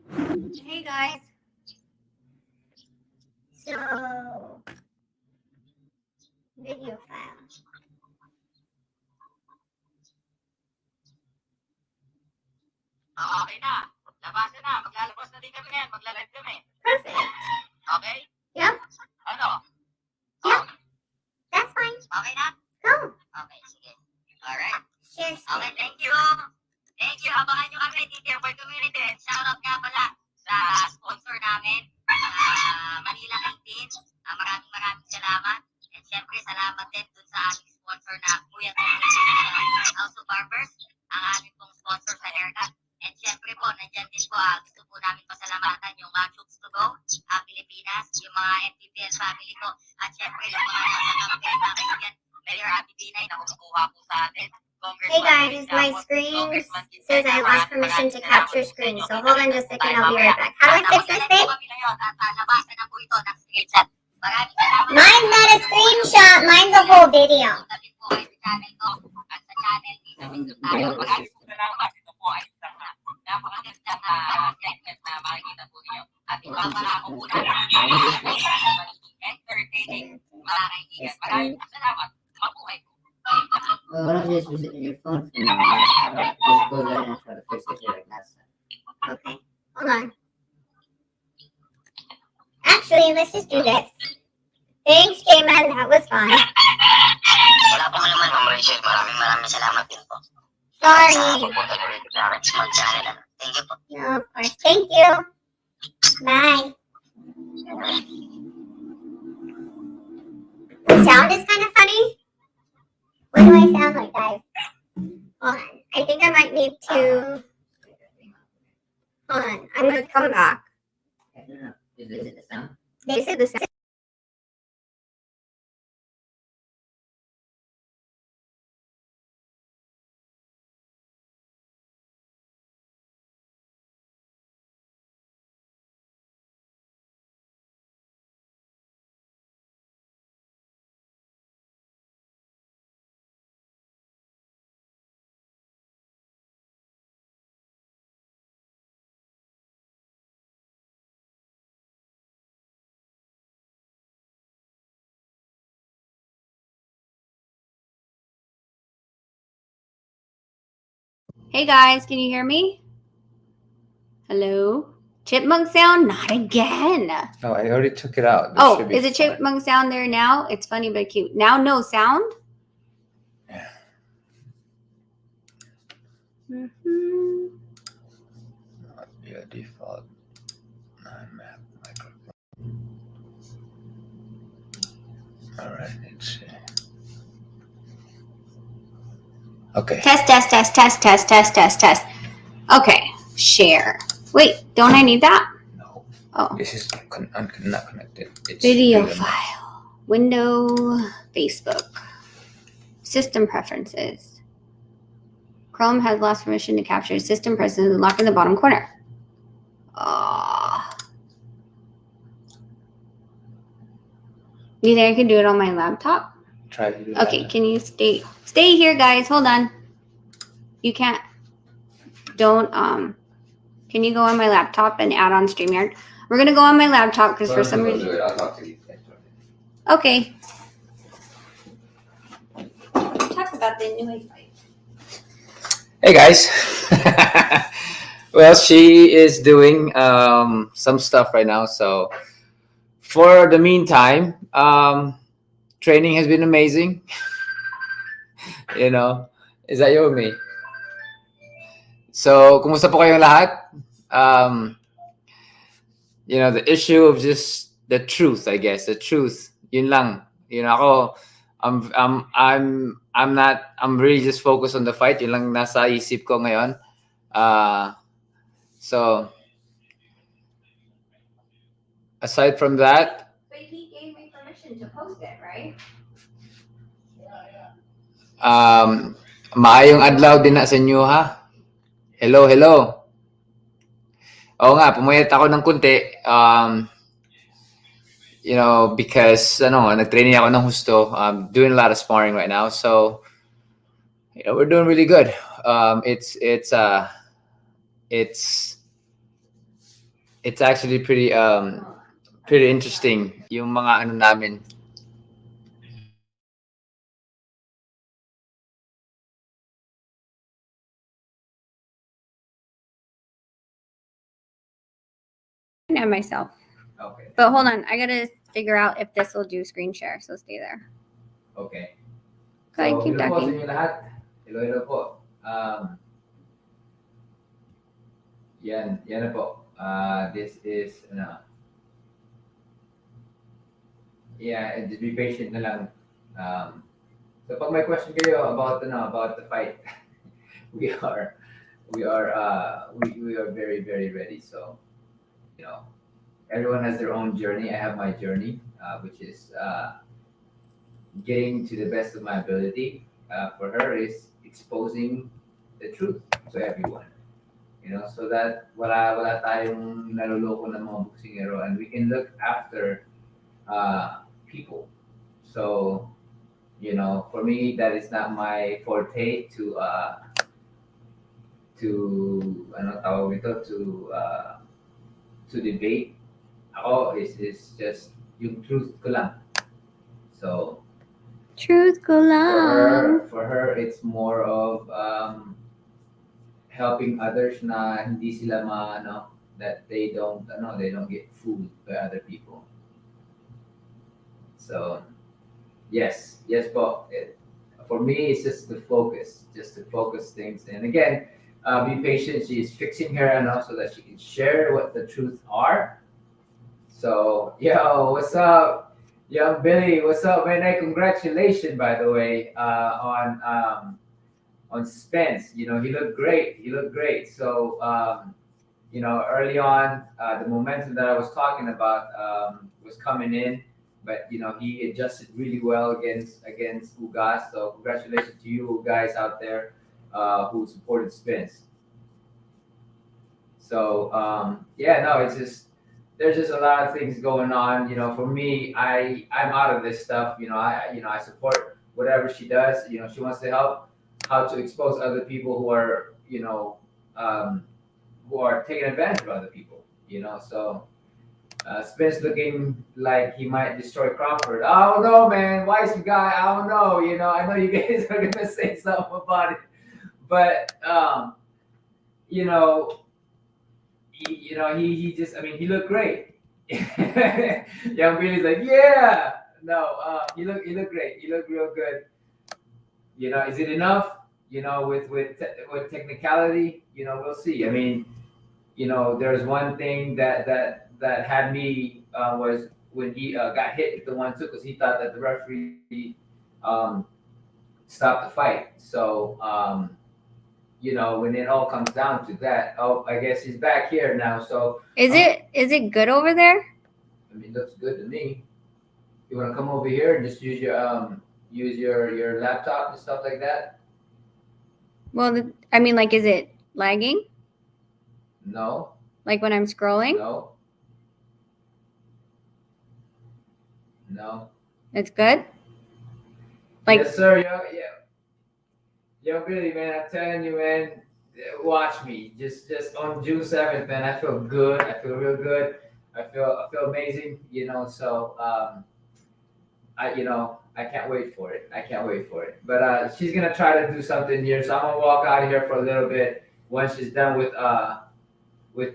Hey guys. So, video file. Okay na. Labasan na. Maglalabas na din kami ngayon. Magla-live kami. Perfect. Okay? Yep. Ano? Yep. That's fine. Okay na? Go. Okay, sige. Alright. Share screen. Okay, thank you. Thank you. Abangan nyo kami, Teacher Boy Community. Shoutout nga pala sa sponsor namin, Manila 18. Maraming salamat. And syempre, salamat din dun sa aming sponsor na Kuya Tony sa House of Barbers, ang aming pong sponsor sa haircut. And syempre po, nandyan din po, gusto po namin pasalamatan yung Chooks to Go, Pilipinas, yung mga FPPL family ko, at syempre yung mga nasa campaign namin yan, Mayor Abby Binay na kumukuha po sa atin. Hey guys, my screen says I lost permission to capture screen, so hold on just a second, I'll be right back. How do I fix this, babe? Mine's not a screenshot, mine's a whole video. Well, why don't you just visit your phone for now? Just go there and try to fix it like last time. Okay, hold on. Actually, let's just do this. Thanks, J-Man, that was fun. Wala po naman, Ma'am Rachel. Maraming salamat din po. Sorry. Pupunta ko rin sa akin sa channel. Thank you po. No, of course. Thank you. Bye. The sound is kind of funny. What do I sound like, guys? Hold on. I think I might need to... Hold on. I'm going to come back. No. Is it the sound? They said the sound. Hey guys, can you hear me? Hello? Chipmunk sound? Not again. No, I already took it out. This Oh, should be is a fine. chipmunk sound there now? It's funny but cute. Now no sound? Yeah. Mm-hmm. Not your default map microphone. All right, let's see. Okay. Test. Okay, share. Wait, don't I need that? No, Oh, this is not connected. It's video bigger now. file. Window, Facebook. System preferences. Chrome has lost permission to capture system preferences locked in the bottom corner. You think I can do it on my laptop? Try to do Okay, that. can you stay here, guys? Hold on. You can't. Don't Can you go on my laptop and add on StreamYard? We're gonna go on my laptop because for some reason. I'll talk to you. Okay. Talk about the new fight. Hey guys. Well, she is doing some stuff right now. So for the meantime, training has been amazing. You know, is that you or me? So, kumusta po kayong lahat? You know, the issue of just the truth, I guess, the truth. Yun lang. You know, I'm really just focused on the fight. Yun lang nasa isip ko ngayon. So, aside from that, But he gave me permission to post it, right? maayong adlaw din na sa inyo, ha? Hello. Oo nga, pumayat ako ng kunti. You know, because nag-training ako ng husto. I'm doing a lot of sparring right now, so you know, we're doing really good. It's it's actually pretty interesting yung mga ano namin. And myself. Okay. But hold on, I gotta figure out if this will do screen share. So stay there. Okay. Go ahead, keep hello po sa talking. inyo lahat. Hello po. Yan na po. This is yeah, just be patient na lang. So pag may question kayo about the fight, we are we are very very ready. So you know, everyone has their own journey. I have my journey, which is getting to the best of my ability. For her is exposing the truth to everyone. So that wala tayong naluloko ng mga boksingero, and we can look after people. So for me, that is not my forte to ano tawag ito to debate. Ako is just yung truth ko lang. So Truth ko lang. for her it's more of helping others na hindi sila that they don't get fooled by other people. So yes po. For me it's just to focus things, and again be patient. She's fixing her so that she can share what the truth are. So yo, what's up, young Billy? What's up, man? Hey, congratulations, by the way, on Spence. He looked great. So early on, the momentum that I was talking about was coming in, but he adjusted really well against Ugas. So congratulations to you guys out there who supported Spence. So yeah, no, it's just there's just a lot of things going on. For me, I'm out of this stuff. I support whatever she does. She wants to help how to expose other people who are taking advantage of other people. So Spence looking like he might destroy Crawford. I don't know, man. Wise guy. I don't know. I know you guys are gonna say something about it, but you know, he just. I mean, he looked great. Young Billy's like, yeah. No, he looked great. He looked real good. Is it enough? With technicality, we'll see. I mean, there's one thing that had me was when he got hit with the 1-2 because he thought that the referee um, stopped the fight. So when it all comes down to that, I guess he's back here now. So Is it good over there? I mean, it looks good to me. You want to come over here and just use your laptop and stuff like that? Well, I mean, like, is it lagging? No. Like when I'm scrolling? No. No. It's good? Like, yes, sir. Yo, Billy, man, I'm telling you, man. Watch me. Just on June 7th, man. I feel good. I feel real good. I feel amazing. So I can't wait for it. But she's gonna try to do something here, so I'm gonna walk out of here for a little bit once she's done with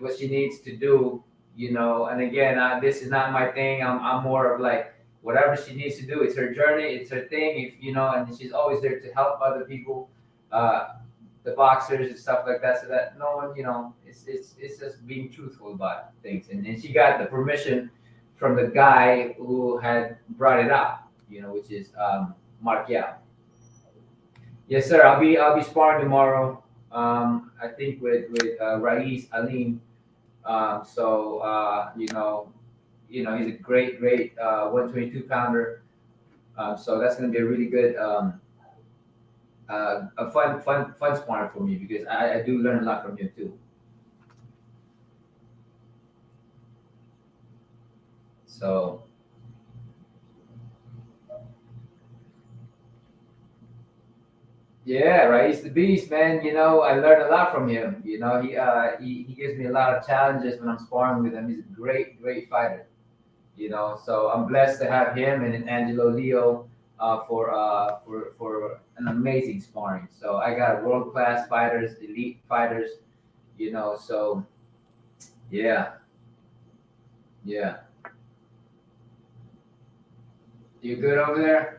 what she needs to do. And again, this is not my thing. I'm more of like whatever she needs to do. It's her journey. It's her thing. And she's always there to help other people, the boxers and stuff like that, so that no one, it's just being truthful about things. And then she got the permission from the guy who had brought it up, which is Mark Yao. Yes, sir. I'll be sparring tomorrow. I think with Rais Alim. So he's a great 122 pounder. So that's going to be a really good a fun sparring for me because I do learn a lot from him too. So Yeah, right. He's the beast, man. You know, I learned a lot from him. You know, he gives me a lot of challenges when I'm sparring with him. He's a great fighter. You know, so I'm blessed to have him and then Angelo Leo for an amazing sparring. So I got world class fighters, elite fighters. You know, so yeah, yeah. You good over there?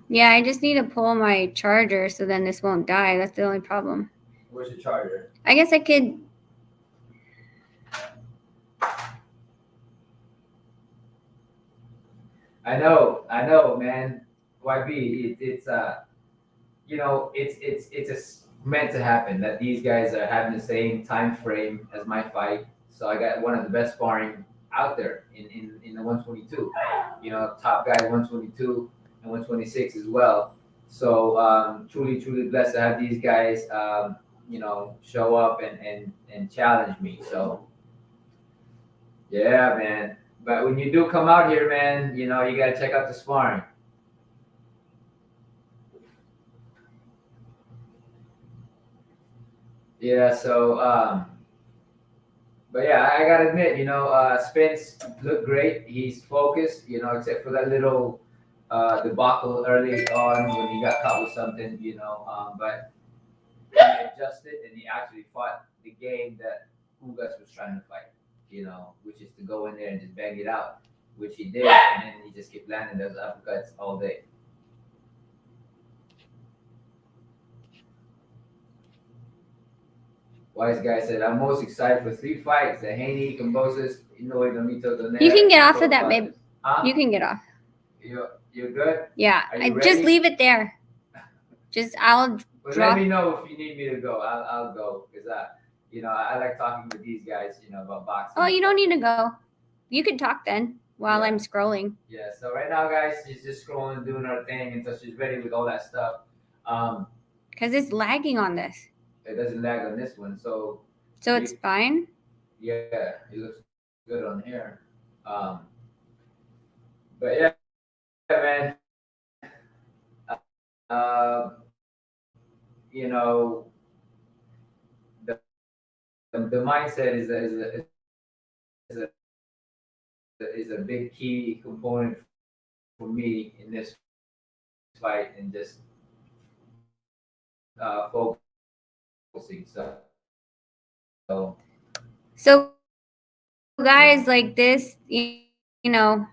Yeah, I just need to pull my charger so then this won't die. That's the only problem. Where's your charger? I guess I could. I know, man. YB, it's you know, it's just meant to happen that these guys are having the same time frame as my fight. So I got one of the best sparring out there in the 122. You know, top guy 122 and 126 as well. So truly blessed to have these guys. You know, show up and challenge me. So yeah, man. But when you do come out here, man, you know, you gotta check out the sparring. Yeah, so but yeah, I gotta admit, you know, Spence looked great. He's focused, you know, except for that little debacle early on when he got caught with something, you know. But he adjusted and he actually fought the game that Ugas was trying to fight, you know, which is to go in there and just bang it out, which he did, and then he just kept landing those uppercuts all day. Wise guy said, I'm most excited for three fights: the Haney, Cambosis, Inoue, Nomito, Donaire. You can get and off of that, Cole babe. Brothers. Huh? You can get off. You're good? Yeah, Are I you just ready? leave it there. Just I'll But drop. let me know if you need me to go. I'll go because you know, I like talking with these guys, you know, about boxing. Oh, you don't need to go. You can talk then while Yeah. I'm scrolling. Yeah. So right now, guys, she's just scrolling, doing her thing until she's ready with all that stuff. Um, Because it's lagging on this. it doesn't lag on this one, so So it's fine. yeah, it looks good on here. Um, but yeah, man. You know, the mindset is a big key component for me in this fight and just focusing. So guys, like this, you know,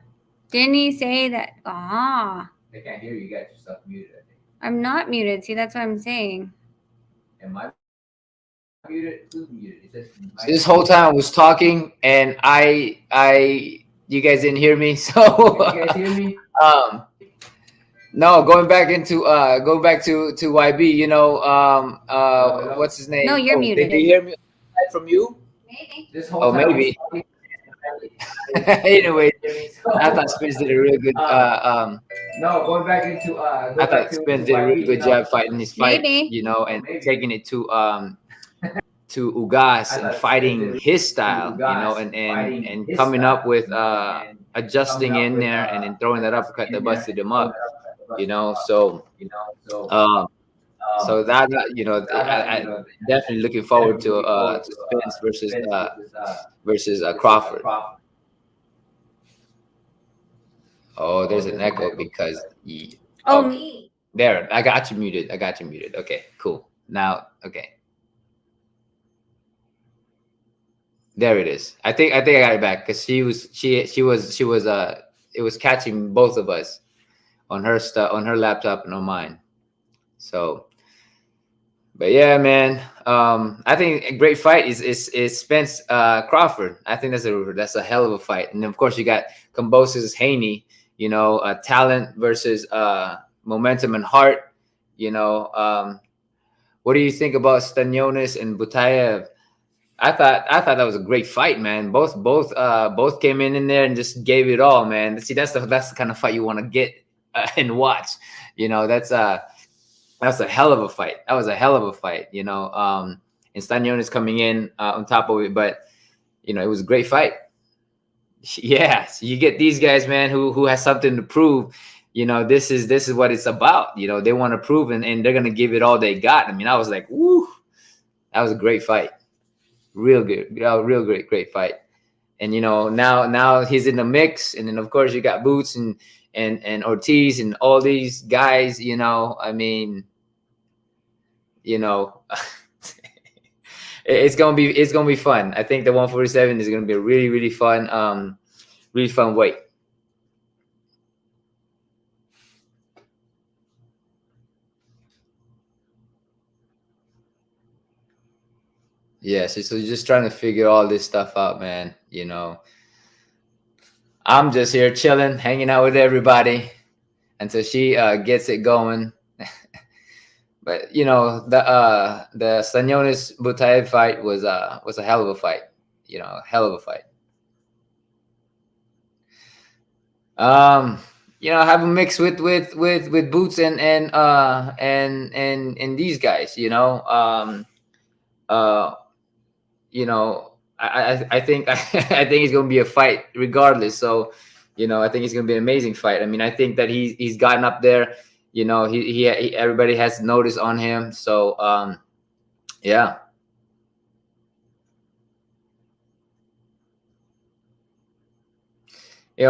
didn't he say that? Ah, they can't hear you. You got yourself muted. I think. I'm not muted. See, that's what I'm saying. Am I muted? Who's muted? It says This whole time I was talking and you guys didn't hear me. So Can you guys hear me? um no, going back to YB, you know, Hello? what's his name? No, you're Did muted. they hear me from you? Maybe. This whole Oh, time. maybe. Anyway, I thought Spence did a really good No, going back into I thought Spence did a really good job fighting his fight, Maybe. you know, and taking it to Ugas and fighting his style, you know, and coming up with adjusting in there and then throwing that uppercut that busted him up, you know. So um, so that you know, I definitely looking forward to Spence versus Crawford. Oh, there's an echo because Oh, oh, me. there, I got you muted. I got you muted. Okay, cool. Now, okay. There it is. I think I got it back because she was it was catching both of us on her stuff on her laptop and on mine. So, but yeah, man. I think a great fight is Spence Crawford. I think that's a hell of a fight. And of course you got Kambosos Haney. You know, talent versus momentum and heart. You know, what do you think about Stanionis and Butayev? I thought that was a great fight, man. Both came in there and just gave it all, man. See, that's the kind of fight you want to get and watch. You know, that's a hell of a fight. That was a hell of a fight. You know, and Stanionis coming in on top of it, but you know, it was a great fight. Yeah, so you get these guys, man, who has something to prove. this is what it's about. They want to prove, and they're gonna give it all they got. I mean, I was like, woo, that was a great fight, real good, real great fight. And now he's in the mix, and then of course you got Boots and Ortiz and all these guys. I mean, you know, it's gonna be fun. I think the 147 is gonna be a really really fun weight. Yes, so you're just trying to figure all this stuff out, man. I'm just here chilling, hanging out with everybody until she gets it going. But the Stanionis Butaev fight was a hell of a fight. Hell of a fight. Have a mix with Boots and these guys. Uh, I think I think it's gonna be a fight regardless. So, I think it's gonna be an amazing fight. I mean, I think that he's gotten up there. He everybody has notice on him. So, yeah.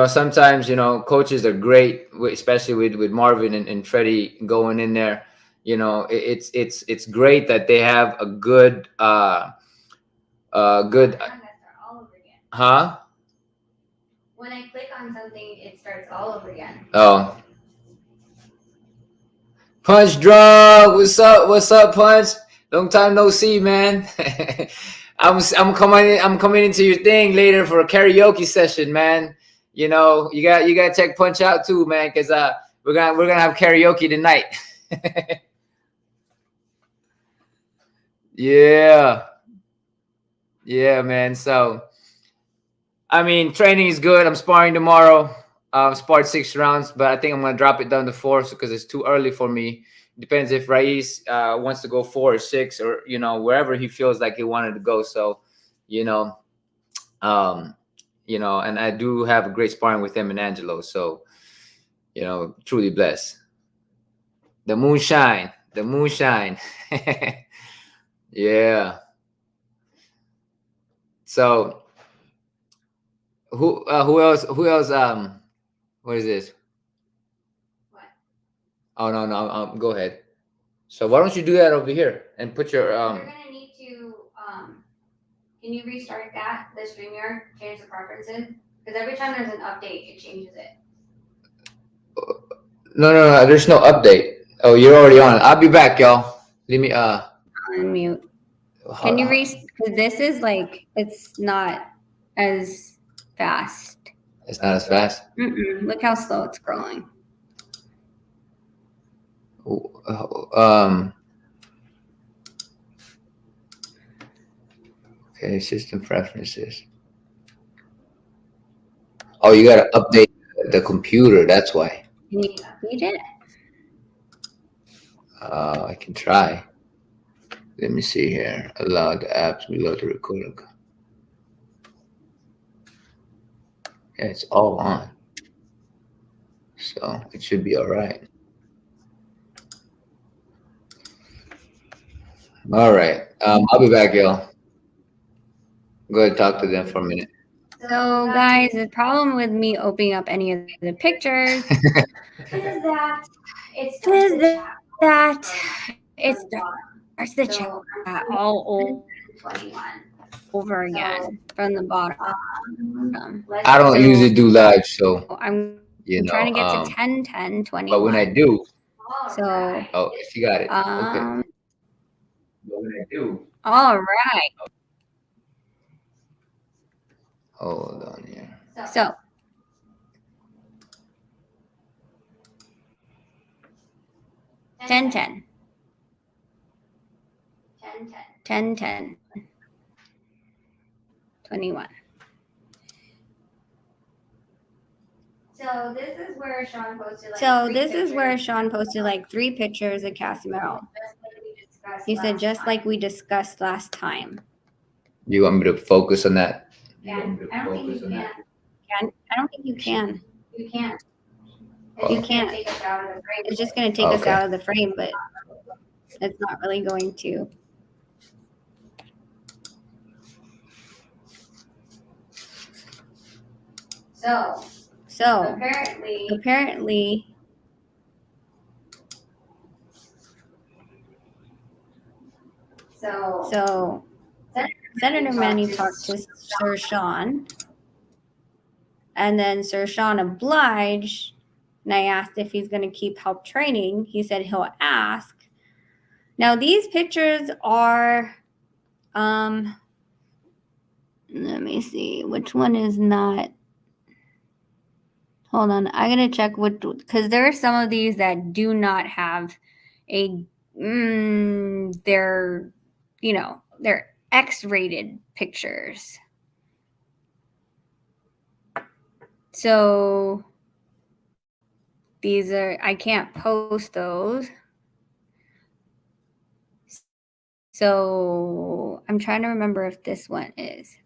Sometimes coaches are great, especially with Marvin and Freddie going in there. It's great that they have a good good. All over again. Huh? When I click on something, it starts all over again. Oh. Punch Drunk, what's up, Punch? Long time no see, man. I'm coming into your thing later for a karaoke session, man. You gotta check Punch out too, man, because we're gonna have karaoke tonight. Yeah. Yeah, man. So I mean, training is good. I'm sparring tomorrow. Sparred 6 rounds, but I think I'm gonna drop it down to 4 because it's too early for me. Depends if Raiz wants to go 4 or 6, or wherever he feels like he wanted to go. So, you know, and I do have a great sparring with him and Angelo. So, truly blessed. The moonshine, the moonshine. Yeah. So who else? Who else? What is this? What? Oh no. Go ahead. So why don't you do that over here and put your You're gonna need to can you restart the StreamYard, change the preferences? Because every time there's an update, it changes it. No. There's no update. Oh, you're already on. I'll be back, y'all. Let me Unmute. Can you because this is like, it's not as fast. It's not as fast. Look how slow it's scrolling. Okay, system preferences. Oh, you gotta update the computer. That's why. Can you update it? I can try. Let me see here. Allow the apps below the recording. Yeah, it's all on. So it should be all right. All right. I'll be back, y'all. Go ahead and talk to them for a minute. So, guys, the problem with me opening up any of the pictures is that it starts the chat all over again from the bottom. I don't usually do live, so I'm trying to get to 10, 10, 21. But when I do, so she got it. Okay. But when I do, all right. Hold on here. So 10, 10. 10, 10. 21. So this is where Sean posted like 3 pictures of Casimiro. He said, just like we discussed last time. You want me to focus on that? I don't think you can. You can't. You can't. It's just going to take us Okay. out of the frame, but it's not really going to. So apparently, so Senator Manning talked to Sir Sean, and then Sir Sean obliged. And I asked if he's going to keep help training. He said he'll ask. Now these pictures are, let me see, which one is not. Hold on, I gotta check which, because there are some of these that do not have a, they're, they're X-rated pictures. So these are, I can't post those. So I'm trying to remember if this one is.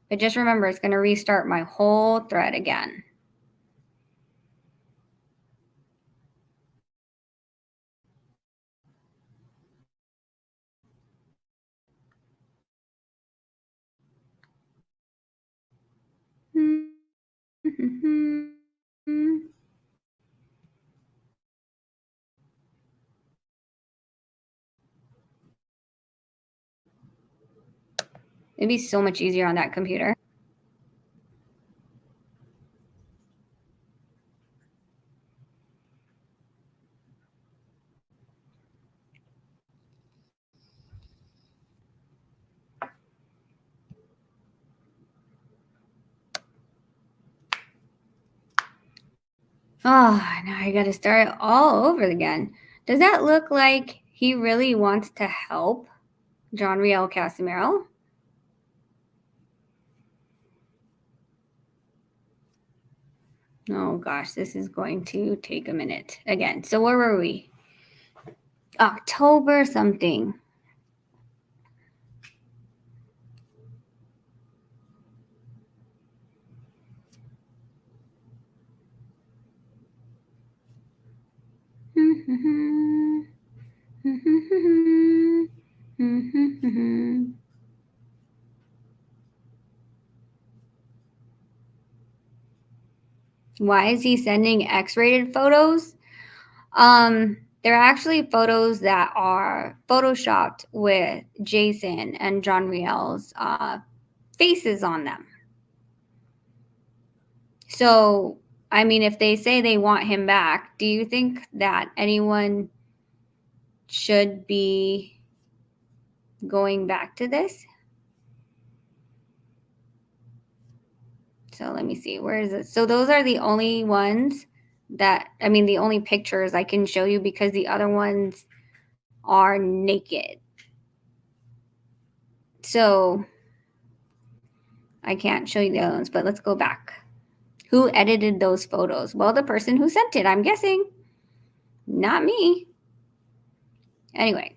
But just remember, it's going to restart my whole thread again. It'd be so much easier on that computer. Oh, now I got to start it all over again. Does that look like he really wants to help John Riel Casimiro? Oh gosh, this is going to take a minute again. So where were we? October something. Why is he sending X-rated photos? They're actually photos that are photoshopped with Jason and John Riel's faces on them. So, I mean, if they say they want him back, do you think that anyone should be going back to this? So let me see. Where is it? So those are the only ones that, I mean, the only pictures I can show you because the other ones are naked. So I can't show you the other ones, but let's go back. Who edited those photos? Well, the person who sent it, I'm guessing. Not me. Anyway.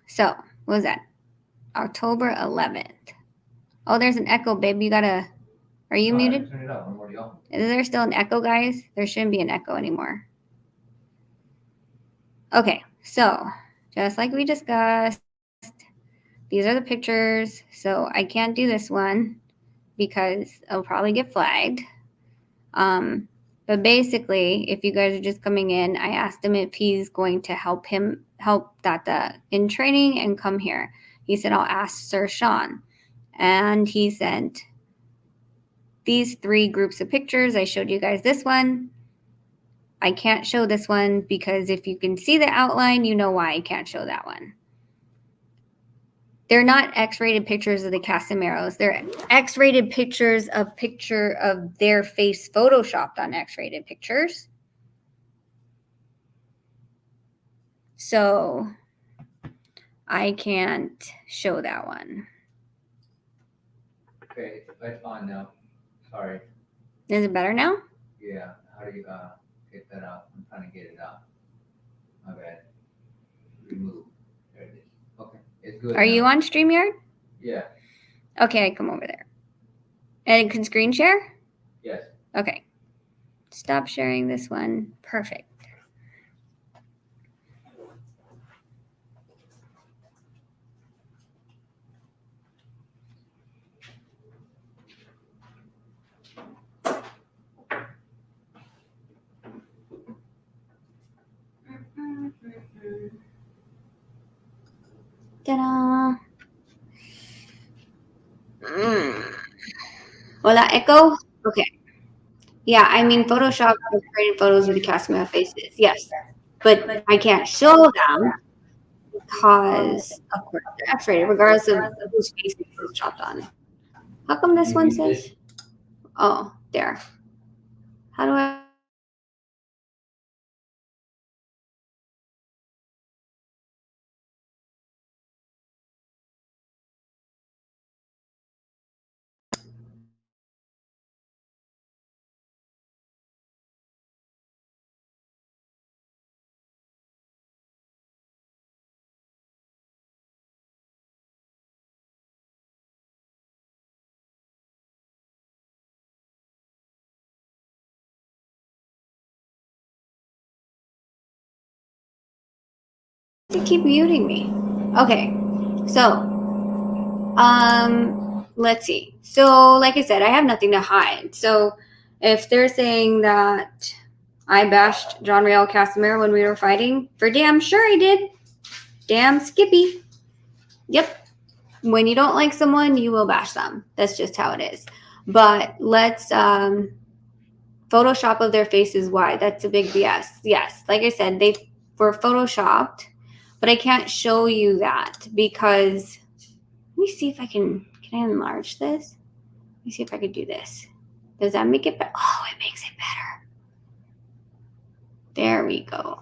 So, what was that? October 11th. Oh, there's an echo, babe. You gotta. Are you muted? Turn it up. I'm already on. Is there still an echo, guys? There shouldn't be an echo anymore. Okay, so just like we discussed, these are the pictures. So I can't do this one because I'll probably get flagged. But basically, if you guys are just coming in, I asked him if he's going to help Tata in training and come here. He said, I'll ask Sir Sean. And he sent these 3 groups of pictures. I showed you guys this one. I can't show this one because if you can see the outline, you know why I can't show that one. They're not X-rated pictures of the Casimiros. They're X-rated pictures of their face photoshopped on X-rated pictures. So I can't show that one. Okay, it's on now. Sorry. Is it better now? Yeah. How do you? get that out. I'm trying to get it out. My bad. Remove. There it is. Okay, it's good. Are you on StreamYard? Yeah. Okay, I come over there. And it can screen share? Yes. Okay. Stop sharing this one. Perfect. Ta-da! Hola, Echo? Okay. Yeah, I mean, Photoshop has created photos with the cast member faces. Yes. But I can't show them because, of course, they're X-rated, regardless of whose face it was chopped on. How come this one says? Oh, there. How do I? To keep muting me. Okay, so let's see. So like I said, I have nothing to hide. So if they're saying that I bashed John Real Casimir when we were fighting, for damn sure I did. Damn Skippy. Yep. When you don't like someone, you will bash them. That's just how it is. But let's Photoshop of their faces. Why? That's a big BS. Yes, like I said, they were photoshopped, but I can't show you that because let me see if I can I enlarge this? Let me see if I could do this. Does that make it better? Oh, it makes it better. There we go.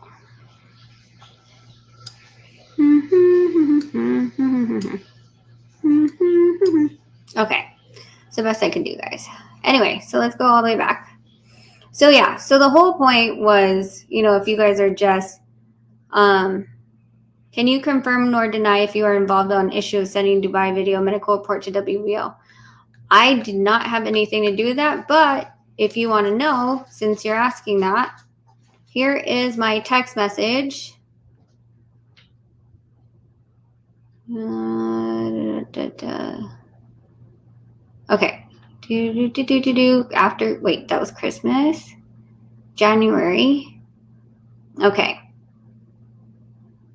Okay. It's the best I can do, guys. Anyway, so let's go all the way back. So yeah, so the whole point was, if you guys are just can you confirm nor deny if you are involved on issue of sending Dubai video medical report to WBO? I did not have anything to do with that, but if you want to know, since you're asking that, here is my text message. Okay. After, wait, that was Christmas? January? Okay.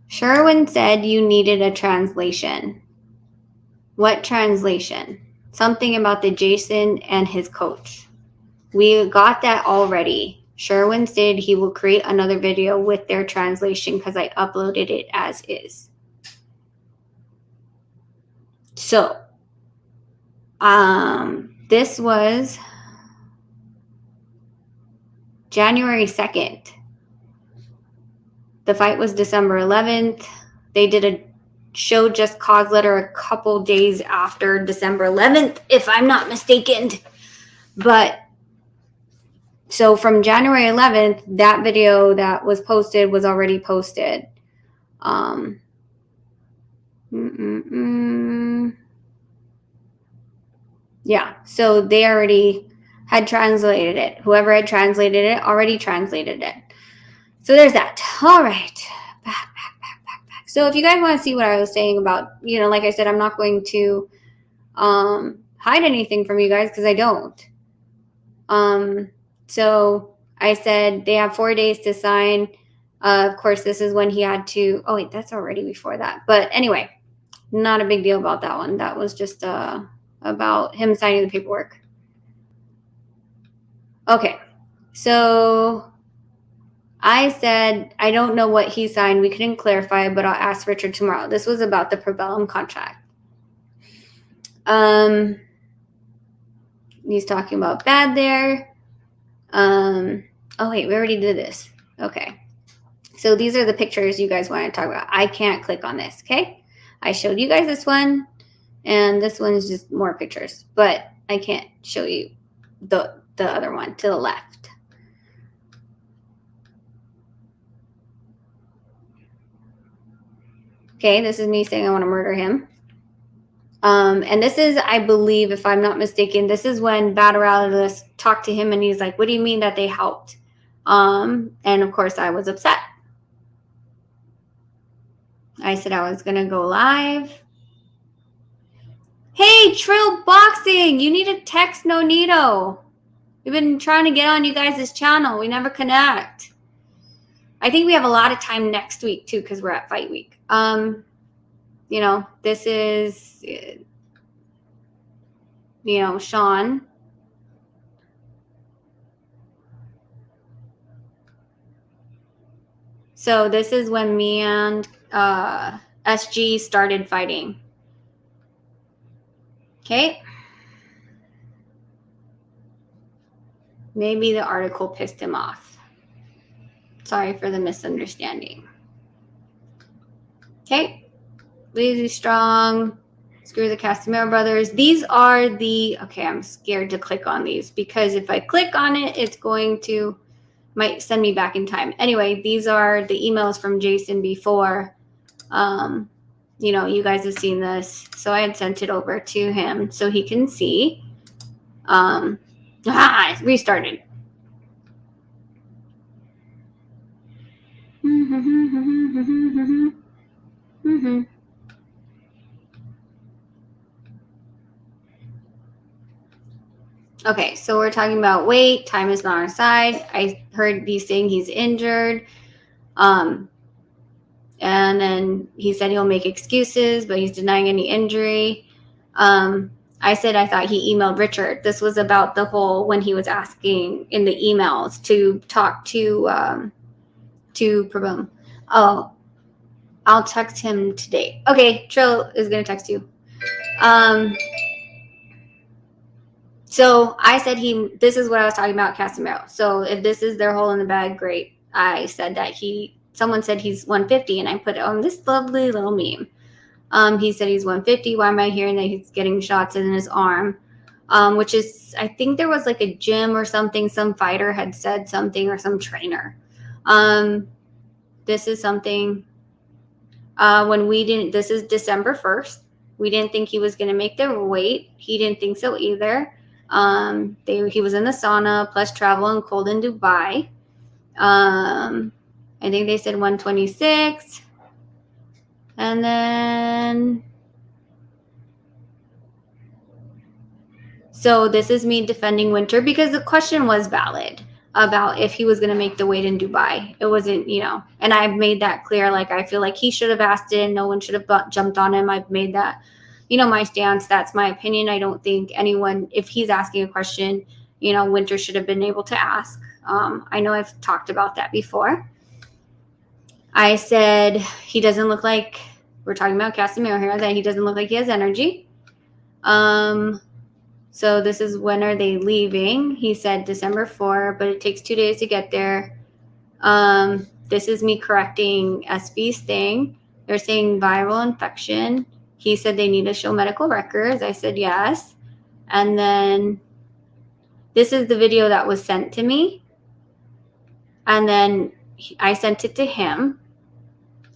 Sherwin said you needed a translation. What translation? Something about the Jason and his coach. We got that already. Sherwin said he will create another video with their translation because I uploaded it as is. So, this was January 2nd. The fight was December 11th. They did a show just cause letter a couple days after December 11th, if I'm not mistaken. But so from January 11th, that video that was posted was already posted. Yeah, so they already had translated it. Whoever had translated it already translated it. So there's that. All right. Back. So if you guys want to see what I was saying about, like I said, I'm not going to hide anything from you guys because I don't. So I said they have 4 days to sign. Of course, this is when he had to. Oh, wait, that's already before that. But anyway, not a big deal about that one. That was just about him signing the paperwork. Okay, so I said, I don't know what he signed. We couldn't clarify, but I'll ask Richard tomorrow. This was about the Probellum contract. He's talking about bad there. Oh, wait, we already did this. Okay. So these are the pictures you guys want to talk about. I can't click on this, okay? I showed you guys this one, and this one is just more pictures, but I can't show you the other one to the left. Okay, this is me saying I want to murder him. And this is, I believe, if I'm not mistaken, this is when Bataralis talked to him and he's like, what do you mean that they helped? And of course I was upset. I said I was going to go live. Hey, Trill Boxing, you need to text Nonito. We've been trying to get on you guys' channel. We never connect. I think we have a lot of time next week too, because we're at fight week. You know, this is, you know, Sean. So this is when me and SG started fighting. Okay. Maybe the article pissed him off. Sorry for the misunderstanding. Okay. Lazy Strong. Screw the Castamero Brothers. These are the... Okay, I'm scared to click on these because if I click on it, it's going to... might send me back in time. Anyway, these are the emails from Jason before. You know, you guys have seen this. So I had sent it over to him so he can see. It restarted. Okay, so we're talking about weight. Time is not on our side. I heard these saying he's injured. And then he said he'll make excuses, but he's denying any injury. I said I thought he emailed Richard. This was about the whole when he was asking in the emails to talk to Prabhum. Oh, I'll text him today. Okay, Trill is going to text you. So I said this is what I was talking about, Casimiro. So if this is their hole in the bag, great. I said that someone said he's 150 and I put it on this lovely little meme. He said he's 150. Why am I hearing that he's getting shots in his arm? Which is, I think there was like a gym or something. Some fighter had said something or some trainer. This is something this is December 1st. We didn't think he was going to make the weight. He didn't think so either. He was in the sauna, plus travel and cold in Dubai. I think they said 126. And then, so this is me defending Winter because the question was valid about if he was going to make the weight in Dubai. It wasn't, you know, and I've made that clear. Like, I feel like he should have asked it and no one should have jumped on him. I've made that, you know, my stance. That's my opinion. I don't think anyone, if he's asking a question, you know, Winter should have been able to ask. I know I've talked about that before. I said he doesn't look like, we're talking about Casimiro here, that he doesn't look like he has energy. So this is when are they leaving? He said December 4, but it takes 2 days to get there. This is me correcting SB's thing. They're saying viral infection. He said they need to show medical records. I said yes. And then this is the video that was sent to me. And then I sent it to him.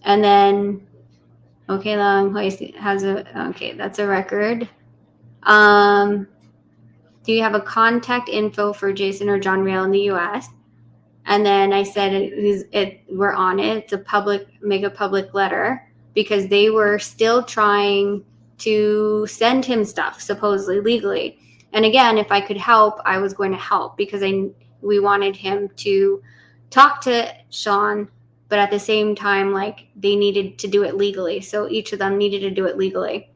And then, okay, that's a record. Do you have a contact info for Jason or John Real in the U.S.? And then I said, we're on it. It's make a public letter because they were still trying to send him stuff, supposedly legally. And again, if I could help, I was going to help because we wanted him to talk to Sean, but at the same time, like, they needed to do it legally. So each of them needed to do it legally.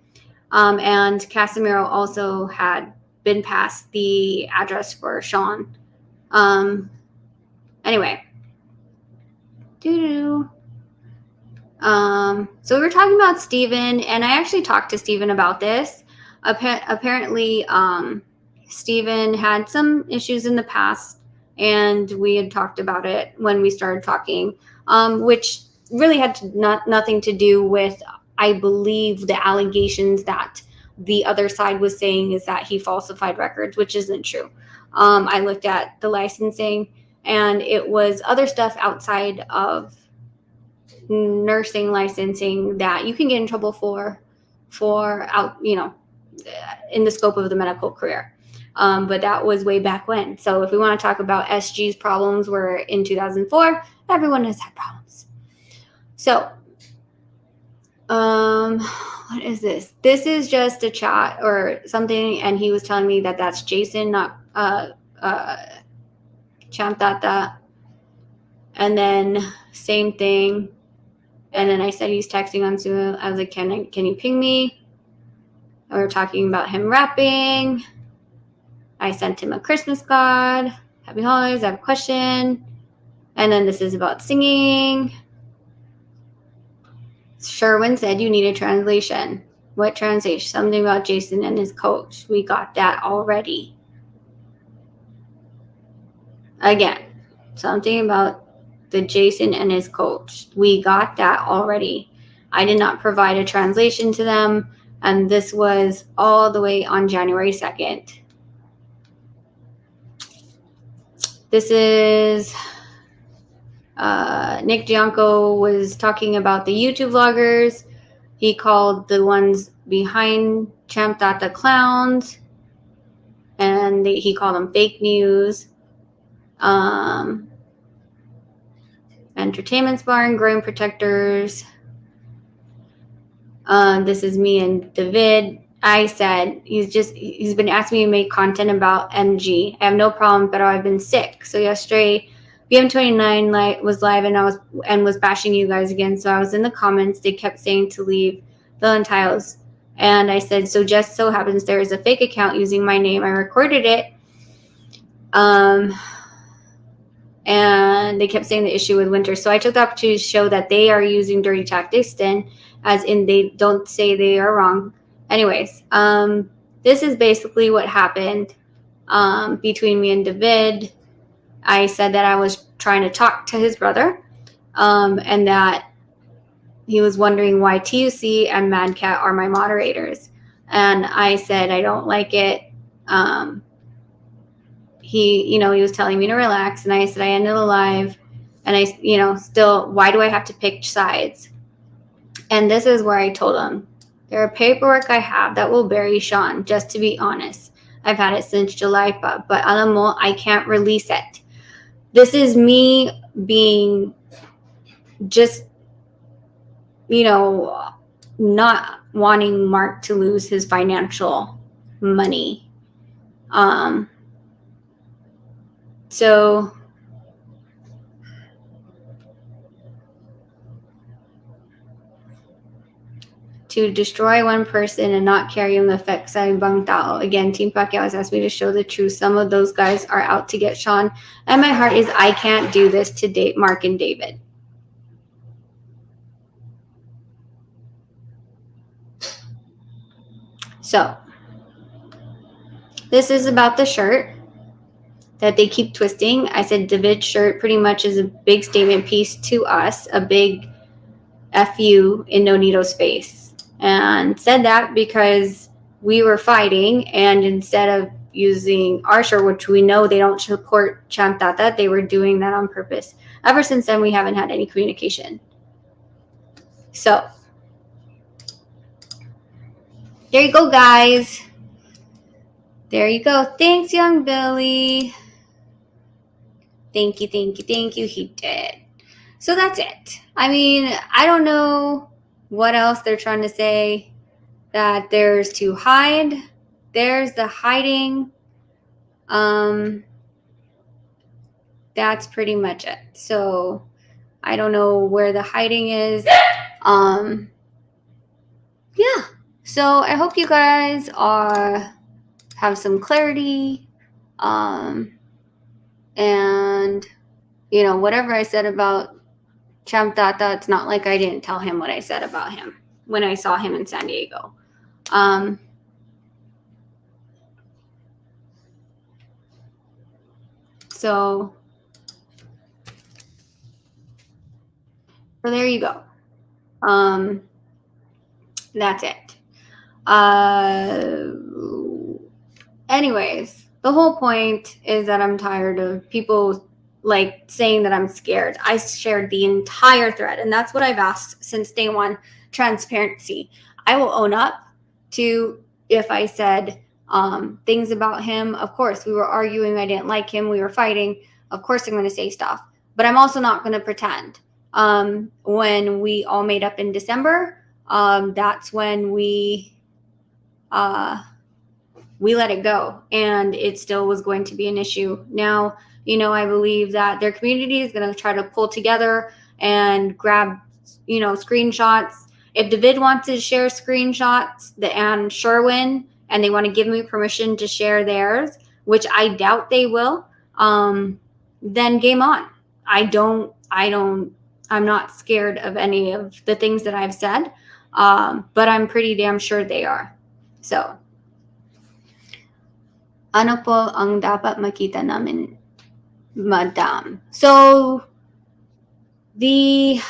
And Casimiro also had been passed the address for Sean. Anyway. So we were talking about Steven, and I actually talked to Steven about this. Apparently, Steven had some issues in the past, and we had talked about it when we started talking, which really had nothing to do with, I believe, the allegations that the other side was saying is that he falsified records, which isn't true. I looked at the licensing, and it was other stuff outside of nursing licensing that you can get in trouble for out, in the scope of the medical career. But that was way back when. So if we want to talk about SG's problems, were in 2004. Everyone has had problems. So, what is this? This is just a chat or something, and he was telling me that that's Jason, not Chamtata. And then same thing. And then I said he's texting on Zoom. I was like, can you ping me? And we were talking about him rapping. I sent him a Christmas card. Happy holidays. I have a question. And then this is about singing. Sherwin said you need a translation. What translation? Something about Jason and his coach. We got that already. Again, something about the Jason and his coach. We got that already. I did not provide a translation to them, and this was all the way on January 2nd. This is Nick Gianco was talking about the YouTube vloggers. He called the ones behind Champ Data clowns, and he called them fake news. Entertainment Sparring, Growing Protectors. This is me and David. I said he's been asking me to make content about MG. I have no problem, but I've been sick. So yesterday, BM29 was live, and was bashing you guys again. So I was in the comments. They kept saying to leave the tiles, and I said, so just so happens there is a fake account using my name. I recorded it. And they kept saying the issue with Winter. So I took the opportunity to show that they are using dirty tactics, then, as in they don't say they are wrong. Anyways, this is basically what happened between me and David. I said that I was trying to talk to his brother, and that he was wondering why TUC and Mad Cat are my moderators. And I said I don't like it. He was telling me to relax, and I said I ended the live, and I, still, why do I have to pick sides? And this is where I told him, there are paperwork I have that will bury Sean, just to be honest. I've had it since July, but alam mo, I can't release it. This is me being just, not wanting Mark to lose his financial money. So to destroy one person and not carry the effects sa ibang tao. Again, Team Pacquiao has asked me to show the truth. Some of those guys are out to get Sean. And my heart is, I can't do this to date Mark and David. So, this is about the shirt that they keep twisting. I said David's shirt pretty much is a big statement piece to us, a big FU in Nonito's face. And said that because we were fighting, and instead of using our shirt, which we know they don't support Champ Tata, they were doing that on purpose. Ever since then, we haven't had any communication. So, there you go, guys. There you go. Thanks, young Billy. Thank you. He did. So that's it. I mean, I don't know what else they're trying to say. That there's to hide. There's the hiding. That's pretty much it. So I don't know where the hiding is. Yeah. So I hope you guys have some clarity. And whatever I said about Champ Tata, it's not like I didn't tell him what I said about him when I saw him in San Diego. So there you go. That's it. Anyways, the whole point is that I'm tired of people like saying that I'm scared. I shared the entire thread, and that's what I've asked since day one. Transparency. I will own up to if I said things about him. Of course, we were arguing. I didn't like him. We were fighting. Of course, I'm going to say stuff, but I'm also not going to pretend. When we all made up in December, that's when we let it go, and it still was going to be an issue. Now, I believe that their community is going to try to pull together and grab, screenshots. If David wants to share screenshots, and Sherwin, and they want to give me permission to share theirs, which I doubt they will, then game on. I'm not scared of any of the things that I've said, but I'm pretty damn sure they are. So, ano po ang dapat makita namin, madam? So, the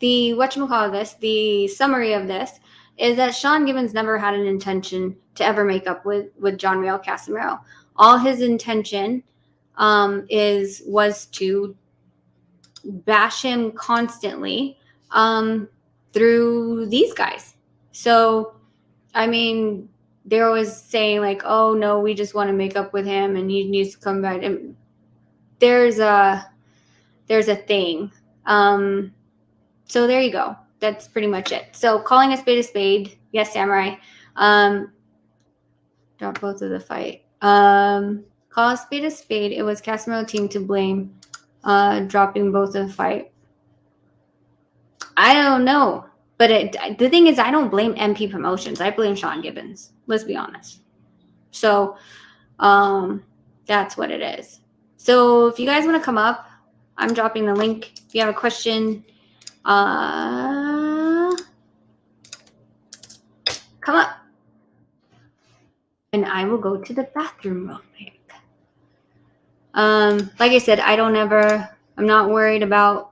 whatchamacallit, the summary of this is that Sean Gibbons never had an intention to ever make up with John Real Casimiro. All his intention was to bash him constantly through these guys. So, I mean, they're always saying like, "Oh no, we just want to make up with him, and he needs to come back." And there's a thing. So there you go. That's pretty much it. So calling a spade, yes, Samurai. Drop both of the fight. Call a spade. It was Casimiro team to blame. Dropping both of the fight. I don't know. But the thing is, I don't blame MP Promotions. I blame Sean Gibbons. Let's be honest. So that's what it is. So if you guys want to come up, I'm dropping the link. If you have a question, come up. And I will go to the bathroom real quick. Like I said, I'm not worried about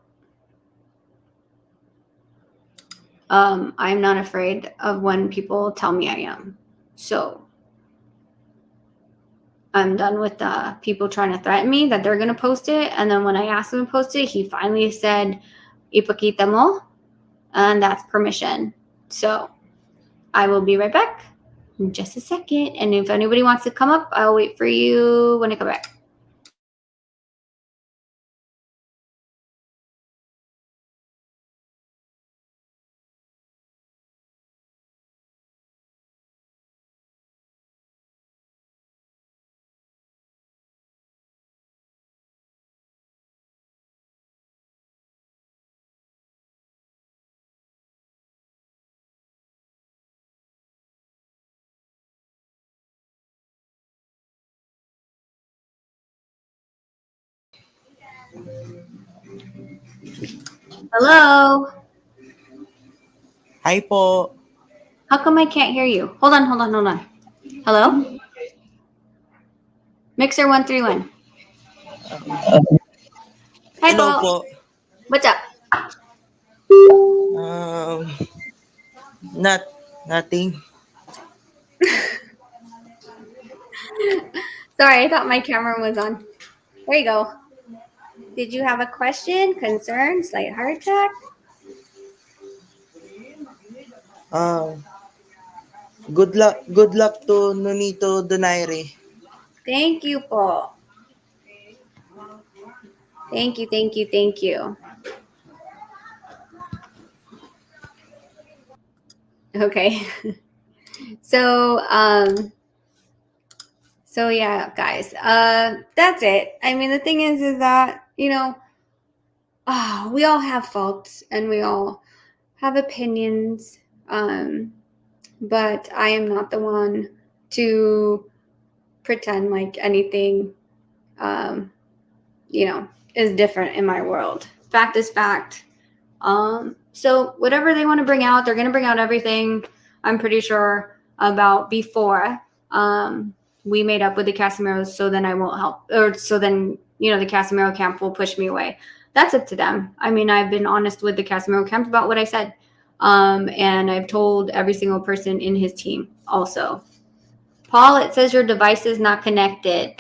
I'm not afraid of when people tell me I am. So I'm done with the people trying to threaten me that they're going to post it. And then when I asked him to post it, he finally said, "Ipakita mo," and that's permission. So I will be right back in just a second. And if anybody wants to come up, I'll wait for you when I come back. Hello? Hi po. How come I can't hear you? Hold on. Hello? Mixer 131. Hi, Hello Paul. po. What's up? Nothing. Sorry, I thought my camera was on. There you go. Did you have a question, concern, slight heart attack? Good luck to Nonito Donaire. Thank you, Paul. Thank you. Okay. So yeah, guys. That's it. I mean, the thing is that, we all have faults and we all have opinions. But I am not the one to pretend like anything is different in my world. Fact is fact. So whatever they want to bring out, they're going to bring out everything, I'm pretty sure, about before we made up with the Casimiros, so then I won't help, or so then, the Casimiro camp will push me away. That's up to them. I mean, I've been honest with the Casimiro camp about what I said. And I've told every single person in his team also. Paul, it says your device is not connected.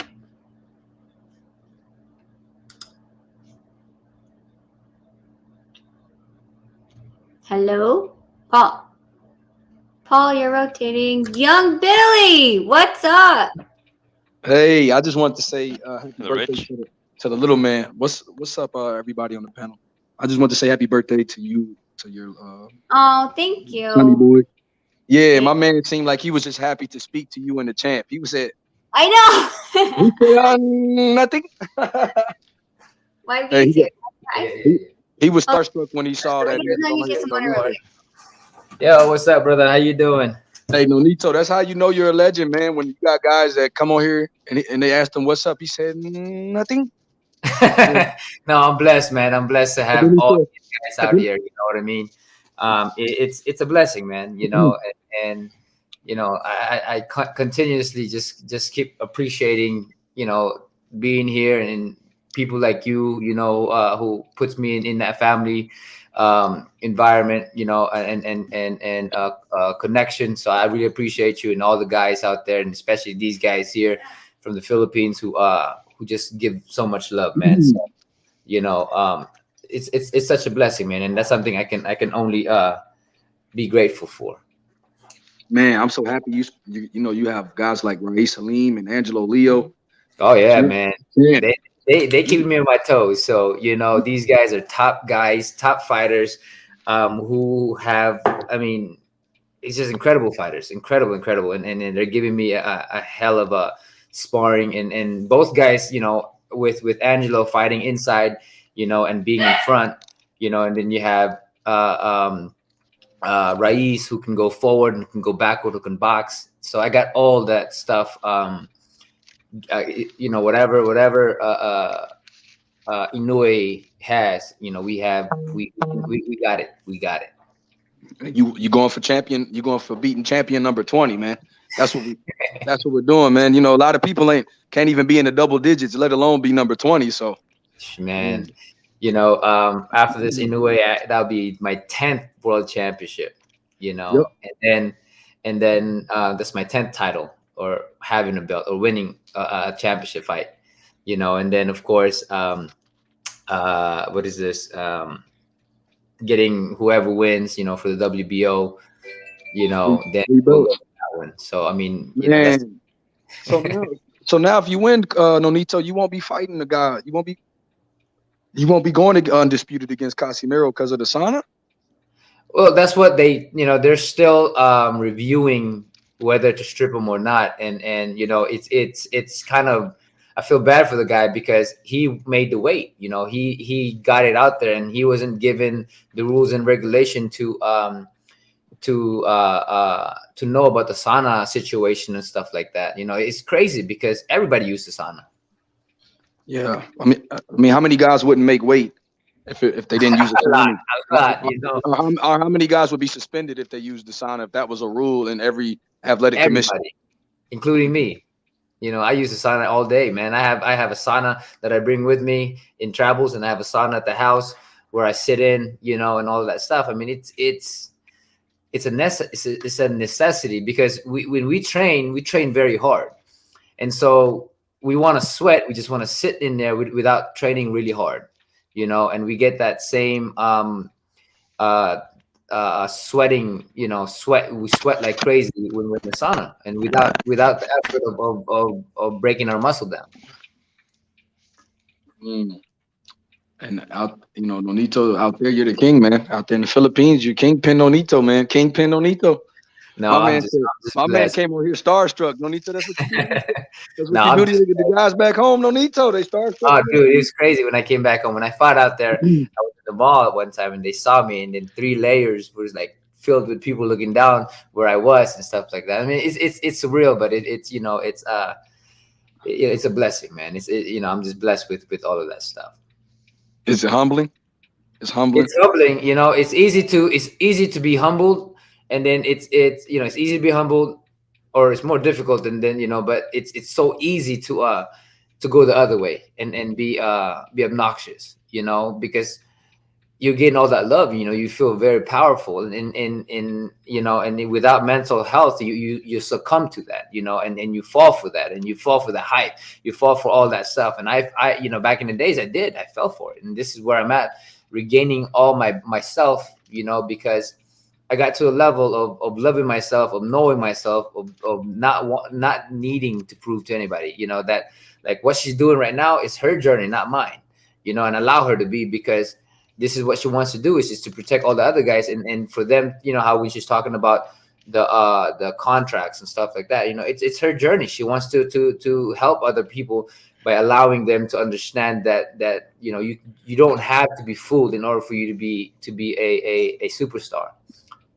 Hello? Paul, you're rotating. Young Billy, what's up? Hey, I just wanted to say happy Hello, birthday Rich. to the little man. What's up, everybody on the panel? I just want to say happy birthday to you, to your Oh, thank sonny you. boy. Yeah, Thank- my man seemed like he was just happy to speak to you and the champ. I He know. said nothing. My Hey, B's here. Yeah, Hi. yeah, he, yeah. he was Oh, starstruck when he saw that here's let me get some water real Nonito. quick. Yo, what's up, brother? How you doing? Hey, Nonito, that's how you know you're a legend, man. When you got guys that come on here and they asked him what's up, he said nothing. Yeah. No, I'm blessed, man. I'm blessed to And have then he all said, these guys out here. You know what I mean? It's a blessing, man. And I continuously just keep appreciating, being here and people like you, who puts me in that family environment, and connection. So I really appreciate you and all the guys out there, and especially these guys here from the Philippines who just give so much love, man. So you know, it's such a blessing, man, and that's something I can only be grateful for. man, I'm so happy you have guys like Ray Salim and Angelo Leo. Oh yeah, Champ, man. champ. They keep me on my toes. So these guys are top guys, top fighters, who have. I mean, it's just incredible fighters, incredible, and they're giving me a hell of a sparring, and both guys, with Angelo fighting inside, and being in front, and then you have Raiz who can go forward and can go backward, who can box. So I got all that stuff. Whatever Inoue has, we got it. We got it. You going for champion? You going for beating champion number 20, man? That's what we're doing, man. A lot of people can't even be in the double digits, let alone be number 20. So, Man, man, after this Inoue, that'll be my 10th world championship. yep. And then that's my 10th title, or having a belt, or winning a championship fight. And then of course, what is this? Getting whoever wins, for the WBO, then Three we'll go belts, for that one. So I mean, that's man. So now, so now, if you win, Nonito, you won't be fighting the guy. You won't be going to undisputed against Casimiro because of the sauna. well, that's what they're still reviewing whether to strip him or not, and it's kind of, I feel bad for the guy because he made the weight. He got it out there, and he wasn't given the rules and regulation to know about the sauna situation and stuff like that. It's crazy because everybody used the sauna. Yeah, I mean, how many guys wouldn't make weight if they didn't use the A lot, sauna? a lot. How many guys would be suspended if they used the sauna if that was a rule in every athletic commission? Everybody, including me. I use the sauna all day, man. I have a sauna that I bring with me in travels, and I have a sauna at the house where I sit in, and all of that stuff. I mean, it's a necessity because when we train very hard, and so we want to sweat. We just want to sit in there without training really hard, and we get that same uh, sweating, we sweat like crazy when we're in the sauna, and without the effort of breaking our muscle down. Mm. And Nonito out there, you're the king, man. Out there in the Philippines, you Kingpin Nonito, man. Kingpin Nonito. No, My I'm man just said, I'm just my man blessed. came over here starstruck. Nonito, that's what you do. That's No, what you I'm do to just the guys back home, Nonito. They starstruck. Oh, dude, it was crazy when I came back home. When I fought out there, I was at the mall at one time, and they saw me, and then 3 layers was like filled with people looking down where I was and stuff like that. I mean, it's surreal, but it's a blessing, man. I'm just blessed with all of that stuff. Is it humbling? It's humbling. It's humbling. It's easy to be humbled, and then it's easy to be humbled, or it's more difficult than. But it's so easy to go the other way and be obnoxious, because you're getting all that love. You feel very powerful, and without mental health, you succumb to that, and you fall for that, and you fall for the hype, you fall for all that stuff. And back in the days, I fell for it, and this is where I'm at, regaining all myself, you know, because I got to a level of loving myself, of knowing myself, of not needing to prove to anybody, you know, that like what she's doing right now is her journey, not mine, you know, and allow her to be, because this is what she wants to do, is just to protect all the other guys, and for them, you know, how we just talking about the contracts and stuff like that, you know, it's her journey. She wants to help other people by allowing them to understand that you know, you don't have to be fooled in order for you to be a superstar,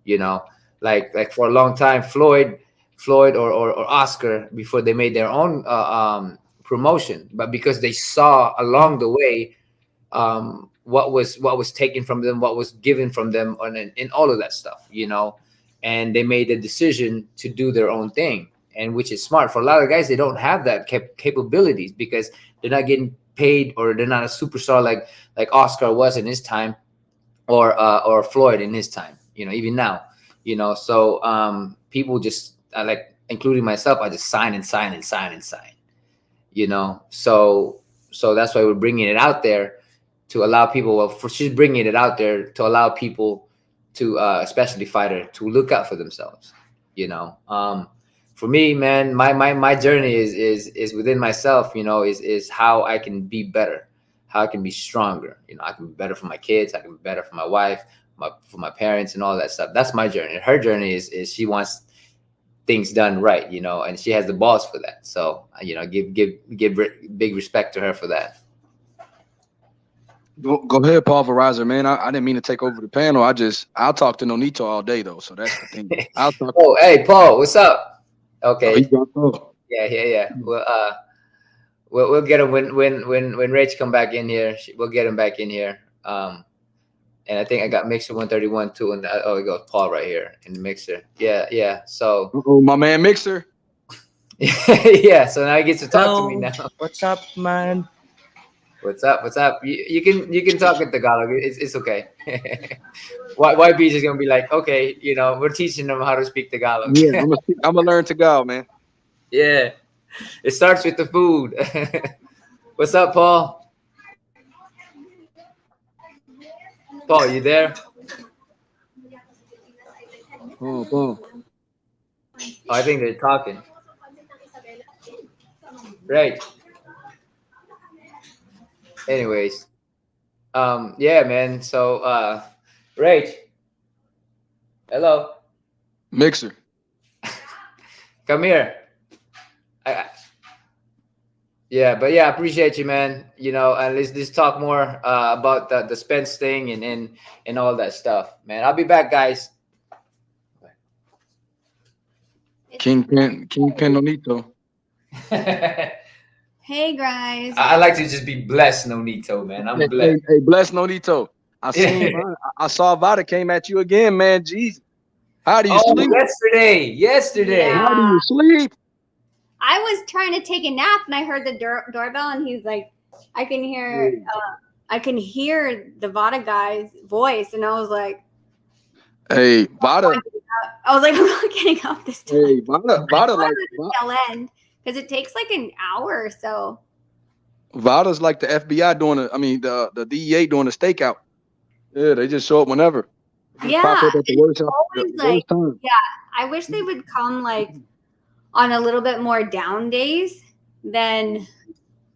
you know. Like for a long time, Floyd or Oscar, before they made their own promotion, but because they saw along the way what was taken from them, what was given from them, and in all of that stuff, you know, and they made a decision to do their own thing, and which is smart. For a lot of guys, they don't have that capabilities because they're not getting paid, or they're not a superstar like Oscar was in his time, or Floyd in his time, you know, even now, you know. So people just like, including myself, I just sign and sign and sign and sign, you know. So that's why we're bringing it out there to allow people. Well, for she's bringing it out there to allow people to, especially fighter, to look out for themselves, you know. For me, man, my journey is within myself, you know, is how I can be better, how I can be stronger, you know. I can be better for my kids, I can be better for my wife, for my parents, and all that stuff. That's my journey. Her journey is she wants things done right, you know, and she has the balls for that. So, you know, give big respect to her for that. Go ahead, pulverizer, man. I didn't mean to take over the panel. I'll talk to Nonito all day though. So that's the thing. I'll talk. Oh, hey, Paul, what's up? Oh, he Okay, dropped off. yeah. We'll get him when Rach come back in here. We'll get him back in here. And I think I got Mixer 131 too. And oh, we got Paul right here in the mixer. Yeah. So Uh-oh, my man Mixer. yeah. So now he gets to talk to me Hello. now. What's up, man? What's up? You can talk in Tagalog. It's okay. YB is gonna be like, okay, you know, we're teaching them how to speak Tagalog. Yeah, I'm gonna learn to go, man. Yeah, it starts with the food. What's up, Paul? Paul, you there? Oh. Oh, I think they're talking. Right. Anyways, yeah, man. So, Rach, hello, Mixer. come here. Yeah, but yeah, I appreciate you, man. You know, and let's talk more about the Spence thing and all that stuff, man. I'll be back, guys. Kingpin Nonito. Hey guys. I like to just be blessed, Nonito, man. I'm blessed. Hey, bless Nonito. I saw Vada came at you again, man. Jeez. How do you Oh, sleep? yesterday. Yeah. How do you sleep? I was trying to take a nap and I heard the doorbell and he's like, I can hear the Vada guy's voice, and I was like, Hey, Vada. I'm not getting up this time. Hey, Vada like Tail end because it takes like an hour or so. Vada's like the FBI doing the DEA doing a stakeout. Yeah, they just show up whenever. Yeah, Pop up at the worst always like, time. yeah. I wish they would come like on a little bit more down days than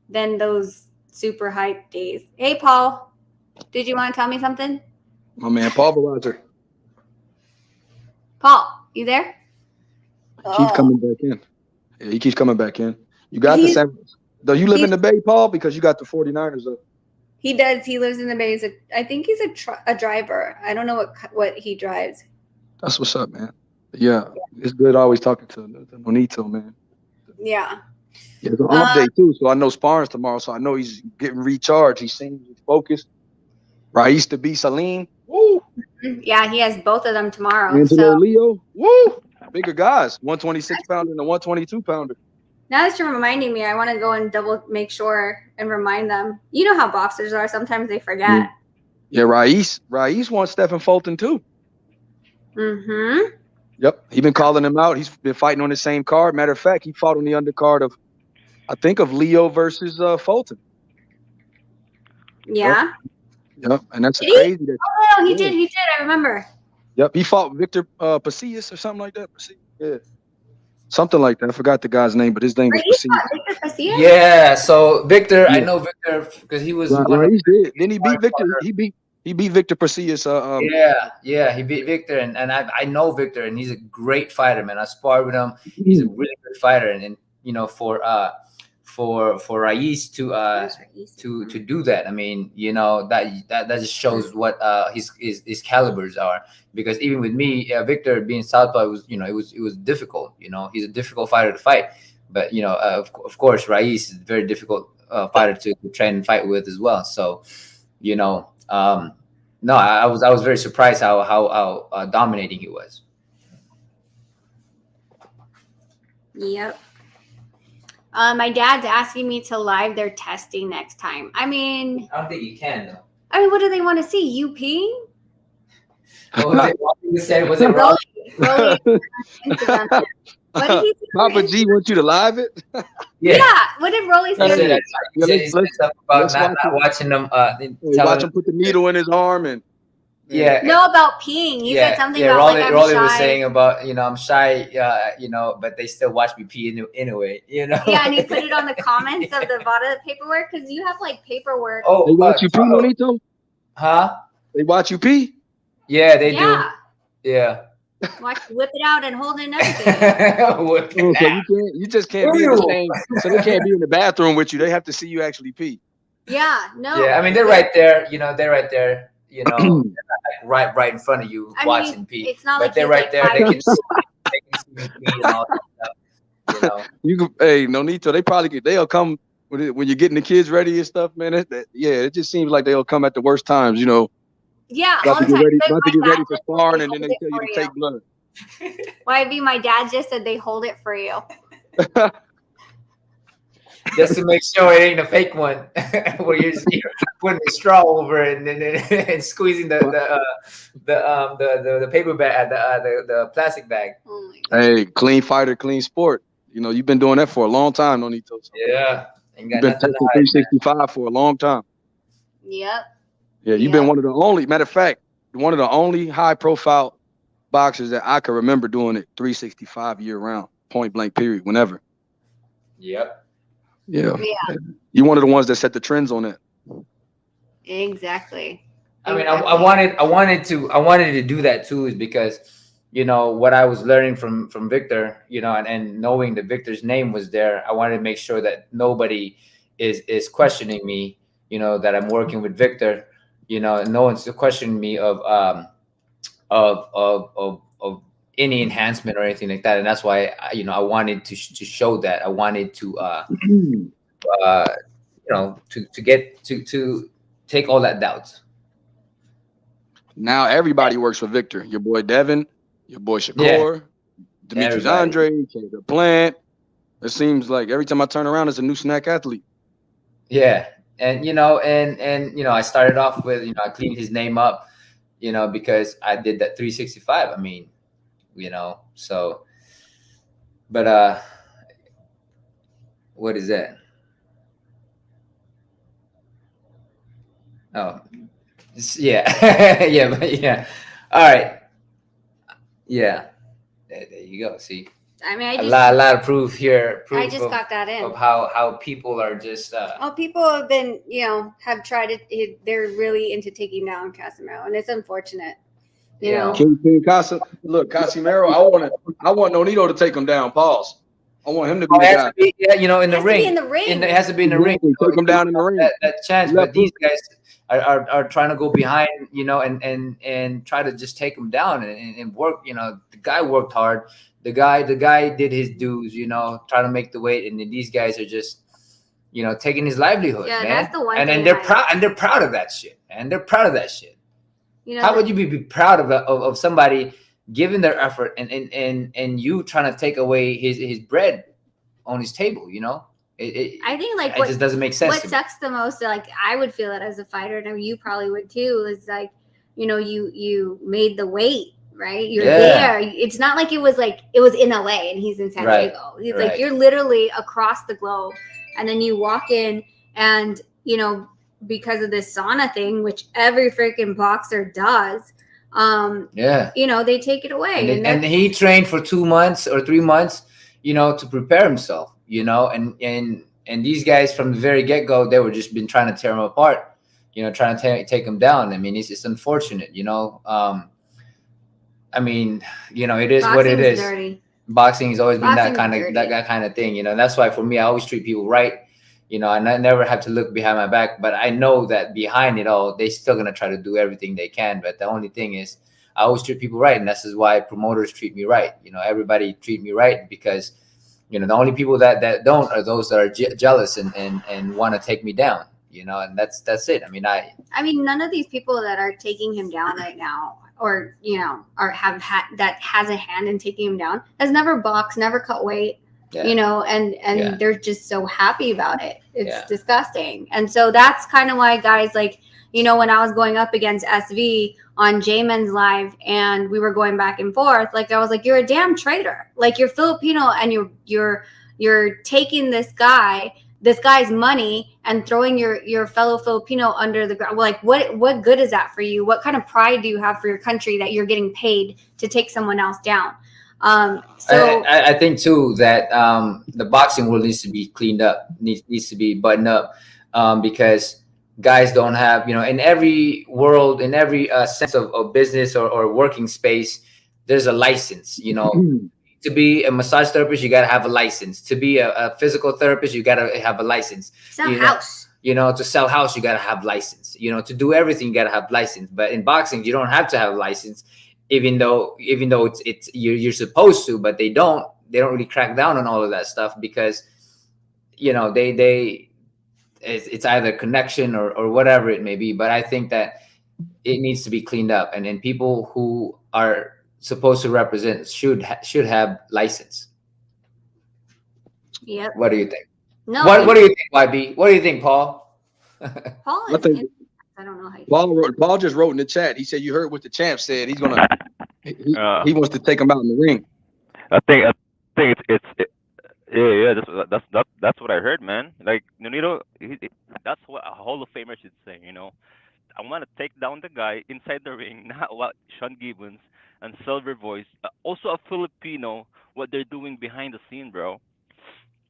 those super hype days. Hey, Paul, did you want to tell me something? My man, pulverizer. Paul, you there? Keeps coming back in. Yeah, he keeps coming back in. You got the same. Do you live in the Bay, Paul? Because you got the 49ers up. He does. He lives in the Bay. I think he's a driver. I don't know what he drives. That's what's up, man. Yeah, it's good always talking to Nonito, man. Yeah. Yeah, it's an off day too, so I know sparring's tomorrow, so I know he's getting recharged. He seems focused. Right, used to be Salim. Woo! Yeah, he has both of them tomorrow. Angelo Leo. Woo! Bigger guys, 126 pounder and a 122 pounder. Now that you're reminding me, I want to go and make sure and remind them. You know how boxers are. Sometimes they forget. Yeah, Raiz wants Stephen Fulton too. Mm-hmm. Yep, he been calling him out. He's been fighting on the same card. Matter of fact, he fought on the undercard of, I think, of Leo versus Fulton. Yeah. Yep, and that's Did he? crazy. That, Oh, he yeah. did. He did. I remember. Yep, he fought Victor Pasillas or something like that. Yeah, something like that. I forgot the guy's name, but his name was Right, he Pasillas. fought Victor Garcia? Yeah. So Victor, I Yeah, know Victor because he was one of right. He did. Then he beat my Victor. partner. He beat Victor Pasillas. Yeah, he beat Victor, and I know Victor, and he's a great fighter, man. I sparred with him. He's a really good fighter, and you know, for Raiz to do that, I mean, you know, that just shows what his calibers are. Because even with me, Victor being southpaw, it was difficult. You know, he's a difficult fighter to fight, but you know, of course, Raiz is a very difficult fighter to train and fight with as well. So, you know. No, I was very surprised how dominating he was. Yep. My dad's asking me to live their testing next time. I mean, I don't think you can though. what do they want to see? You peeing? What was it? What you said? Was it wrong? Rolly Instagram. What did he say? Papa G wants you to live it. Yeah. What did Rolly He say? said, Hey, he said stuff about let's not watch him. watching them. Watch him put the needle in his arm and Yeah. No, about peeing. He said something about Rolly, like I'm Rolly shy. was saying about I'm shy, but they still watch me pee anyway. Yeah, and he put it on the comments of the VADA paperwork because you have like paperwork. they watch you pee, Nonito? Huh? They watch you pee? Yeah, they Yeah. do. Yeah. Watch whip it out and hold it and everything. Whip it Oh, so out. you just can't be in the same. So they can't be in the bathroom with you. They have to see you actually pee. Yeah, no. Yeah, I mean they're right there. They're right there. They're not like right in front of you watching pee. It's not but like they're he's, right like, there. They 5 can see me pee and all that stuff. You can, hey, Nonito, they probably they'll come when you're getting the kids ready and stuff, man. It just seems like they'll come at the worst times, Yeah, all About the to time. get ready for Just sparring, they and then hold they it tell you for to take blood. My dad just said they hold it for you. Just to make sure it ain't a fake one, where you're putting a straw over it and squeezing the paper bag, the plastic bag. Oh my God. Hey, clean fighter, clean sport. You've been doing that for a long time, Nonito. Yeah, ain't got You've been nothing testing to hide, man. 365 for a long time. Yep. Yeah, you've been one of the only. Matter of fact, one of the only high-profile boxers that I can remember doing it 365 year round, point blank, period, whenever. Yep. Yeah. You're one of the ones that set the trends on that. Exactly. I mean, I wanted to do that too, is because what I was learning from Victor, and knowing that Victor's name was there, I wanted to make sure that nobody is questioning me, that I'm working with Victor, no one's questioning me of any enhancement or anything like that, and that's why I wanted to show that. I wanted to to take all that doubt. Now everybody works for Victor. Your boy Devin, your boy Shakur, Demetrius Andre, Caleb Plant. It seems like every time I turn around, it's a new snack athlete. Yeah, and I started off with I cleaned his name up, because I did that 365. I mean, so, but what is that? Oh, yeah, yeah. All right, yeah. There you go. See, I mean, a lot of proof here. I just got that in of how people are just. People have been, have tried it. They're really into taking down Casimiro, and it's unfortunate. You know. Look, Casimiro. I want Nonito to take him down. Pause. I want him to be the guy. In the ring. It has to be in the ring. Take him down in the ring. That chance, but these guys are trying to go behind, and try to just take him down and work. The guy worked hard. The guy did his dues. Trying to make the weight, and then these guys are just, taking his livelihood. Yeah, man. that's the one. And they're proud. And they're proud of that shit. How would you be proud of somebody giving their effort and you trying to take away his bread on his table? I think it just doesn't make sense. What sucks the most, like I would feel it as a fighter, and you probably would too, is like, you made the weight, right? You're there. It's not like it was in LA and he's in San Diego. Like you're literally across the globe, and then you walk in and because of this sauna thing, which every freaking boxer does. Yeah. They take it away, And he trained for 2 months or 3 months, to prepare himself, and these guys from the very get-go, they were just been trying to tear him apart, trying to take him down. I mean, it's unfortunate. I mean, it is what it boxing's is. dirty. Boxing has always been that Boxing's kind of dirty. that kind of thing. That's why for me, I always treat people right. And I never have to look behind my back, but I know that behind it all, they still gonna try to do everything they can. But the only thing is, I always treat people right, and this is why promoters treat me right. Everybody treat me right, because the only people that don't are those that are jealous and want to take me down. And that's it. I mean, none of these people that are taking him down right now, or or have that has a hand in taking him down, has never boxed, never cut weight. Yeah. And Yeah. they're just so happy about it. It's Yeah. disgusting. And so that's kind of why guys like, when I was going up against SV on J-Men's live and we were going back and forth, like I was like, you're a damn traitor. Like, you're Filipino and you're taking this guy's money and throwing your fellow Filipino under the ground. Like, what good is that for you? What kind of pride do you have for your country that you're getting paid to take someone else down? So I think too that the boxing world needs to be cleaned up, needs to be buttoned up, because guys don't have, in every world, in every sense of business or working space, there's a license. To be a massage therapist, you got to have a license. To be a physical therapist, you got to have a license. sell house. To sell house, you got to have license. To do everything, you got to have license. But in boxing, you don't have to have a license, even though it's you're supposed to. But they don't really crack down on all of that stuff, because they it's either connection or whatever it may be. But I think that it needs to be cleaned up, and people who are supposed to represent should have license. Yep. What do you think? No. What do you think, YB? What do you think, Paul? Paul I think I don't know how you Paul just wrote in the chat. He said, "You heard what the champ said. He's gonna he wants to take him out in the ring." I think yeah, that's what I heard, man. Like Nonito, that's what a Hall of Famer should say. I want to take down the guy inside the ring, not what Sean Gibbons and Silver Voice, also a Filipino, what they're doing behind the scene, bro.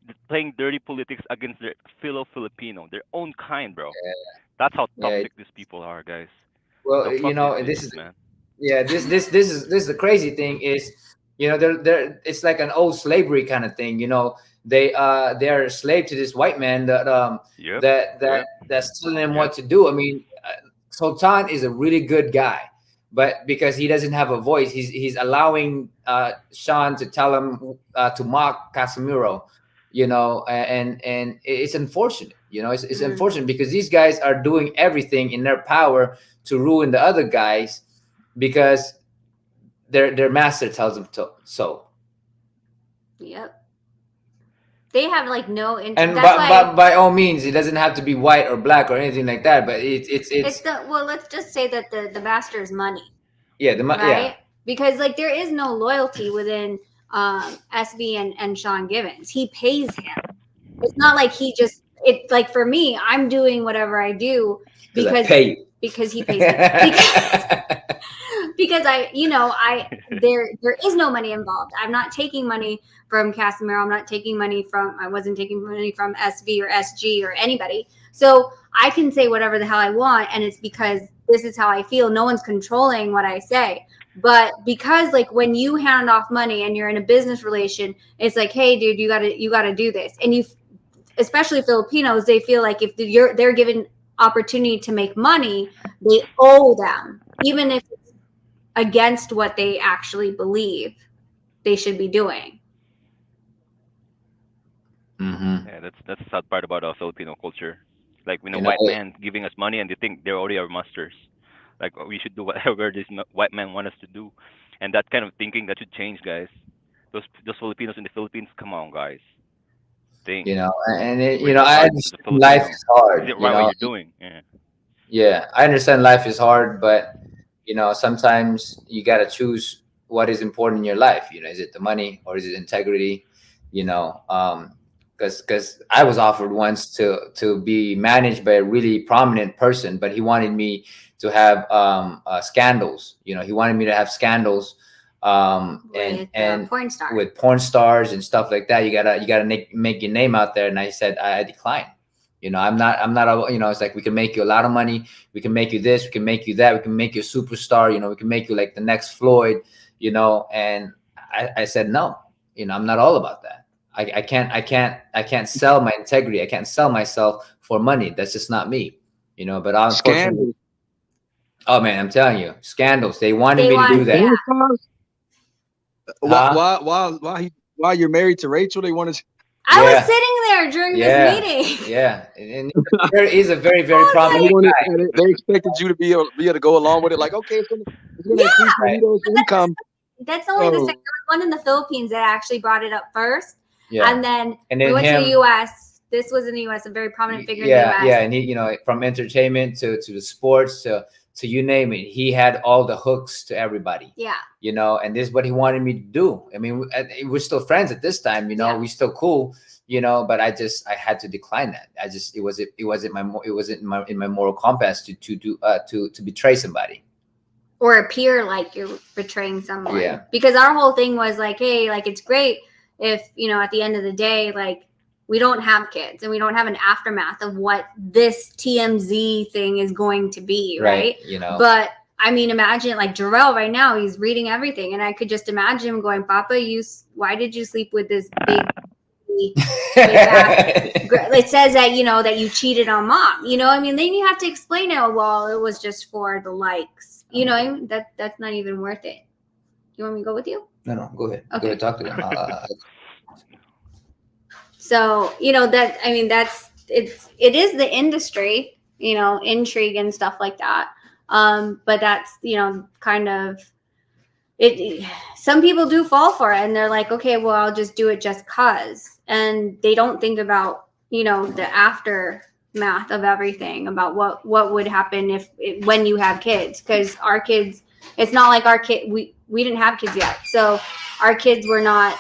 They're playing dirty politics against their fellow Filipino, their own kind, bro. That's how Yeah. toxic these people are, guys. Well, The fuck these this idiots, is man. this is the crazy thing is, they're it's like an old slavery kind of thing. They're a slave to this white man Yep. that's telling them what to do. I mean, Sultan is a really good guy, but because he doesn't have a voice, he's allowing Sean to tell him to mock Casemiro, and it's unfortunate. It's unfortunate, because these guys are doing everything in their power to ruin the other guys, because their master tells them to. So. Yep. They have like no interest. And by all means, it doesn't have to be white or black or anything like that. But it's let's just say that the master's money. Yeah, right? Yeah. Because like there is no loyalty within SB and Sean Gibbons. He pays him. It's not like he just like for me, I'm doing whatever I do because he pays me. Because there is no money involved. I'm not taking money from Casemiro. I wasn't taking money from SV or SG or anybody. So I can say whatever the hell I want, and it's because this is how I feel. No one's controlling what I say. But because like when you hand off money and you're in a business relation, it's like, hey, dude, you gotta do this. And especially Filipinos, they feel like if they're given opportunity to make money, they owe them, even if it's against what they actually believe they should be doing. Mm-hmm. Yeah, that's the sad part about our Filipino culture. Like when a white man giving us money and they think they're already our masters. Like we should do whatever this white man want us to do, and that kind of thinking that should change, guys. Those Filipinos in the Philippines, come on, guys. Think. And I understand life is hard. Is it right what you're doing? Yeah. Yeah, I understand life is hard, but sometimes you got to choose what is important in your life. Is it the money or is it integrity? because I was offered once to be managed by a really prominent person, but he wanted me to have scandals. You know, he wanted me to have scandals and porn star. with porn stars and stuff like that. You gotta make your name out there. And I said I declined. You know, I'm not a, you know, it's like, we can make you a lot of money, we can make you this, we can make you that, we can make you a superstar, you know, we can make you like the next Floyd, you know. And I said no, you know, I'm not all about that. I can't sell my integrity. I can't sell myself for money. That's just not me, you know. But unfortunately, Scandals. oh man, I'm telling you, scandals. They wanted They me to do want, that. yeah. Porn stars? Huh? Why you're married to Rachel? They wanted. I was Yeah, sitting there during this yeah, meeting. yeah. And he's a very, I very was They prominent wanted. guy. They expected you to be able to go along with it. Like, okay, it's gonna yeah, increase Right. Nonito's income. that's only the second. So There was one in the Philippines that actually brought it up first, Yeah. and then And we then went to the him. U.S. This was in the U.S. A very prominent figure in the Yeah, U.S. yeah. And he, you know, from entertainment to the sports to you name it, he had all the hooks to everybody. Yeah, You know, and this is what he wanted me to do. I mean, we're still friends at this time, you know, Yeah. we still cool, you know, but I had to decline that. It wasn't in my moral compass to betray somebody. or appear like you're betraying someone. Yeah. Because our whole thing was like, hey, like, it's great if, you know, at the end of the day, like, we don't have kids and we don't have an aftermath of what this TMZ thing is going to be, right? You know. But I mean, imagine like Jarrell right now, he's reading everything, and I could just imagine him going, Papa, why did you sleep with this big it says that, you know, that you cheated on mom, you know. I mean, then you have to explain it. Well, it was just for the likes, you know. I mean, that's not even worth it. You want me to go with you? No, go ahead. Okay. Go ahead, talk to them. So, you know, that, I mean, it is the industry, you know, intrigue and stuff like that. But that's, you know, kind of it. Some people do fall for it, and they're like, okay, well, I'll just do it just cause, and they don't think about, you know, the aftermath of everything, about what would happen when you have kids. Because our kids, it's not like our kid, we didn't have kids yet, so our kids were not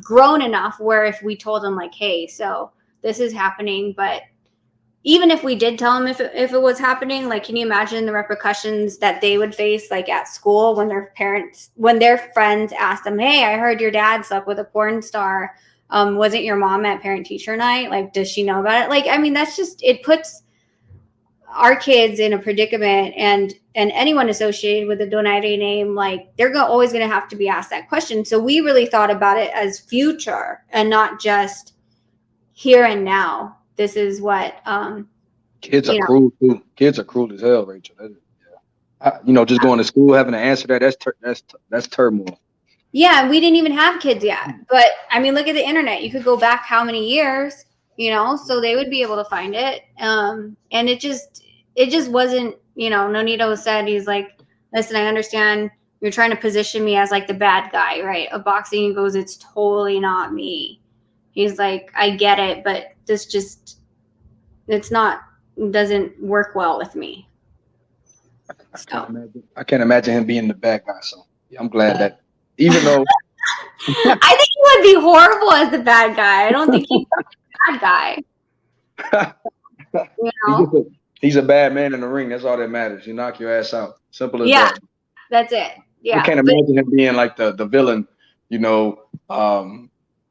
grown enough where if we told them like, hey, so this is happening, but even if we did tell them if it was happening, like, can you imagine the repercussions that they would face, like at school, when their friends asked them, hey, I heard your dad slept with a porn star. Wasn't your mom at parent teacher night? Like, does she know about it? Like, I mean, that's just, it puts our kids in a predicament, and anyone associated with the Donaire name, like, they're always going to have to be asked that question. So we really thought about it as future and not just here and now. This is what kids are cruel too. Kids are cruel as hell, Rachel. You know, just going to school, having to answer that's turmoil. Yeah, we didn't even have kids yet. But I mean, look at the internet. You could go back how many years, you know, so they would be able to find it. And it just wasn't, you know, Nonito said, he's like, listen, I understand you're trying to position me as like the bad guy, right, of boxing. He goes, it's totally not me. He's like, I get it, but this just, doesn't work well with me. I can't imagine him being the bad guy. So I'm glad that, even though I think he would be horrible as the bad guy. I don't think he's a bad guy. You know? He's a bad man in the ring. That's all that matters. You knock your ass out. Simple as that. That's it. Yeah. I can't imagine him being like the villain, you know,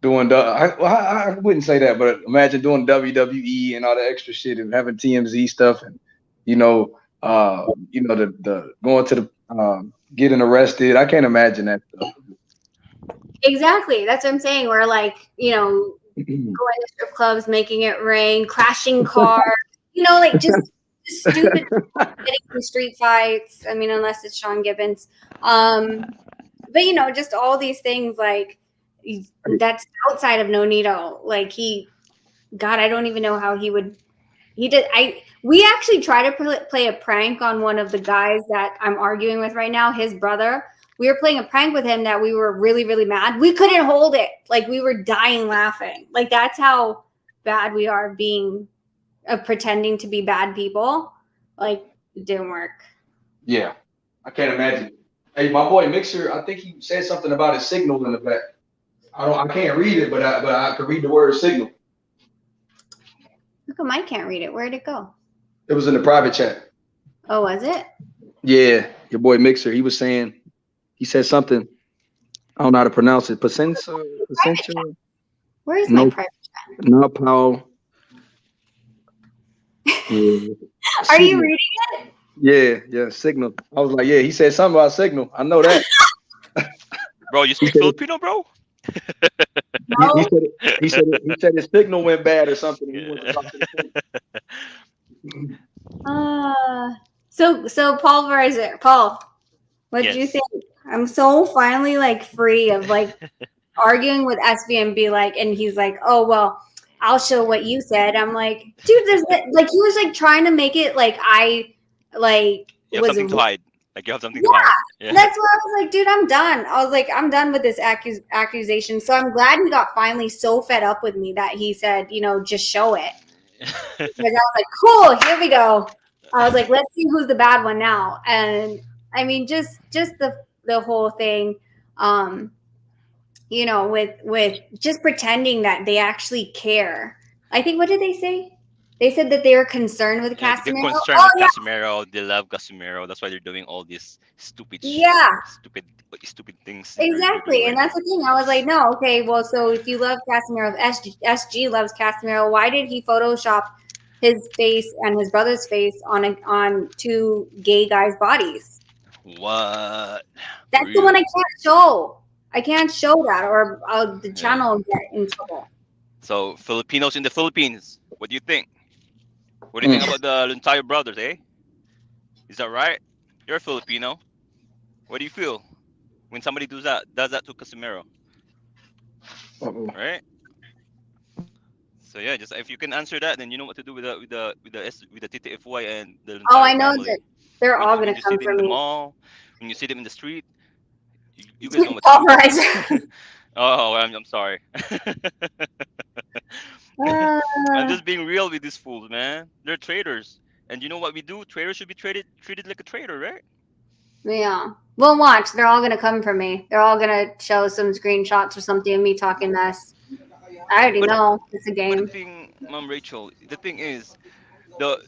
doing I wouldn't say that, but imagine doing WWE and all the extra shit and having TMZ stuff, and you know, the going to the getting arrested. I can't imagine that stuff. Exactly. That's what I'm saying. We're like, you know, going to strip clubs, making it rain, crashing cars, you know, like just stupid, getting in street fights. I mean, unless it's Sean Gibbons. But you know, just all these things, like, that's outside of Nonito. Like, God, I don't even know how we actually tried to play a prank on one of the guys that I'm arguing with right now, his brother. We were playing a prank with him that we were really, really mad. We couldn't hold it. Like, we were dying laughing. Like, that's how bad we are being pretending to be bad people. Like, it didn't work. Yeah, I can't imagine. Hey, my boy Mixer, I think he said something about his signal in the back. I can't read it, but I could read the word signal. How come I can't read it? Where'd it go? It was in the private chat. Oh, was it? Yeah, your boy Mixer. He was saying he said something. I don't know how to pronounce it. Private chat. Pacentia, Where is my no, private not Powell. chat? Yeah, Are you Signal. reading? Yeah, Signal. I was like, yeah, he said something about Signal. I know that. Bro, you He speak said it, Filipino, bro? he No. said it, he said his signal went bad or something. And he wanted to Yeah. talk to the point. So Paul Verzer, Paul, what do you Yes. think? I'm so finally like free of like arguing with SB and be like, and he's like, oh well, I'll show what you said. I'm like, dude, there's like he was like trying to make it like I like You have was something to hide. Like you have something to yeah. hide. Yeah. That's why I was like, dude, I'm done. I was like, I'm done with this accusation. So I'm glad he got finally so fed up with me that he said, just show it. Because I was like, cool, here we go. I was like, let's see who's the bad one now. And I mean, just the whole thing, um, with just pretending that they actually care. I think what did they say? They said that they were concerned with Yeah, they're Casemiro. concerned Oh with yeah, Casemiro. They love Casemiro. That's why they're doing all these yeah, stupid things they're doing exactly. And right that's now. the thing. I was like, no, okay, well, so if you love Casemiro, if SG loves Casemiro, why did he Photoshop his face and his brother's face on two gay guys' bodies? What? For That's the one I real? can't show. I can't show that, or the Yeah. channel will get in trouble. So Filipinos in the Philippines, what do you think? What do you think Mm. about the Luntayo brothers, eh? Is that right? You're a Filipino. What do you feel when somebody does that to Casemiro, Uh-oh. right? So yeah, just if you can answer that, then you know what to do with the TTFY and the Oh, entire I know that family. they're When all when gonna you see come them for in the me. mall, when you see them in the street, you guys know what to do. Pulverizer. Oh, I'm sorry. I'm uh, just being real with these fools, man. They're traitors, and you know what we do? Traitors should be treated like a traitor, right? yeah. Well, watch. They're all gonna come for me. They're all gonna show some screenshots or something of me talking mess. I already But know it's a but the game. thing, Mom Rachel, the thing is the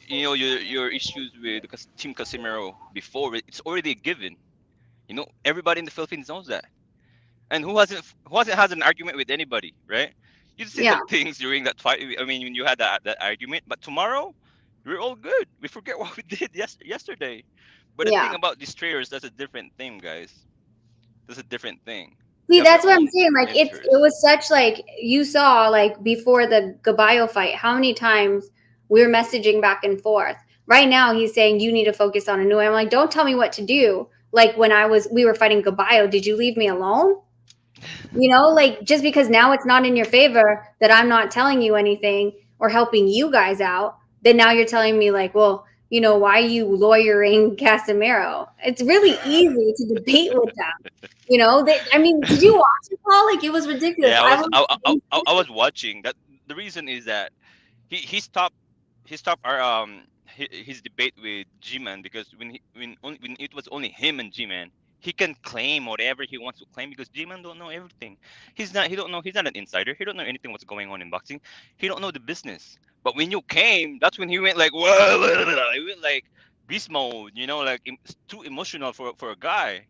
your issues with Team Casimiro before it's already a given. Everybody in the Philippines knows that. And who hasn't has an argument with anybody, right? You see Yeah. some things during that fight. I mean, when you had that argument, but tomorrow we're all good. We forget what we did yesterday. But the Yeah. thing about these traders, that's a different thing, guys. That's a different thing. They See, have their that's what I'm own saying. Like it interests. was such like you saw like before the Gabayo fight, how many times we were messaging back and forth. Right now he's saying you need to focus on a new. I'm like, don't tell me what to do. Like when we were fighting Gabayo, did you leave me alone? Like just because now it's not in your favor that I'm not telling you anything or helping you guys out, then now you're telling me like, well, why are you lawyering Casemiro? It's really easy to debate with them. I mean, did you watch it, Paul? Like it was ridiculous. Yeah, I I was was I was watching that. The reason is that he stopped his debate with G-Man because when it was only him and G-Man, he can claim whatever he wants to claim because G-Man don't know everything. He's not an insider. He don't know anything what's going on in boxing. He don't know the business. But when you came, that's when he went like whoa, he went like beast mode. Like it's too emotional for a guy.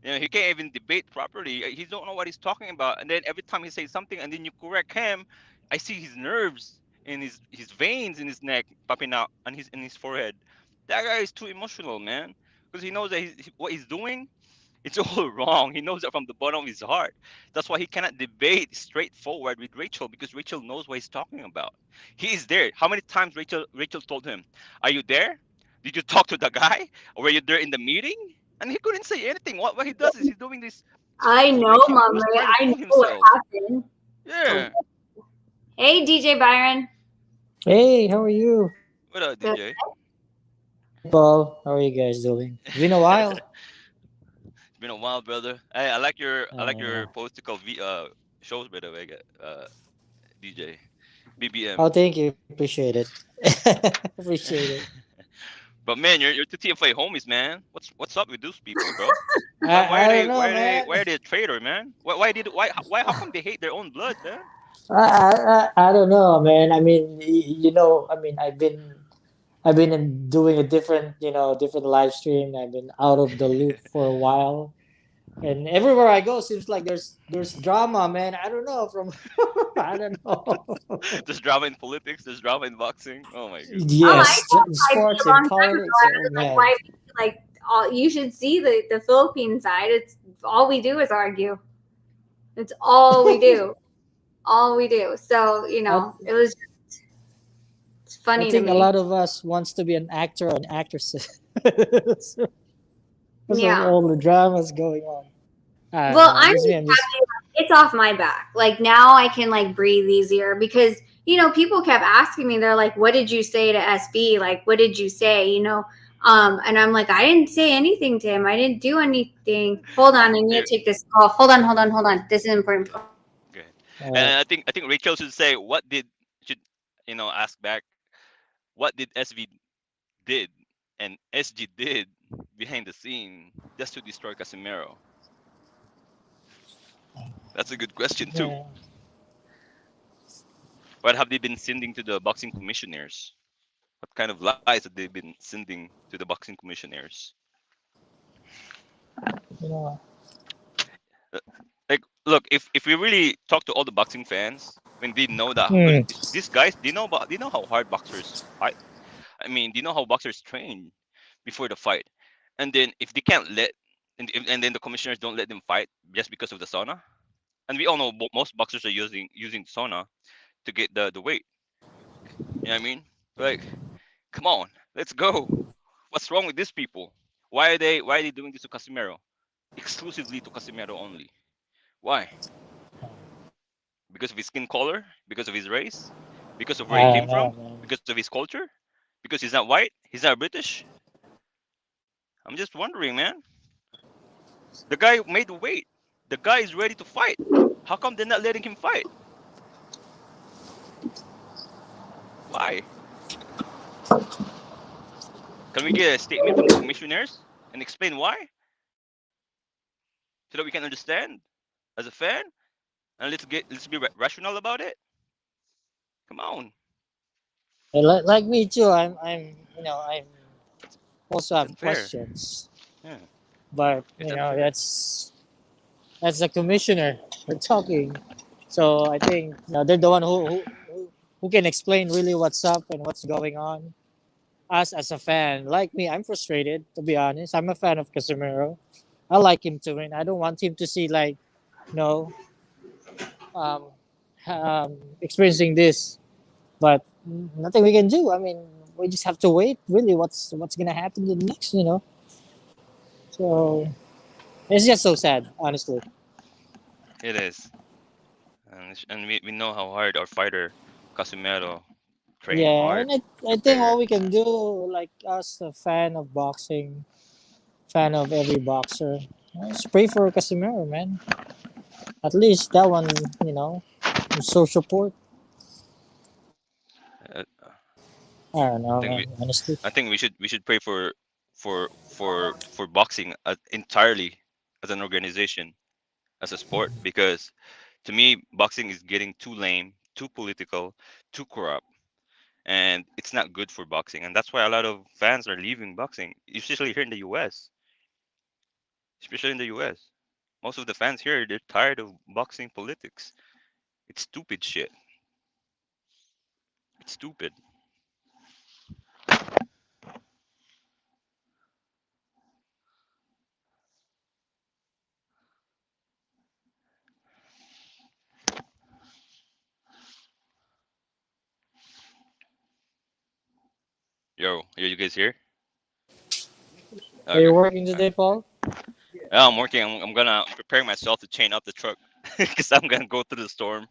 He can't even debate properly. He don't know what he's talking about. And then every time he says something, and then you correct him, I see his nerves in his veins in his neck popping out on his forehead. That guy is too emotional, man, because he knows that what he's doing, it's all wrong. He knows that from the bottom of his heart. That's why he cannot debate straightforward with Rachel because Rachel knows what he's talking about. He is there. How many times Rachel told him, "Are you there? Did you talk to the guy? Or were you there in the meeting?" And he couldn't say anything. What he does is he's doing this I know, speculation. He Mom was Ray. trying to I know fool what himself. happened. Oh, Yeah. hey, DJ Byron. Hey, how are you? What up, Good. DJ? Hey, Paul, how are you guys doing? It's been a while. It's been a while, brother. Hey, I like your Yeah. political shows, by the way, DJ BBM. Oh, thank you. Appreciate it. Appreciate it. But man, you're two TFA homies, man. What's up with those people, bro? Why I are don't they know, why are they man. why are they a traitor, man? How come they hate their own blood, man? I don't know, man. I mean, I mean, I've been doing a different, different live stream. I've been out of the loop for a while, and everywhere I go, seems like there's drama, man. I don't know from, I don't know. There's drama in politics. There's drama in boxing. Oh my goodness. Oh, I Yes, told 5B sports a and long time ago. politics. I Oh was like, man, why? Like, all you should see the Philippine side. It's all we do is argue. It's all we do. All we do. So I it was just I funny to think a me. lot of us wants to be an actor or an actress because of Yeah. all the dramas going on. I don't Well, know. I'm Just me. just I'm just. happy it's off my back. Like now I can like breathe easier because people kept asking me. They're like, "What did you say to SB? Like, what did you say?" And I'm like, "I didn't say anything to him. I didn't do anything." Hold on, I need Here, to take this call. Hold on, hold on, hold on. This is important. go ahead. Uh, And I think Rachel should say what did should ask back what did SV did and SG did behind the scene just to destroy Casemiro. That's a good question too. yeah. What have they been sending to the boxing commissioners? What kind of lies have they been sending to the boxing commissioners? You know. Uh, Like, look, if we really talk to all the boxing fans, when they know that Hmm. these guys, they know how hard boxers fight. I mean, they know how boxers train before the fight, and then if they can't let, and then the commissioners don't let them fight just because of the sauna, and we all know most boxers are using sauna to get the weight. You know what I mean? Like, come on, let's go. What's wrong with these people? Why are they doing this to Casimiro? Exclusively to Casimiro only. Why? Because of his skin color? Because of his race? Because of where he I came don't know, from? man. Because of his culture? Because he's not white? He's not British? I'm just wondering, man. The guy made the weight. The guy is ready to fight. How come they're not letting him fight? Why? Can we get a statement from the commissioners and explain why? So that we can understand as a fan? And let's be rational about it. Come on. Like me too. I'm also It's have unfair. questions, Yeah, but it's unfair. that's the commissioner we're talking. So I think they're the one who can explain really what's up and what's going on. Us as a fan, like me, I'm frustrated to be honest. I'm a fan of Casemiro. I like him to win. I don't want him to see like you know um, experiencing this, but nothing we can do. I mean, we just have to wait. Really, what's gonna happen to the next? So it's just so sad, honestly. It is. And we know how hard our fighter Casimero trained Yeah, hard, and I think all prepare. we can do, like us, a fan of boxing, fan of every boxer, is pray for Casimiro, man. At least that one, you know, show support. Uh, I don't I know, think man. we Honestly, I think we should pray for boxing entirely as an organization, as a sport, because to me boxing is getting too lame, too political, too corrupt, and it's not good for boxing, and that's why a lot of fans are leaving boxing, especially here in the US. Especially in the US, most of the fans here, they're tired of boxing politics. It's stupid shit. It's stupid. Yo, are you guys here? are you Okay. working All right. today, Paul? Yeah, I'm working. I'm preparing myself to chain up the truck because I'm gonna go through the storm.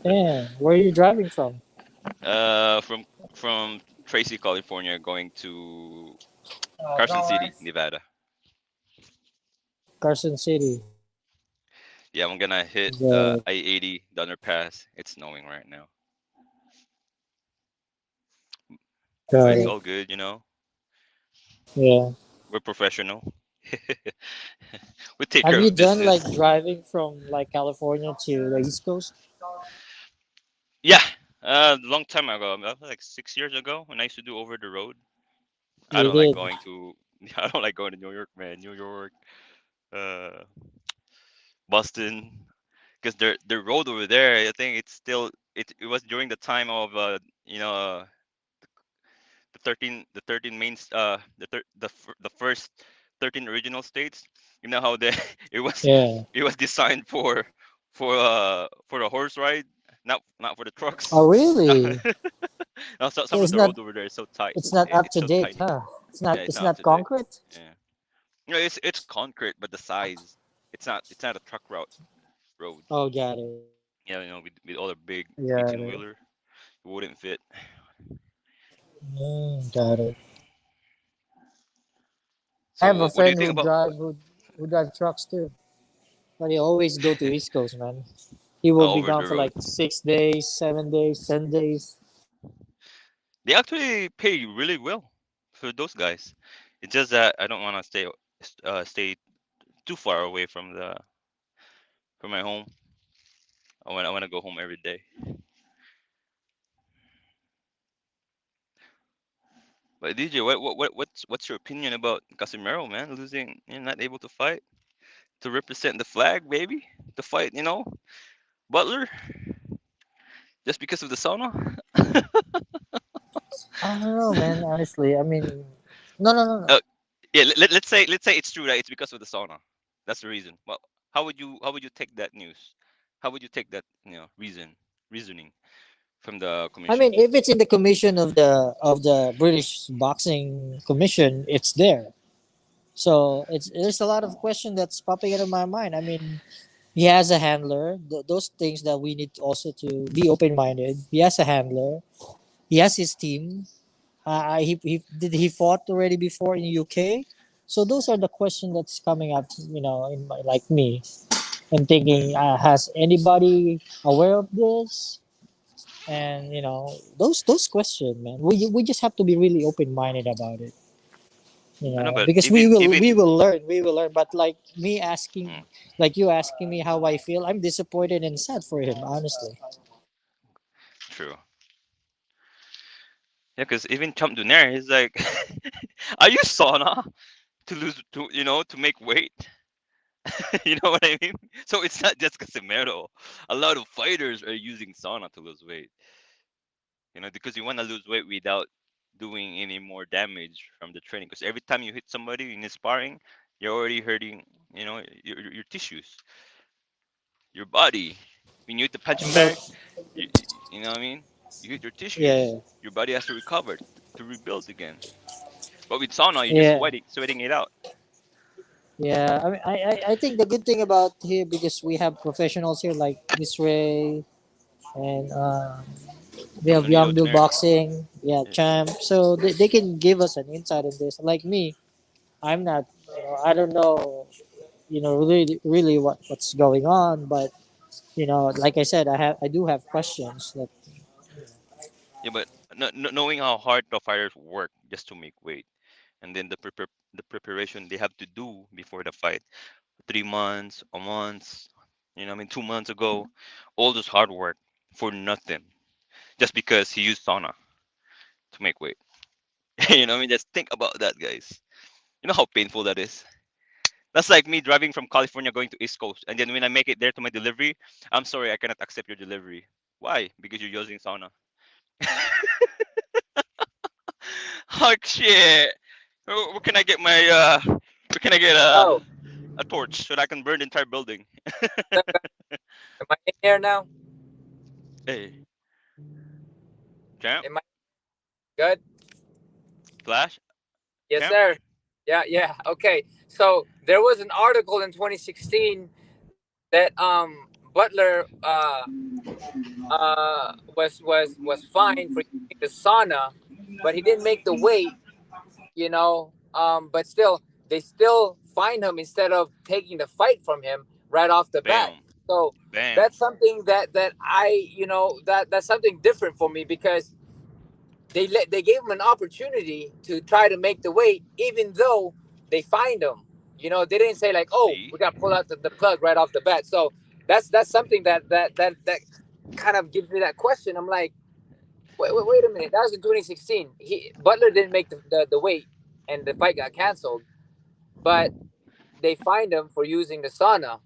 Yeah, where are you driving from? From Tracy, California, going to Carson City, Nevada. Carson City. Yeah, I'm gonna hit the The I-80 Dunner Pass. It's snowing right now, but it's got all good. Yeah. We're professional. We take Have care you of done like business. driving from like California to the East Coast? Yeah, long time ago, like 6 years ago, when I used to do over the road. I You don't like did. going to. I don't like going to New York, man. New York, uh, Boston, because their road over there. I think it's still it was during the time of you know the 13 main the first 13 original states. You know how they it was Yeah. it was designed for the horse ride, not for the trucks. Oh, Now, really? now So some of the road over there is so tight. it's not up It's to so date, tiny. huh? Yeah, it's It's not up not to date. concrete. Yeah, it's concrete, but the size, it's not a truck road. Oh, got it. Yeah, with all the big Got 18 it. wheeler, it wouldn't fit. Got it. I So have a what do you friend think about who drive trucks too, but he always go to East Coast, man. He will be over gone the for road? like 6 days, 7 days, 10 days. They actually pay really well for those guys. It's just that I don't want to stay too far away from my home. I want to go home every day. But DJ, what's your opinion about Casemiro, man, losing and not able to fight to represent the flag, baby, to fight, Butler just because of the sauna? I don't know, man. Honestly, I mean, no, no, no, no. uh, yeah, let's say it's true that it's because of the sauna. That's the reason. Well, how would you take that news? How would you take that reasoning from the I commission? mean, if it's in the commission of the British Boxing Commission, it's there. So it's there's a lot of question that's popping into my mind. I mean, he has a handler. Those things that we need also to be open minded. He has a handler. He has his team. He fought already before in the UK. So those are the questions that's coming up. In my, like me, and thinking, has anybody aware of this? And those questions, man. We just have to be really open minded about it. I know, but Because even even we will learn. But like me asking, mm, like you asking me how I feel, I'm disappointed and sad for him, honestly. true. Yeah, because even Trump Dunaire, he's like, I use sauna to make weight. You know what I mean? So it's not just Casemiro. A lot of fighters are using sauna to lose weight. Because you want to lose weight without doing any more damage from the training. Because every time you hit somebody in sparring, you're already hurting, your tissues, your body. When you hit the punching bag, But you know what I mean? You hit your yeah, tissues. Your body has to recover to rebuild again. But with sauna, you're just yeah, sweating it out. yeah. I mean, I think the good thing about here, because we have professionals here like Miss Ray, and we have Nonito Young Bill Donaire. Boxing, yeah, Yeah. Champ. So they can give us an insight in this. Like me, I'm not, I don't know, really, really what's going on, but like I said, I do have questions. That Yeah, but knowing how hard the fighters work just to make weight, and then the preparation they have to do before the fight, 3 months, a month, 2 months ago, all this hard work for nothing, just because he used sauna to make weight. Just think about that, guys. You know how painful that is. That's like me driving from California going to East Coast, and then when I make it there to my delivery, I'm sorry, I cannot accept your delivery. Why? Because you're using sauna. Oh shit! Where can I get where can I get Oh, a torch so that I can burn the entire building? am I in there now? Hey, champ, Am I good? flash, Yes, champ. sir. Yeah, yeah. Okay. So there was an article in 2016 that Butler was fined for using the sauna, but he didn't make the weight. But still, they still fined him instead of taking the fight from him right off the bat. Bam, So bam. that's something that I that's something different for me, because they gave him an opportunity to try to make the weight, even though they fined him. They didn't say like, "Oh, See, we got to pull out the plug right off the bat." So that's something that kind of gives me that question. I'm like, wait a minute. That was in 2016. Butler didn't make the weight, and the fight got canceled. But they fined him for using the sauna.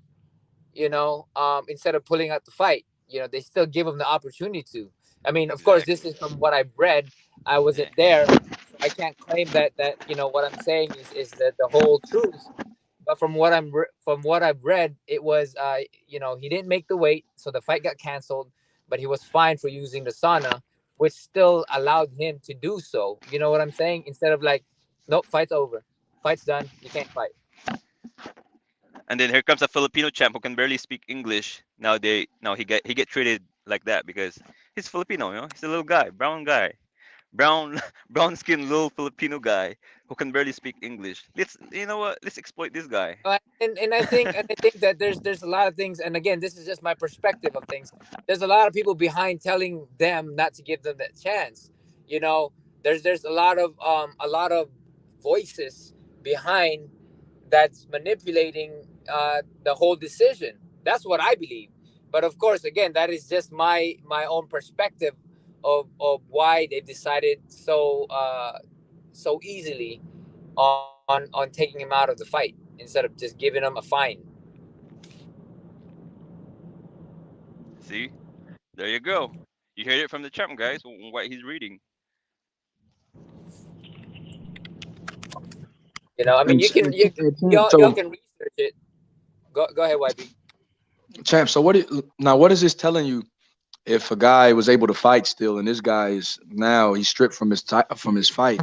Instead of pulling out the fight, they still give him the opportunity to. I mean, of course, this Exactly. is from what I've read. I Yeah. wasn't there, so I can't claim that what I'm saying is the whole truth. But from what I've read, it was he didn't make the weight, so the fight got canceled. But he was fined for using the sauna, which still allowed him to do so. You know what I'm saying? Instead of like, nope, fight's over, fight's done, you can't fight. And then here comes a Filipino champ who can barely speak English. Now he get treated like that because he's Filipino. He's a little guy, brown brown skinned little Filipino guy who can barely speak English. Let's exploit this guy. And I think that there's a lot of things, and again, this is just my perspective of things. There's a lot of people behind telling them not to give them that chance. You know, there's a lot of voices behind that's manipulating the whole decision. That's what I believe. But of course, again, that is just my own perspective of why they've decided so easily on taking him out of the fight instead of just giving him a fine. See, there you go. You heard it from the champ, guys. What he's reading. I mean, And, you can you and champ, y'all so can research it. Go ahead, YB. champ, so what is this telling you? If a guy was able to fight still, and this guy is now he's stripped from from his fight,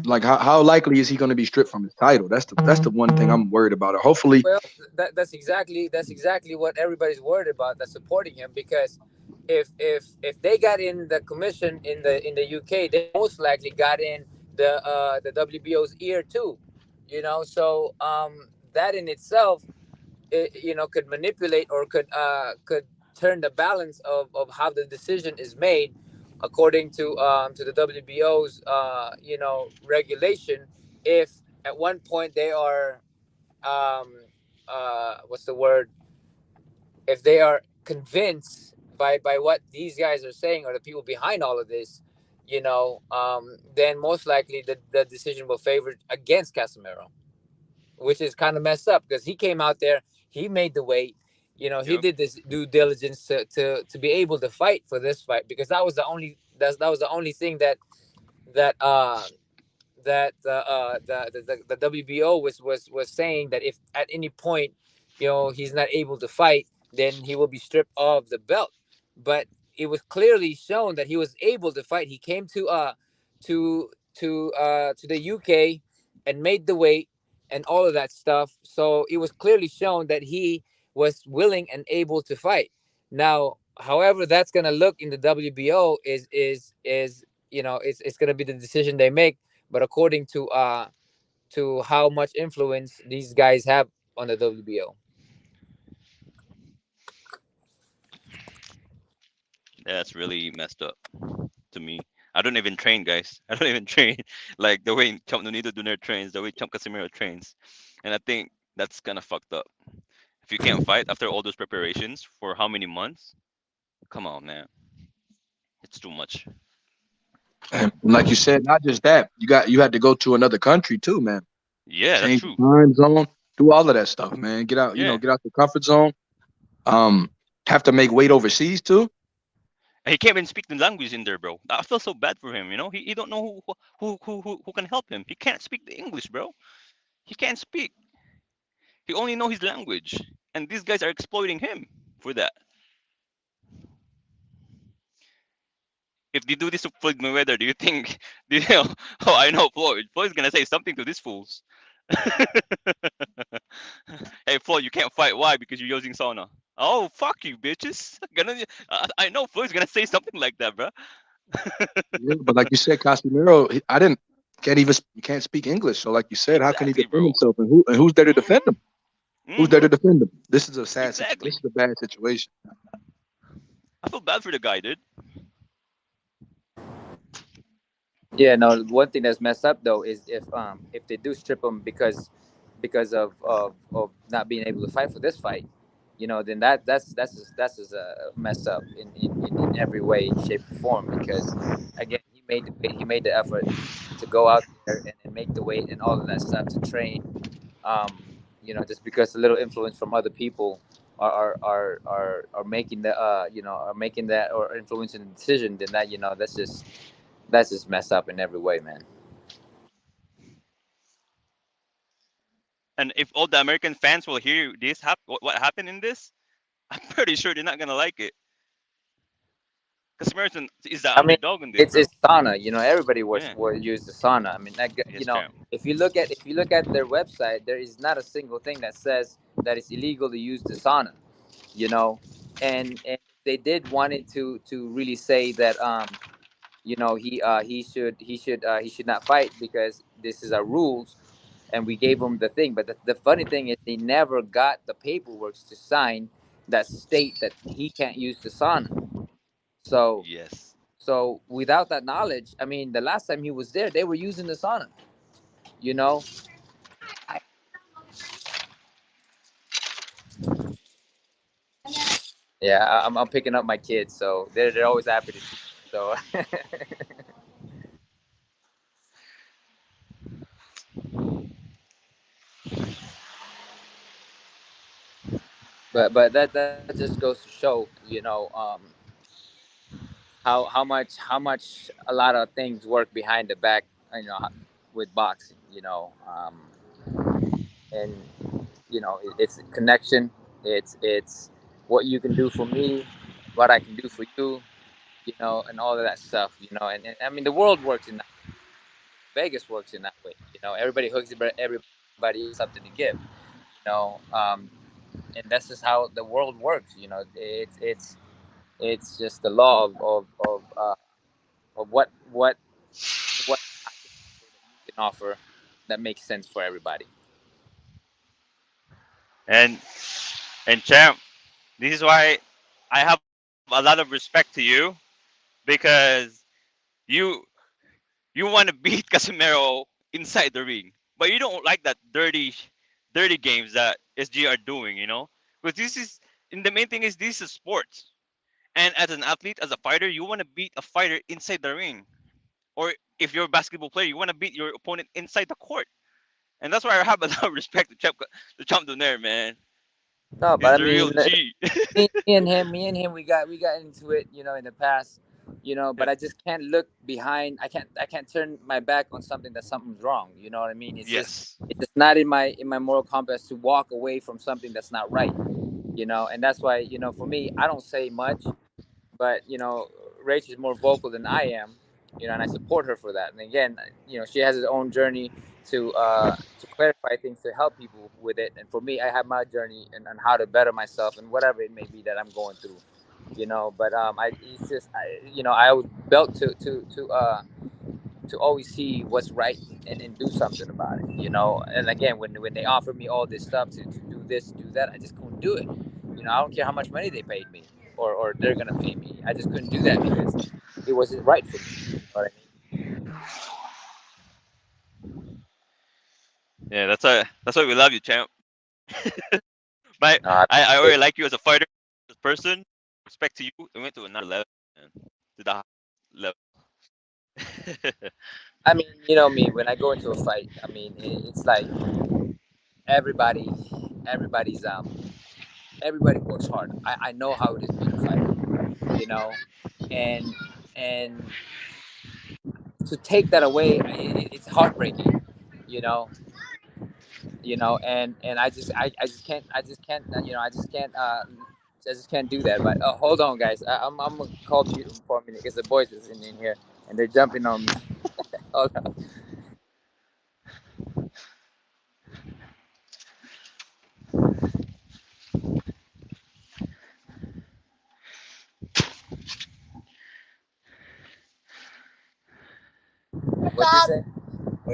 like how likely is he going to be stripped from his title? That's the one thing I'm worried about. Hopefully, Well, that's exactly what everybody's worried about. That's supporting him because if they got in the commission in the UK, they most likely got in the WBO's ear too. So that in itself, could manipulate or could turn the balance of how the decision is made according to the WBO's regulation. If at one point they are um, what's the word? If they are convinced by what these guys are saying or the people behind all of this, then most likely the decision will favor against Casemiro, which is kind of messed up because he came out there, he made the weight, he Yep. did this due diligence to be able to fight for this fight because that was the only thing that that the WBO was saying that if at any point he's not able to fight, then he will be stripped of the belt. But it was clearly shown that he was able to fight. He came to the UK and made the weight and all of that stuff. So it was clearly shown that he was willing and able to fight. Now, however, that's gonna look in the WBO is it's gonna be the decision they make, but according to how much influence these guys have on the WBO. That's really messed up to me. I don't even train, guys. I don't even train like the way Chump Nonito Jr. trains, the way Chump Casimiro trains, and I think that's kind of fucked up. If you can't fight after all those preparations for how many months? Come on, man. It's too much. and like you said, not just that, you had to go to another country too, man. Yeah, that's Change the true. time zone, do all of that stuff, man. Get out, Yeah. get out the comfort zone. Um, have to make weight overseas too. And he can't even speak the language in there, bro. I feel so bad for him. He don't know who can help him. He can't speak the English, bro. He can't speak. He only know his language, and these guys are exploiting him for that. If they do this to Floyd Mayweather, do you think? Do you know? Oh, I know Floyd. Floyd's gonna say something to these fools. Hey, Floyd, you can't fight. Why? Because you're using sauna. Oh, fuck you, bitches. I know Floyd's gonna say something like that, bro. Yeah, but like you said, Casemiro, I didn't can't speak English. So like you said, how can he Exactly, defend bro. himself? And who's there to defend him? Who's there Mm-hmm. to defend him? This is a sad situation. This Exactly. is a bad situation. I feel bad for the guy, dude. Yeah, no. One thing that's messed up though is if they do strip him because of not being able to fight for this fight, then that's just messed up in every way, shape, or form. Because again, he made the effort to go out there and make the weight and all of that stuff to train. Um, just because a little influence from other people are making the are making that or influencing the decision, then that's just messed up in every way, man. And if all the American fans will hear this, what happened in this, I'm pretty sure they're not gonna like it. Because American is the I mean, underdog in this, it's bro. sauna. Everybody Yeah. will use the sauna. I mean, Yes, champ. if you look at their website, there is not a single thing that says that it's illegal to use the sauna. You know, and they did wanted to really say that he should not fight because this is our rules, and we gave him the thing. But the funny thing is, they never got the paperwork to sign that state that he can't use the sauna. So Yes. without that knowledge, I mean, the last time he was there, they were using the sauna. You know, I, yeah, I'm picking up my kids, so they're always happy to see me. So, but that just goes to show, how much a lot of things work behind the back, with boxing, and it's a connection. It's what you can do for me, what I can do for you, and all of that stuff, and I mean the world works in that way. Vegas works in that way. Everybody hooks everybody up, has something to give. You know, um, and that's just how the world works. It's just the law of what I can offer that you can offer that makes sense for everybody. And champ, this is why I have a lot of respect to you, because you you want to beat Casemiro inside the ring, but you don't like that dirty games that SG are doing. Because this is, and the main thing is, this is sports. And as an athlete, as a fighter, you want to beat a fighter inside the ring. Or if you're a basketball player, you want to beat your opponent inside the court. And that's why I have a lot of respect to Champ Donaire, man. No, but He's I the real mean, G. me and him, we got into it, in the past, Yeah. but I just can't look behind. I can't turn my back on something that something's wrong. You know what I mean? Yes. It's just not in my moral compass to walk away from something that's not right. And that's why, for me, I don't say much, but Rach is more vocal than I am, and I support her for that. And again, she has her own journey to clarify things, to help people with it. And for me, I have my journey and how to better myself and whatever it may be that I'm going through. But I it's just I was built to always see what's right and do something about it. And again, when they offered me all this stuff to do this, do that, I just couldn't do it. I don't care how much money they paid me, or they're gonna pay me. I just couldn't do that because it wasn't right for me. You know what I mean? Yeah, that's why we love you, champ. But No, I I appreciate already it. like you as a fighter, as a person. Respect to you. We went to another level, man. To the level. I mean, me, when I go into a fight, I mean, it's like everybody, everybody's everybody works hard. I know how it is being a fighter, you know, and and to take that away, it's heartbreaking, you know, and I just can't do that. But hold on, guys, I'm gonna call mute for a minute because the boys is in here and they're jumping on me. Hold on. What you say?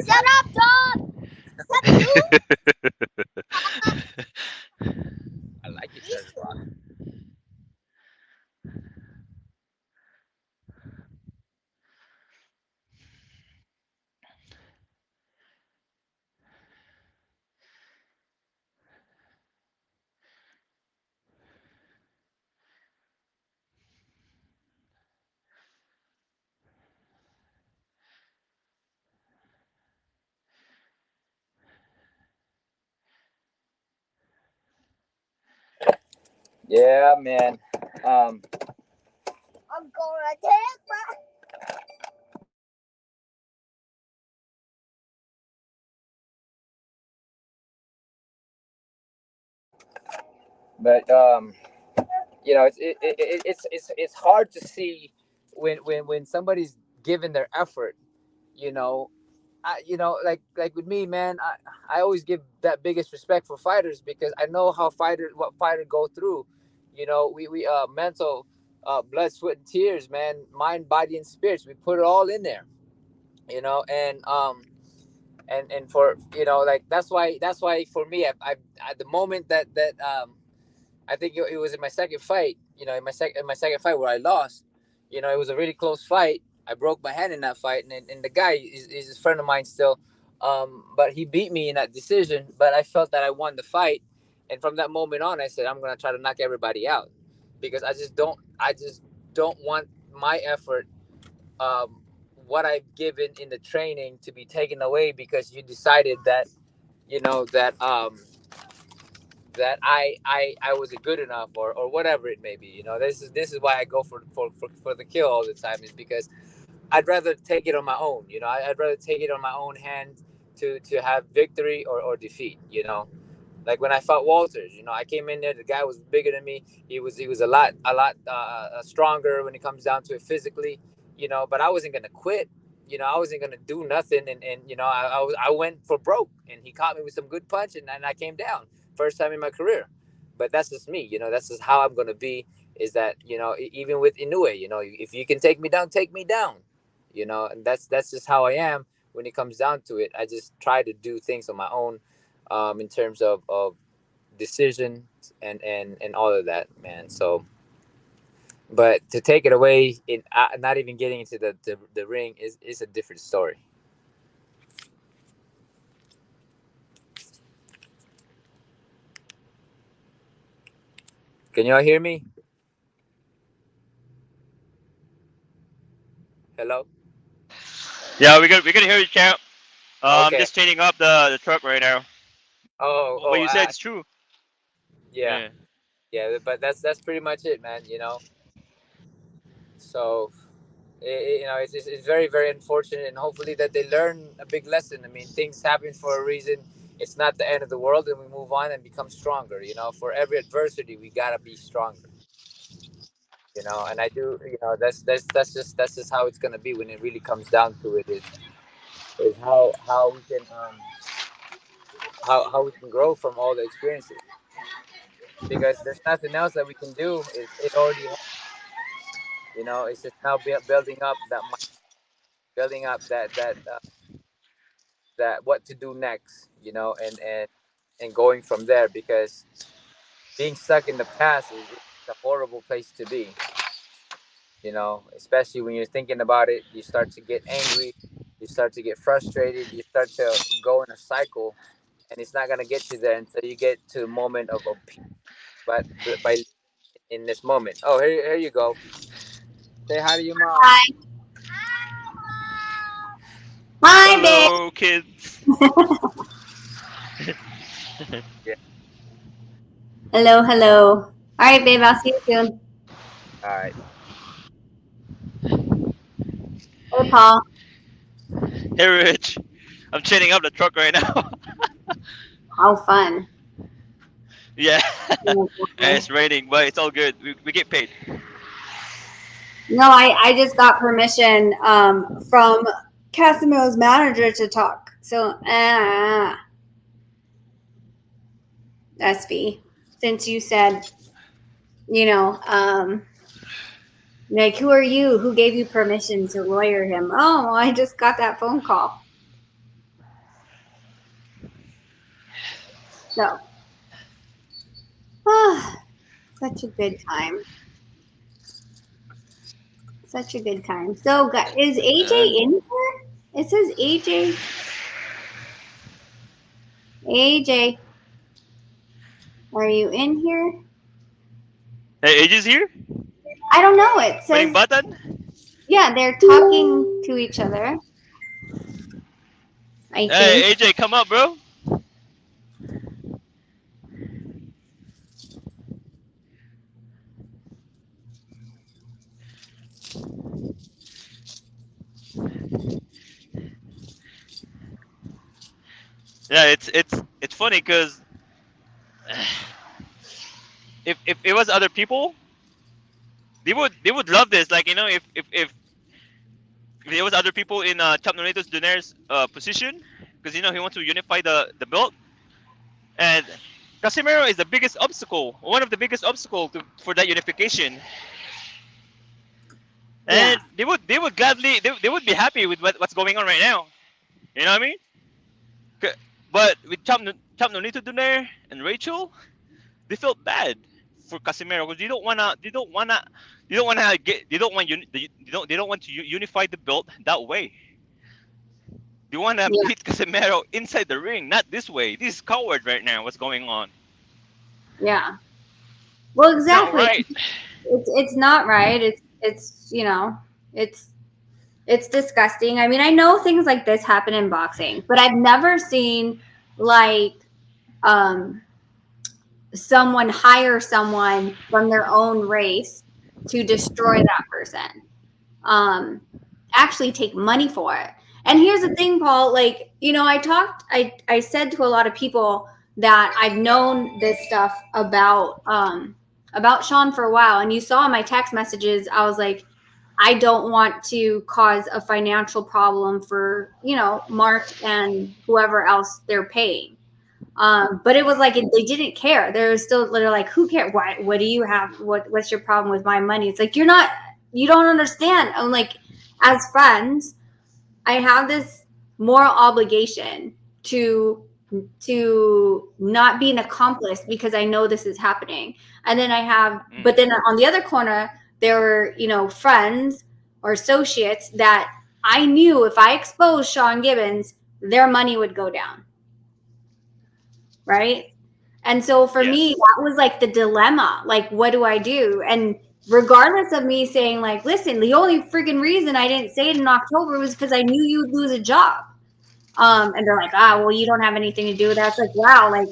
Shut up, dog! Shut you! I like it, Charlie Rock. Yeah, man. Um, I'm gonna take my. but it's hard to see when somebody's given their effort. You know, like with me, man, I always give that biggest respect for fighters because I know what fighters go through. We mental, blood, sweat, and tears, man, mind, body, and spirits. We put it all in there. And for like that's why for me, at the moment that I think it was in my second fight. In my second fight where I lost. It was a really close fight. I broke my hand in that fight, and the guy is a friend of mine still. But he beat me in that decision. But I felt that I won the fight, and from that moment on, I said I'm gonna try to knock everybody out because I just don't want my effort, um, what I've given in the training, to be taken away because you decided that you know that that I wasn't good enough, or whatever it may be. This is why I go for the kill all the time, is because I'd rather take it on my own. I'd rather take it on my own hand to have victory or defeat. Like when I fought Walters, I came in there. The guy was bigger than me. He was a lot stronger when it comes down to it physically. But I wasn't gonna quit. I wasn't gonna do nothing, and I went for broke, and he caught me with some good punch, and I came down first time in my career. But that's just me. That's just how I'm gonna be. Is that even with Inoue, if you can take me down, take me down. And that's just how I am when it comes down to it. I just try to do things on my own, in terms of decisions and all of that, man. So, but to take it away in not even getting into the ring is a different story. Can y'all hear me? Hello. Yeah, we can hear you, champ. I'm Okay. just chaining up the truck right now. Oh, What oh, you said is true. yeah, Yeah. yeah. But that's pretty much it, man. So it's very, very unfortunate, and hopefully that they learn a big lesson. I mean, things happen for a reason. It's not the end of the world, and we move on and become stronger. For every adversity, we gotta be stronger. And I do. That's just how it's gonna be when it really comes down to it. Is how we can how we can grow from all the experiences, because there's nothing else that we can do. It already it's just now building up building up that what to do next, and going from there, because being stuck in the past is a horrible place to be. Especially when you're thinking about it, you start to get angry, you start to get frustrated, you start to go in a cycle, and it's not going to get you there until you get to a moment of peace. But by in this moment, oh, here you go. Say hi to your mom. Hi, hi, babe. Hello, kids. Yeah. Hello, hello. All right, babe. I'll see you soon. All right. Hey, Paul. Hey, Rich. I'm chaining up the truck right now. How fun. Yeah. And Okay. it's raining, but it's all good. We get paid. No, I just got permission from Casimir's manager to talk. So, SV, since you said, you know, like, who are you? Who gave you permission to lawyer him? Oh, I just got that phone call. So, such a good time. Such a good time. So, is AJ Uh, in here? It says AJ. AJ, are you in here? hey, AJ's here? I don't know. It Putting says, button? yeah, they're talking to each other. I think. Hey, AJ, come up, bro. Yeah, it's funny because if it was other people, they would love this. Like if there was other people in Chap Norito's Daenerys position, because he wants to unify the belt, and Casimiro is the biggest obstacle, one of the biggest obstacle for that unification, Yeah. and they would gladly they would be happy with what's going on right now. You know what I mean? But with Chap Norito Daenerys and Rachel, they felt bad for Casimiro because they don't wanna get they don't want to unify the belt that way. They want to Yeah. beat Casemiro inside the ring, not this way. This is coward right now. What's going on? Yeah. Well, It's not exactly. right. It's not right. It's it's it's disgusting. I mean, I know things like this happen in boxing, but I've never seen like um someone hire someone from their own race to destroy that person. um Actually take money for it. And here's the thing, Paul, like, I said to a lot of people that I've known this stuff about Sean for a while, and you saw in my text messages, I was like, I don't want to cause a financial problem for, Mark and whoever else they're paying. But it was like they didn't care. They were still literally like, "Who cares? What do you have? What's your problem with my money?" It's like you don't understand. I'm like, as friends, I have this moral obligation to not be an accomplice because I know this is happening. And then but then on the other corner, there were friends or associates that I knew if I exposed Sean Gibbons, their money would go down, right? And so for me, Yes. that was like the dilemma. Like, what do I do? And regardless of me saying, like, listen, the only freaking reason I didn't say it in October was because I knew you'd lose a job. And they're like, well, you don't have anything to do with that. It's like, wow, like,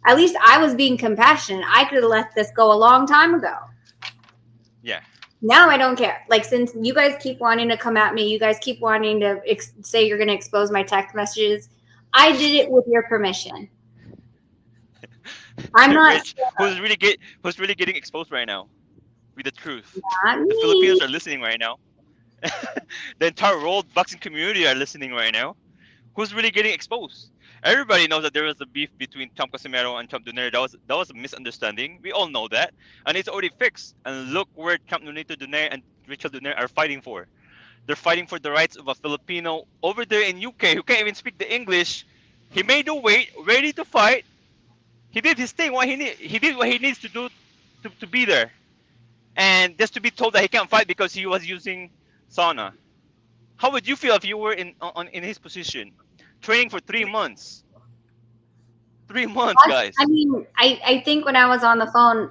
at least I was being compassionate. I could have let this go a long time ago. Yeah. Now I don't care. Like, since you guys keep wanting to come at me, you guys keep wanting to say you're going to expose my text messages. I did it with your permission. I'm not Rich, who's really getting exposed right now with the truth? not The Filipinos me. are listening right now. The entire world boxing community are listening right now. Who's really getting exposed? Everybody knows that there was a beef between Champ Casimero and Champ Donaire. That was a misunderstanding. We all know that, and it's already fixed. And look where Champ Nonito Donaire and Rachel Donaire are fighting for. They're fighting for the rights of a Filipino over there in UK who can't even speak the English. He made the weight, ready to fight. He did his thing. He did what he needs to do to be there, and just to be told that he can't fight because he was using sauna. How would you feel if you were in his position, training for 3 months? 3 months, I guys. mean, I think when I was on the phone,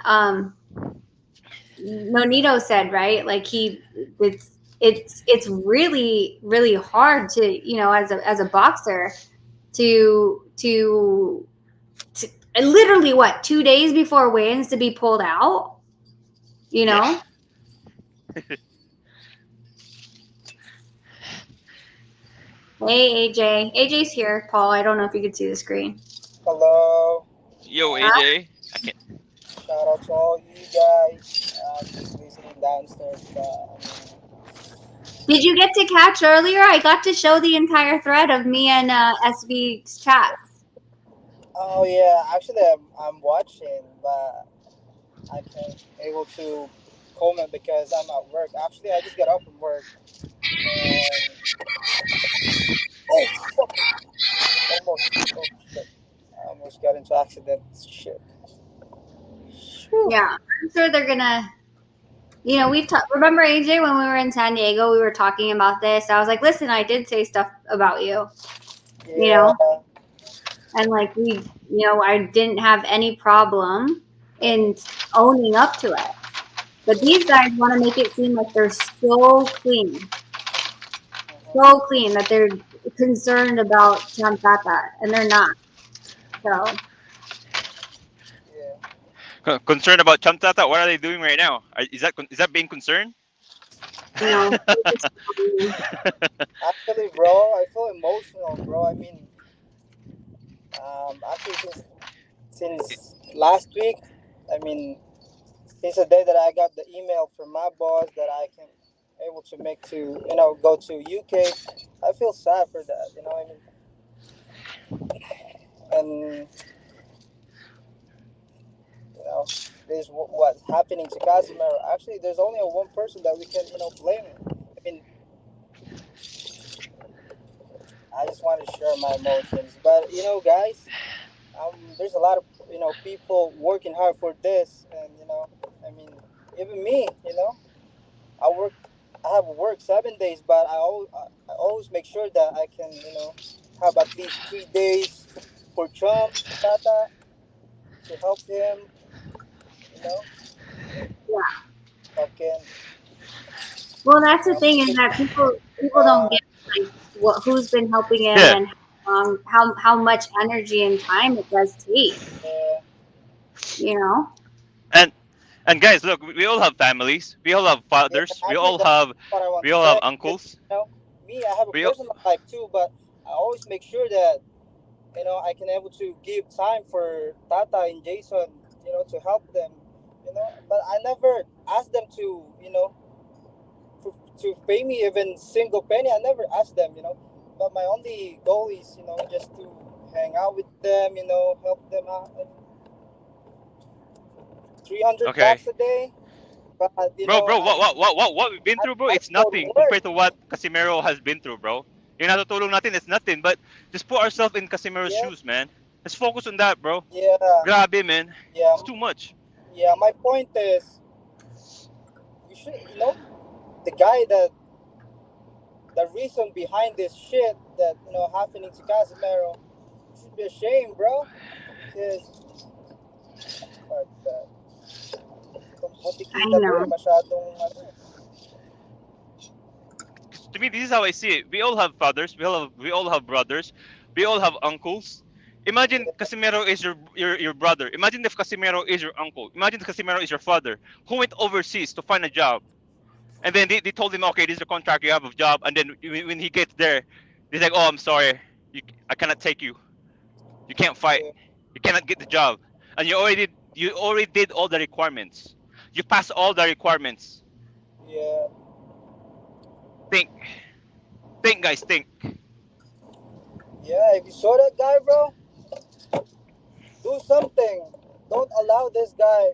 Nonito said, right, like it's really really hard to, as a boxer to literally what 2 days before weigh-ins to be pulled out, you Yeah. know. Hey, AJ's here. Paul, I don't know if you could see the screen. Hello. Yo, Huh? AJ. I can't. Shout out to all you guys. I'm just listening downstairs, but Did you get to catch earlier? I got to show the entire thread of me and SV's chats. oh yeah, actually I'm watching, but I can't able to comment because I'm at work. Actually, I just got up from work and oh fuck, almost oh shit, I almost got into accident. Shit. Whew. Yeah, I'm sure they're gonna. We've talked. Remember, AJ, when we were in San Diego, we were talking about this. I was like, "Listen, I did say stuff about you, you Yeah. know, and like I didn't have any problem in owning up to it. But these guys want to make it seem like they're so clean that they're concerned about Champata, and they're not. So, Yeah. Concerned about Chamtata? What are they doing right now? Is that being concerned? they're just, Actually, bro, I feel emotional, bro. I mean, Actually, since last week, I mean, since the day that I got the email from my boss that I can able to make to go to UK, I feel sad for that. I mean, and you know, this what's happening to Casemiro. Actually, there's only one person that we can blame it. I mean, I just want to share my emotions, but guys, there's a lot of people working hard for this, and I mean, even me, I work. I have work 7 days, but I always make sure that I can, have at least 3 days for Trump, for Tata, to help him, you know, Yeah. fucking, Well, that's the thing is make, that people don't uh, get like who's been helping him Yeah. and how much energy and time it does take. yeah, You know. And guys, look, we all have families. We all have yeah. fathers. Actually, that's what I want We to all say. have Because, uncles. me, I have a We all, personal life too, but I always make sure that I can able to give time for Tata and Jason, to help them, But I never ask them to, to pay me even single penny. I never ask them, But my only goal is, just to hang out with them, help them out. 300 okay, bucks a day, but bro. I just What we've been through, bro? I It's go to nothing work. compared to what Casimiro has been through, bro. Yung natutulong natin, it's nothing. But just put ourselves in Casimiro's Yeah, shoes, man. Let's focus on that, bro. yeah, Grabe, man. yeah, It's too much. yeah. My point is, we should, the guy that the reason behind this shit that happening to Casemiro, you should be ashamed, bro. Because fuck that. Itong I putikita to know. masyadong ano. 'Cause to me, this is how I see it. We all have fathers. We all have brothers. We all have uncles. Imagine Yeah, Casimiro is your brother. Imagine if Casimiro is your uncle. Imagine if Casimiro is your father who went overseas to find a job. And then they told him, okay, this is the contract, you have a job. And then when he gets there, he's like, oh, I'm sorry. I cannot take you. You can't fight. yeah, You cannot get the job. And you already did all the requirements. You passed all the requirements. yeah, Think, think, guys, think. yeah. If you saw that guy, bro, do something. Don't allow this guy,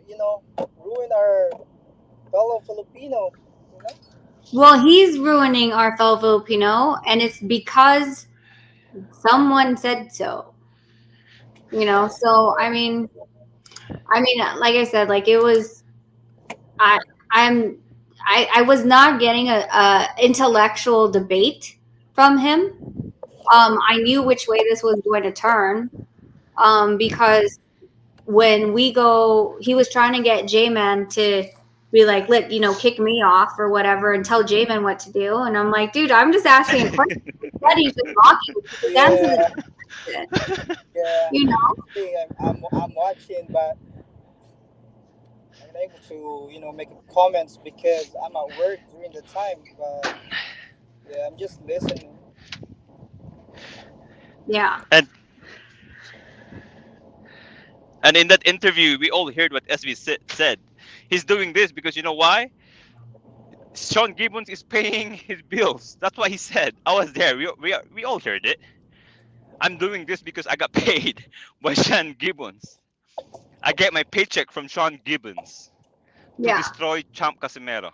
ruin our fellow Filipino. You know? Well, he's ruining our fellow Filipino, and it's because someone said so. So like I said, like it was. I I'm I was not getting a intellectual debate from him. I knew which way this was going to turn. Because when he was trying to get J-Man to be like, let kick me off or whatever, and tell J-Man what to do. And I'm like, dude, I'm just asking a question. Instead, he's just talking. Just answer the Yeah, question. yeah. You know? Actually, I'm watching, but I'm not able to, make comments because I'm at work during the time. But yeah, I'm just listening. Yeah. And in that interview, we all heard what SB said. He's doing this because you know why? Sean Gibbons is paying his bills. That's what he said. I was there. We all heard it. I'm doing this because I got paid by Sean Gibbons. I get my paycheck from Sean Gibbons to Yeah. destroy Champ Casimero.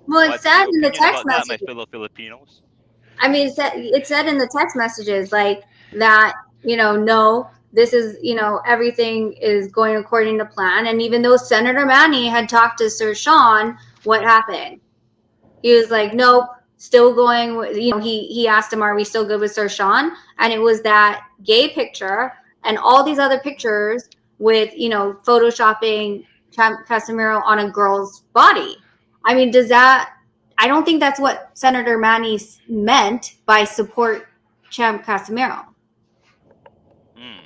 Well, it What's said your in the opinion text about that, my message. fellow Filipinos? It said in the text messages like that, no, this is, everything is going according to plan. And even though Senator Manny had talked to Sir Sean, what happened? He was like, nope, still going with, he asked him, are we still good with Sir Sean? And it was that gay picture and all these other pictures with, photoshopping Casimiro on a girl's body. I mean, I don't think that's what Senator Manny meant by support Champ Casimiro. Hmm,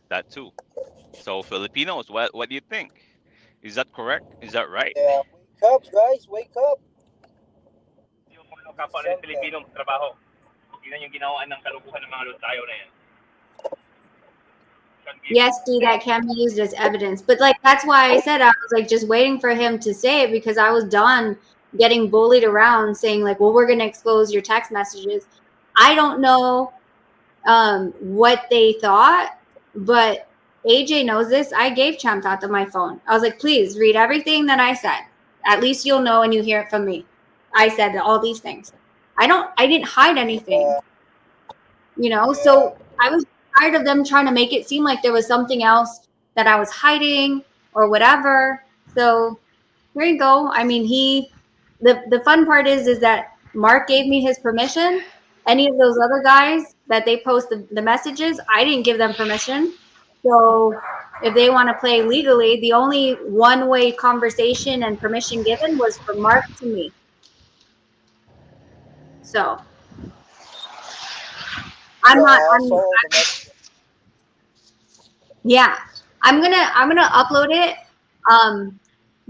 that too. So Filipinos, what do you think? Is that correct? Is that right? Yeah, wake up, guys, wake up, Yung do kapwa natin something. Pilipino trabaho. Tingnan yung ginawa ng kalukuhan ng mga tayo na yan. Yes, D, that can be used as evidence. But like that's why I said I was like just waiting for him to say it because I was done getting bullied around saying like, well, we're gonna expose your text messages. I don't know what they thought, but AJ knows this. I gave Champ Tata my phone. I was like, please read everything that I said. At least you'll know and you hear it from me. I said all these things. I didn't hide anything, so I was tired of them trying to make it seem like there was something else that I was hiding or whatever. So here you go. I mean, the fun part is that Mark gave me his permission. Any of those other guys that they post the messages, I didn't give them permission. So if they want to play legally, the only one-way conversation and permission given was from Mark to me. So I'm Yeah, not. I saw all the messages. Yeah, I'm gonna upload it.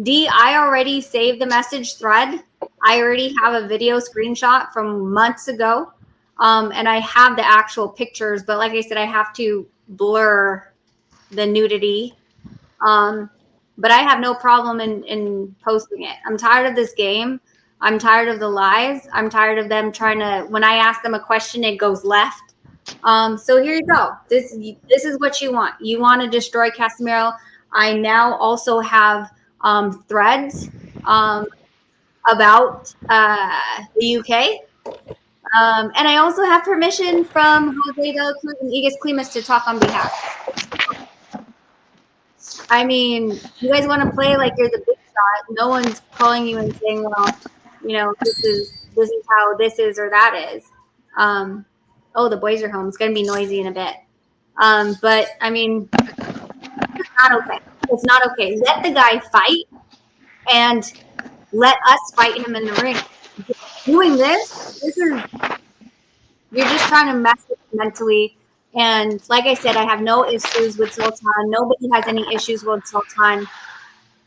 D, I already saved the message thread. I already have a video screenshot from months ago, and I have the actual pictures. But like I said, I have to blur the nudity. But I have no problem in posting it. I'm tired of this game. I'm tired of the lies. I'm tired of them trying to. When I ask them a question, it goes left. So here you go. This is what you want. You want to destroy Casemiro. I now also have threads about the UK. And I also have permission from Jose de la Cruz and Igas Klimas to talk on behalf. I mean, you guys want to play like you're the big shot. No one's calling you and saying, well, this is how this is or that is. Oh, the boys are home. It's gonna be noisy in a bit. But I mean, it's not okay. It's not okay. Let the guy fight and let us fight him in the ring. Doing this is you're just trying to mess with him mentally. And like I said, I have no issues with Sultan. Nobody has any issues with Sultan.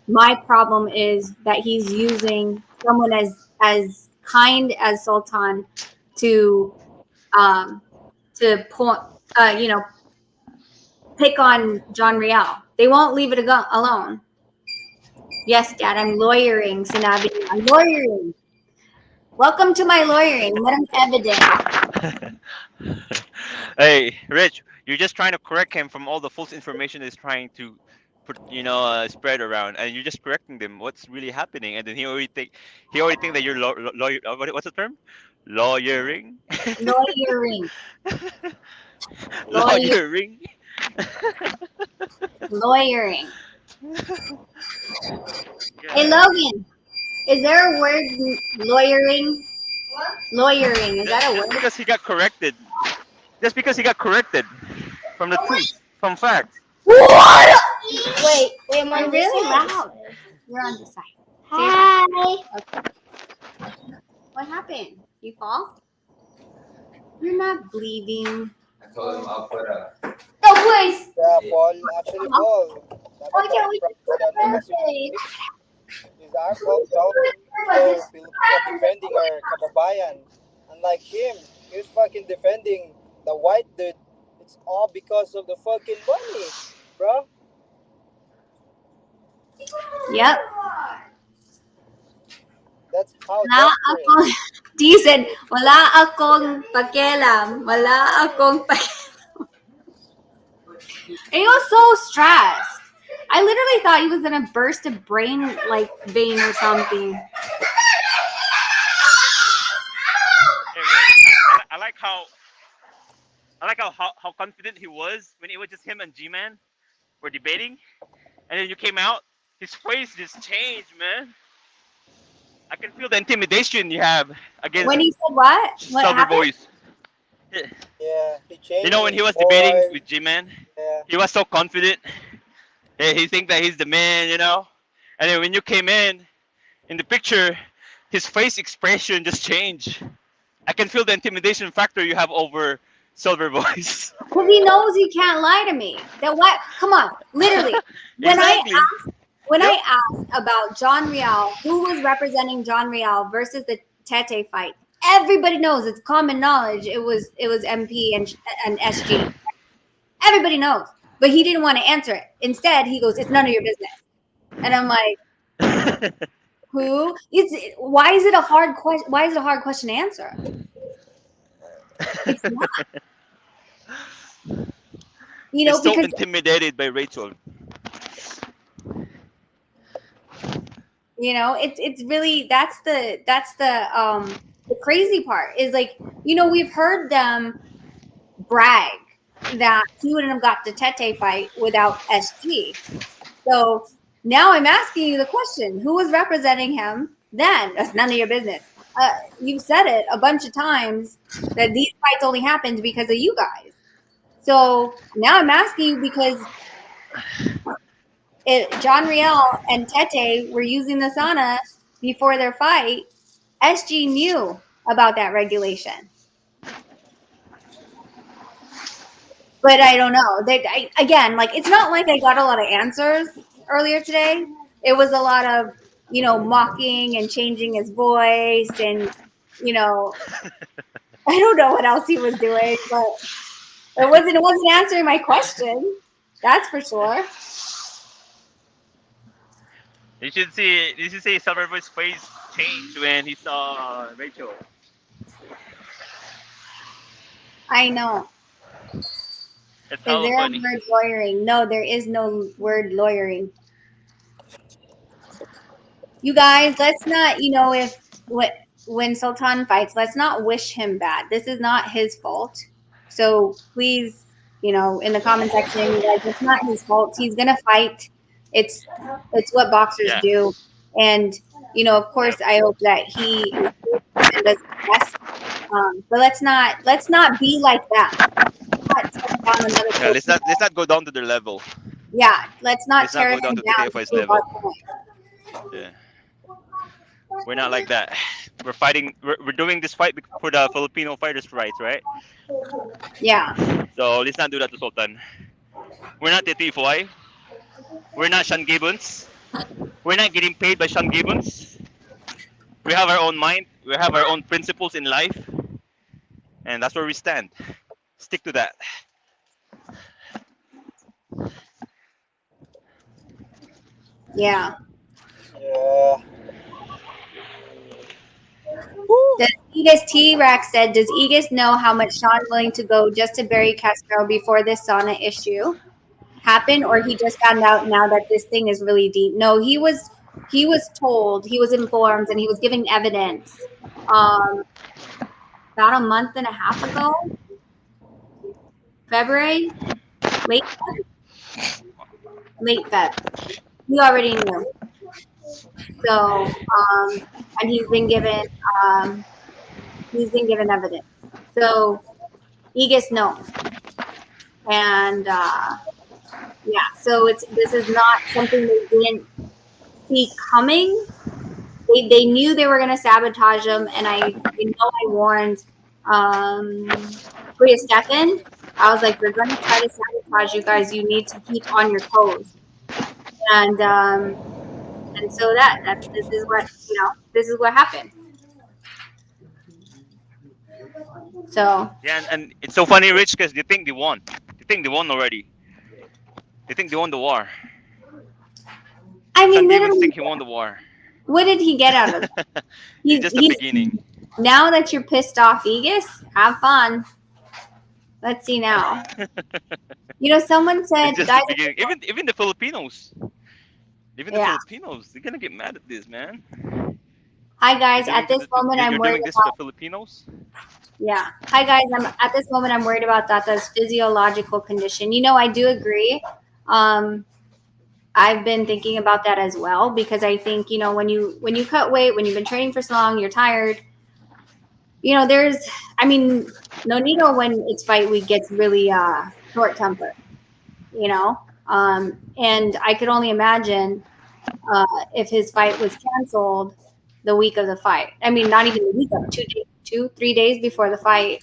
My problem is that he's using someone as kind as Sultan to um, point, pick on John Riel. They won't leave it alone. Yes, Dad, I'm lawyering, Sinabi. I'm lawyering. Welcome to my lawyering. Merong evidence. Hey, Rich, you're just trying to correct him from all the false information he's trying to put, spread around, and you're just correcting them. What's really happening? And then he already think that you're lawyer. What's the term? Lawyering. Lawyering. Lawyer, Lawyering. lawyering. Hey, Yeah. Logan, is there a word lawyering? Lawyering, is Just, that a just word? because he got corrected. Just because he got corrected from the truth, from facts. What? Wait, am I really loud? You're on the side. Hi. Okay. What happened? You fall? You're not bleeding. I told him I'll put a. Oh, please. Yeah, Paul. Actually, Paul. Why Dapat can't we mag-practice just ka na kasi birthday? his actual proud Filipino defending our kababayan. Unlike him, he was fucking defending the white dude. It's all because of the fucking money, bro. Yep. That's how Wala desperate. akong, D said, wala akong pakialam. Wala akong pakialam. And he was so stressed. I literally thought he was gonna burst a brain like vein or something. Hey, Rich, I like how confident he was when it was just him and G-Man were debating, and then you came out. His face just changed, man. I can feel the intimidation you have against When he said what? What Silver happened? Voice. Yeah, he You changed know when his he was debating voice. with G-Man, Yeah, he was so confident. He think that he's the man. And then when you came in the picture, his face expression just changed. I can feel the intimidation factor you have over Silver Voice. Because he knows he can't lie to me. That what? Come on, literally. When I Exactly. when Yep. I asked about John Real, who was representing John Real versus the Tete fight, everybody knows it's common knowledge. It was MP and SG. Everybody knows. But he didn't want to answer it. Instead, he goes, "It's none of your business." And I'm like, "Who? Why is it a hard question? Why is it a hard question to answer? It's not, He's so because intimidated by Rachel. it's really the crazy part is like, we've heard them brag that he wouldn't have got the Tete fight without SG. So now I'm asking you the question: who was representing him then? That's none of your business. You've said it a bunch of times that these fights only happened because of you guys. So now I'm asking you because John Riel and Tete were using the sauna before their fight. SG knew about that regulation. But I don't know. Again, like, it's not like I got a lot of answers earlier today. It was a lot of, mocking and changing his voice, and I don't know what else he was doing, but it wasn't answering my question. That's for sure. You should see Silverboy's face change when he saw Rachel. I know. It's Is hella there a funny. word lawyering? No, there is no word lawyering. You guys, let's not, if when Sultan fights, let's not wish him bad. This is not his fault. So please, in the comment section, you guys, it's not his fault. He's gonna fight. It's what boxers Yeah. do. And of course, Yep. I hope that he is safe and does his best. But let's not be like them. Let's not tear down another Yeah. Filipino. Let's not go down to their level. Yeah, let's not Let's not tear go him down to down to TFI's prove our level. point. Yeah. We're not like that. We're fighting. We're doing this fight for the Filipino fighters' rights, right? Yeah. So let's not do that to Sultan. We're not the TFI. We're not Sean Gibbons. We're not getting paid by Sean Gibbons. We have our own mind. We have our own principles in life, and that's where we stand. Stick to that. Yeah. Yeah. Does Egus T-Rex said, does Egus know how much Sean willing to go just to bury Castro before this sauna issue happened, or he just found out now that this thing is really deep? No, he was told, he was informed, and he was giving evidence um, about a month and a half ago, February, late Feb. He already knew. So, and um, he's been given evidence. So Egus knows. And yeah, so this is not something they didn't see coming. They knew they were going to sabotage him, and I warned Bria Stefan. I was like, they're going to try to sabotage you guys. You need to keep on your toes. And so this is what happened. So Yeah, and it's so funny, Rich, because they think they won. They think they won already. They think they won the war. I Sean mean, Gibbons literally, think he won the war. what did he get out of it? It's just the He's beginning. now that you're pissed off, Aegis, have fun. Let's see now. Someone said, It's just the guys, beginning. Even the Filipinos. Even the yeah. Filipinos, they're gonna get mad at this, man. Hi guys, at this moment I'm You're worried doing this to the about Filipinos. yeah. Hi guys, at this moment I'm worried about Tata's physiological condition. I do agree. I've been thinking about that as well because I think, when you cut weight, when you've been training for so long, you're tired. There's Nonito when it's fight week gets really short tempered, and I could only imagine if his fight was canceled the week of the fight. I mean, not even the week of 3 days before the fight,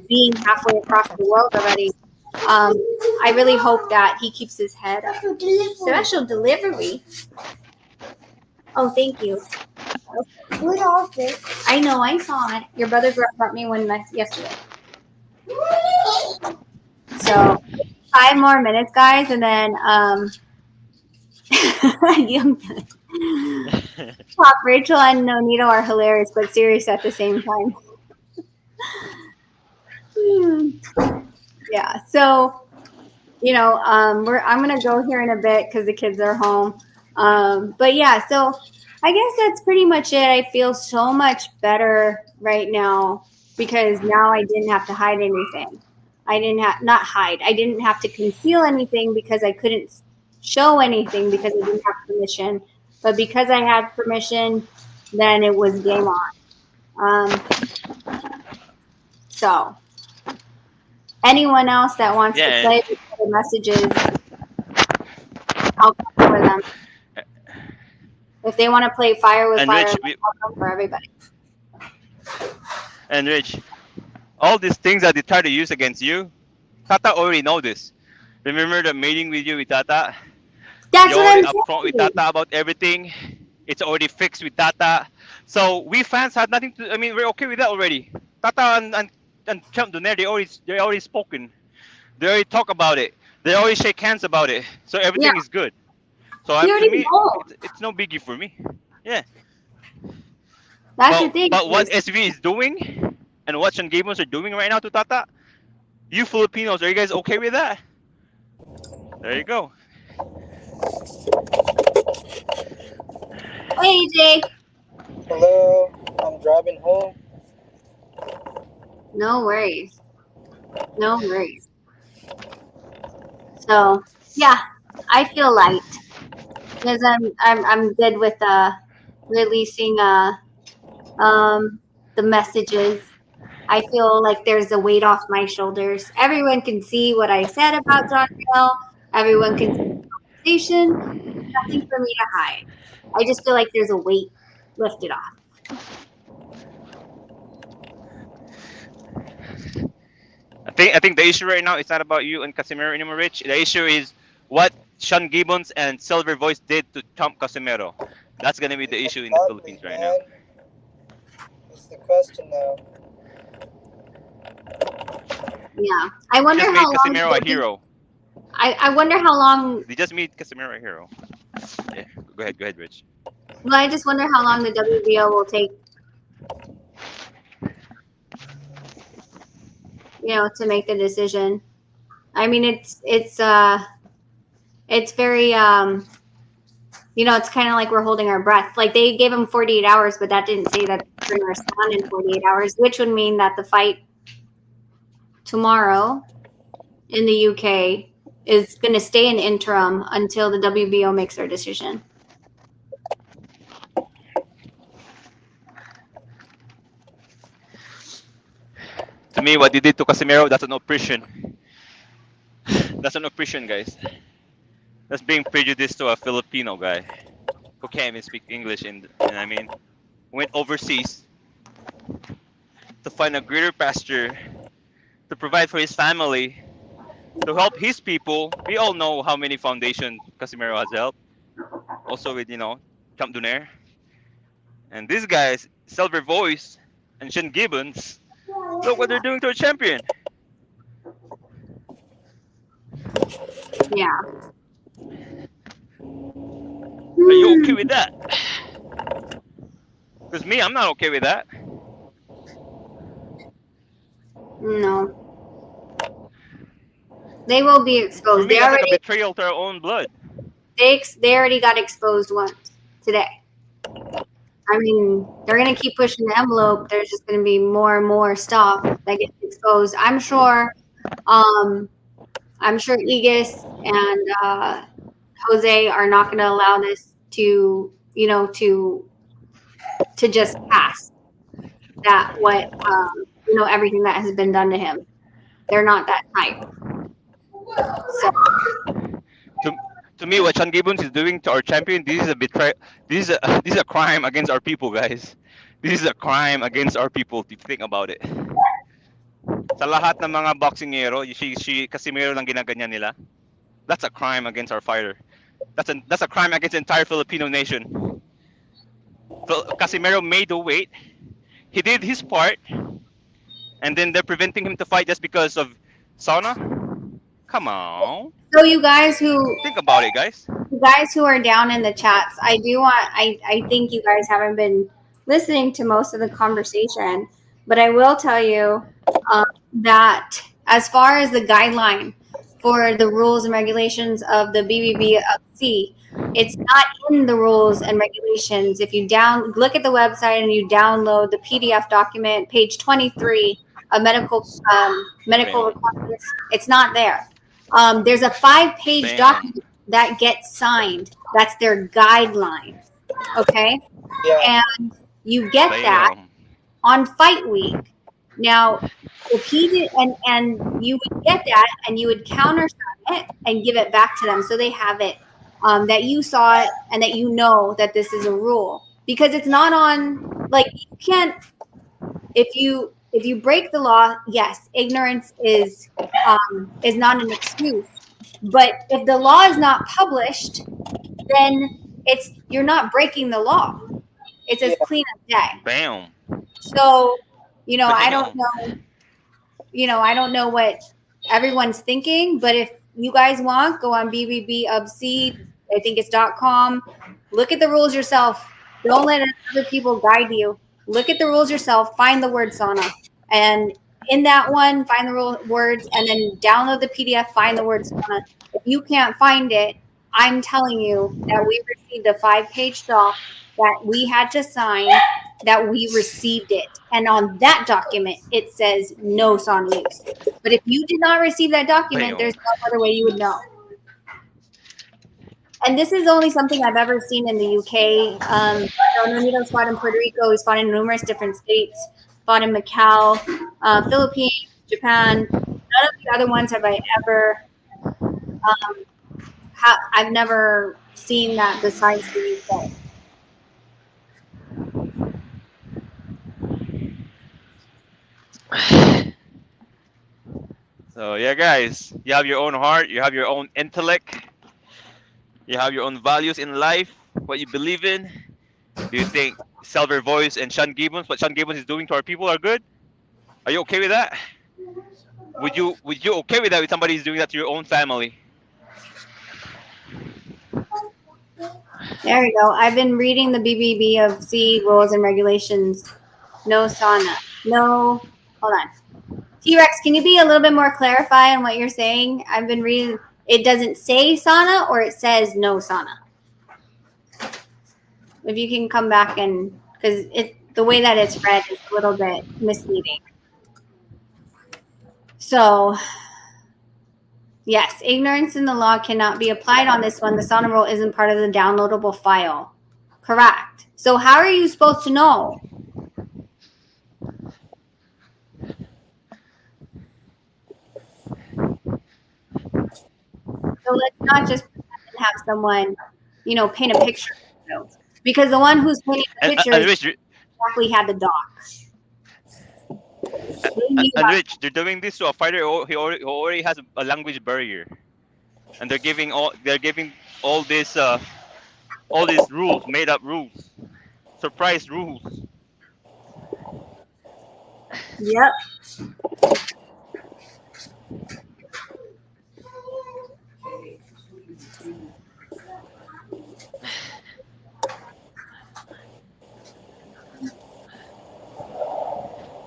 being halfway across the world already. I really hope that he keeps his head up. Special delivery. Oh, thank you. Good outfit. I know, I saw it. Your brother brought me one yesterday. So 5 more minutes, guys, and then Pop, Rachel, and Nonito are hilarious but serious at the same time. Yeah. So I'm gonna go here in a bit because the kids are home. But yeah, so I guess that's pretty much it. I feel so much better right now because now I didn't have to hide anything. I didn't have not hide. I didn't have to conceal anything because I couldn't show anything because I didn't have permission. But because I had permission, then it was game on. So anyone else that wants to Yeah, play with the messages, I'll cover them. If they want to play fire with and fire, Rich, that's welcome for everybody. and Rich, all these things that they try to use against you, Tata already know this. Remember the meeting with you with Tata? That's You what already I'm upfront with saying. Tata about everything. It's already fixed with Tata. So we fans had nothing to. I mean, we're okay with that already. Tata and Champ Donaire, they already spoken. They already talk about it. They already shake hands about it. So Yeah, everything is good. So you to already me, know. it's no biggie for me. Yeah. That's the But thing. but what SV is doing and what Sean Gables are doing right now to Tata, you Filipinos, are you guys okay with that? There you go. Hey, AJ. Hello, I'm driving home. No worries. No worries. So yeah, I feel light because I'm good with releasing the messages. I feel like there's a weight off my shoulders. Everyone can see what I said about John Hill. Everyone can see the conversation. There's nothing for me to hide. I just feel like there's a weight lifted off. I think the issue right now is not about you and Casemiro anymore, Rich. The issue is what Sean Gibbons and Silver Voice did to Trump Casemiro. That's gonna be the issue in the Exactly, Philippines right now. man. It's the question now. Yeah, I They wonder just how made long. Casemiro a hero. I wonder how long. They just made Casemiro a hero. Yeah, go ahead, Rich. Well, I just wonder how long the WBO will take, to make the decision. I mean, it's very it's kind of like we're holding our breath. Like they gave him 48 hours, but that didn't say that they're going to respond in 48 hours, which would mean that the fight tomorrow in the UK is going to stay in interim until the WBO makes their decision. To me, what they did to Casemiro, that's an oppression. That's an oppression, guys. That's being prejudiced to a Filipino guy who can't even speak English. And I mean, went overseas to find a greener pasture, to provide for his family, to help his people. We all know how many foundations Casemiro has helped. Also with Camp Dunair. And these guys, Silver Voice and Sean Gibbons, look what they're doing to a champion. Yeah. Are you okay with that? Because me, I'm not okay with that. No. They will be For exposed. me, that's like a betrayal to our own blood. They already got exposed once today. I mean, they're going to keep pushing the envelope. There's just going to be more and more stuff that gets exposed. I'm sure Aegis and Jose are not going to allow this to, to just pass that everything that has been done to him. They're not that type. So To me, what Sean Gibbons is doing to our champion, this is a betrayal. This is a crime against our people, guys. This is a crime against our people. If you think about it. Sa lahat ng mga boxingero, si Casimiro lang ginaganyan nila. That's a crime against our fighter. That's a crime against the entire Filipino nation. Casimiro made the weight. He did his part, and then they're preventing him to fight just because of sauna. Come on. So you guys who Think about it, guys. are down in the chats, I think you guys haven't been listening to most of the conversation, but I will tell you that as far as the guideline for the rules and regulations of the BBB-C, it's not in the rules and regulations. If you look at the website and you download the PDF document, page 23 of medical Bam. requirements, it's not there. There's a 5-page Bam. document that gets signed. That's their guidelines. Okay, Yeah. and you get that Bam. on fight week. Now, if he did, and you would get that, and you would countersign it and give it back to them, so they have it, that you saw it and that you know that this is a rule, because it's not on. Like, you can't, if you break the law. Yes, ignorance is not an excuse, but if the law is not published, then you're not breaking the law. It's as Yeah. clean as day. Bam. So, I don't Bam. know, I don't know what everyone's thinking, but if you guys want, go on BBB I think it's .com. Look at the rules yourself. Don't let other people guide you. Look at the rules yourself. Find the word sauna, and in that one, find the words, and then download the PDF. Find the word sauna. If you can't find it, I'm telling you that we received a 5-page doc that we had to sign, that we received it. And on that document, it says no sauna use. But if you did not receive that document, Bam. there's no other way you would know. And this is only something I've ever seen in the UK. Nonito's fought in Puerto Rico. He's fought in numerous different states. Fought in Macau, Philippines, Japan. None of the other ones have I ever. I've never seen that besides the UK. So yeah, guys, you have your own heart, you have your own intellect, you have your own values in life, what you believe in. Do you think Silver Voice and Sean Gibbons, what Sean Gibbons is doing to our people, are good? Are you okay with that? Would you okay with that if somebody is doing that to your own family? There you go. I've been reading the BBB-C rules and regulations. No sauna. No. Hold on. T-Rex, can you be a little bit more clarified on what you're saying? I've been reading. It doesn't say sauna, or it says no sauna. If you can come back, and because the way that it's read is a little bit misleading. So, yes, ignorance in the law cannot be applied on this one. The sauna rule isn't part of the downloadable file. Correct. So how are you supposed to know? So let's not just have someone, paint a picture, because the one who's painting the picture And Rich, exactly had the doc. and Rich, they're doing this to a fighter who already has a language barrier, and they're giving all these rules, made up rules, surprise rules. Yep.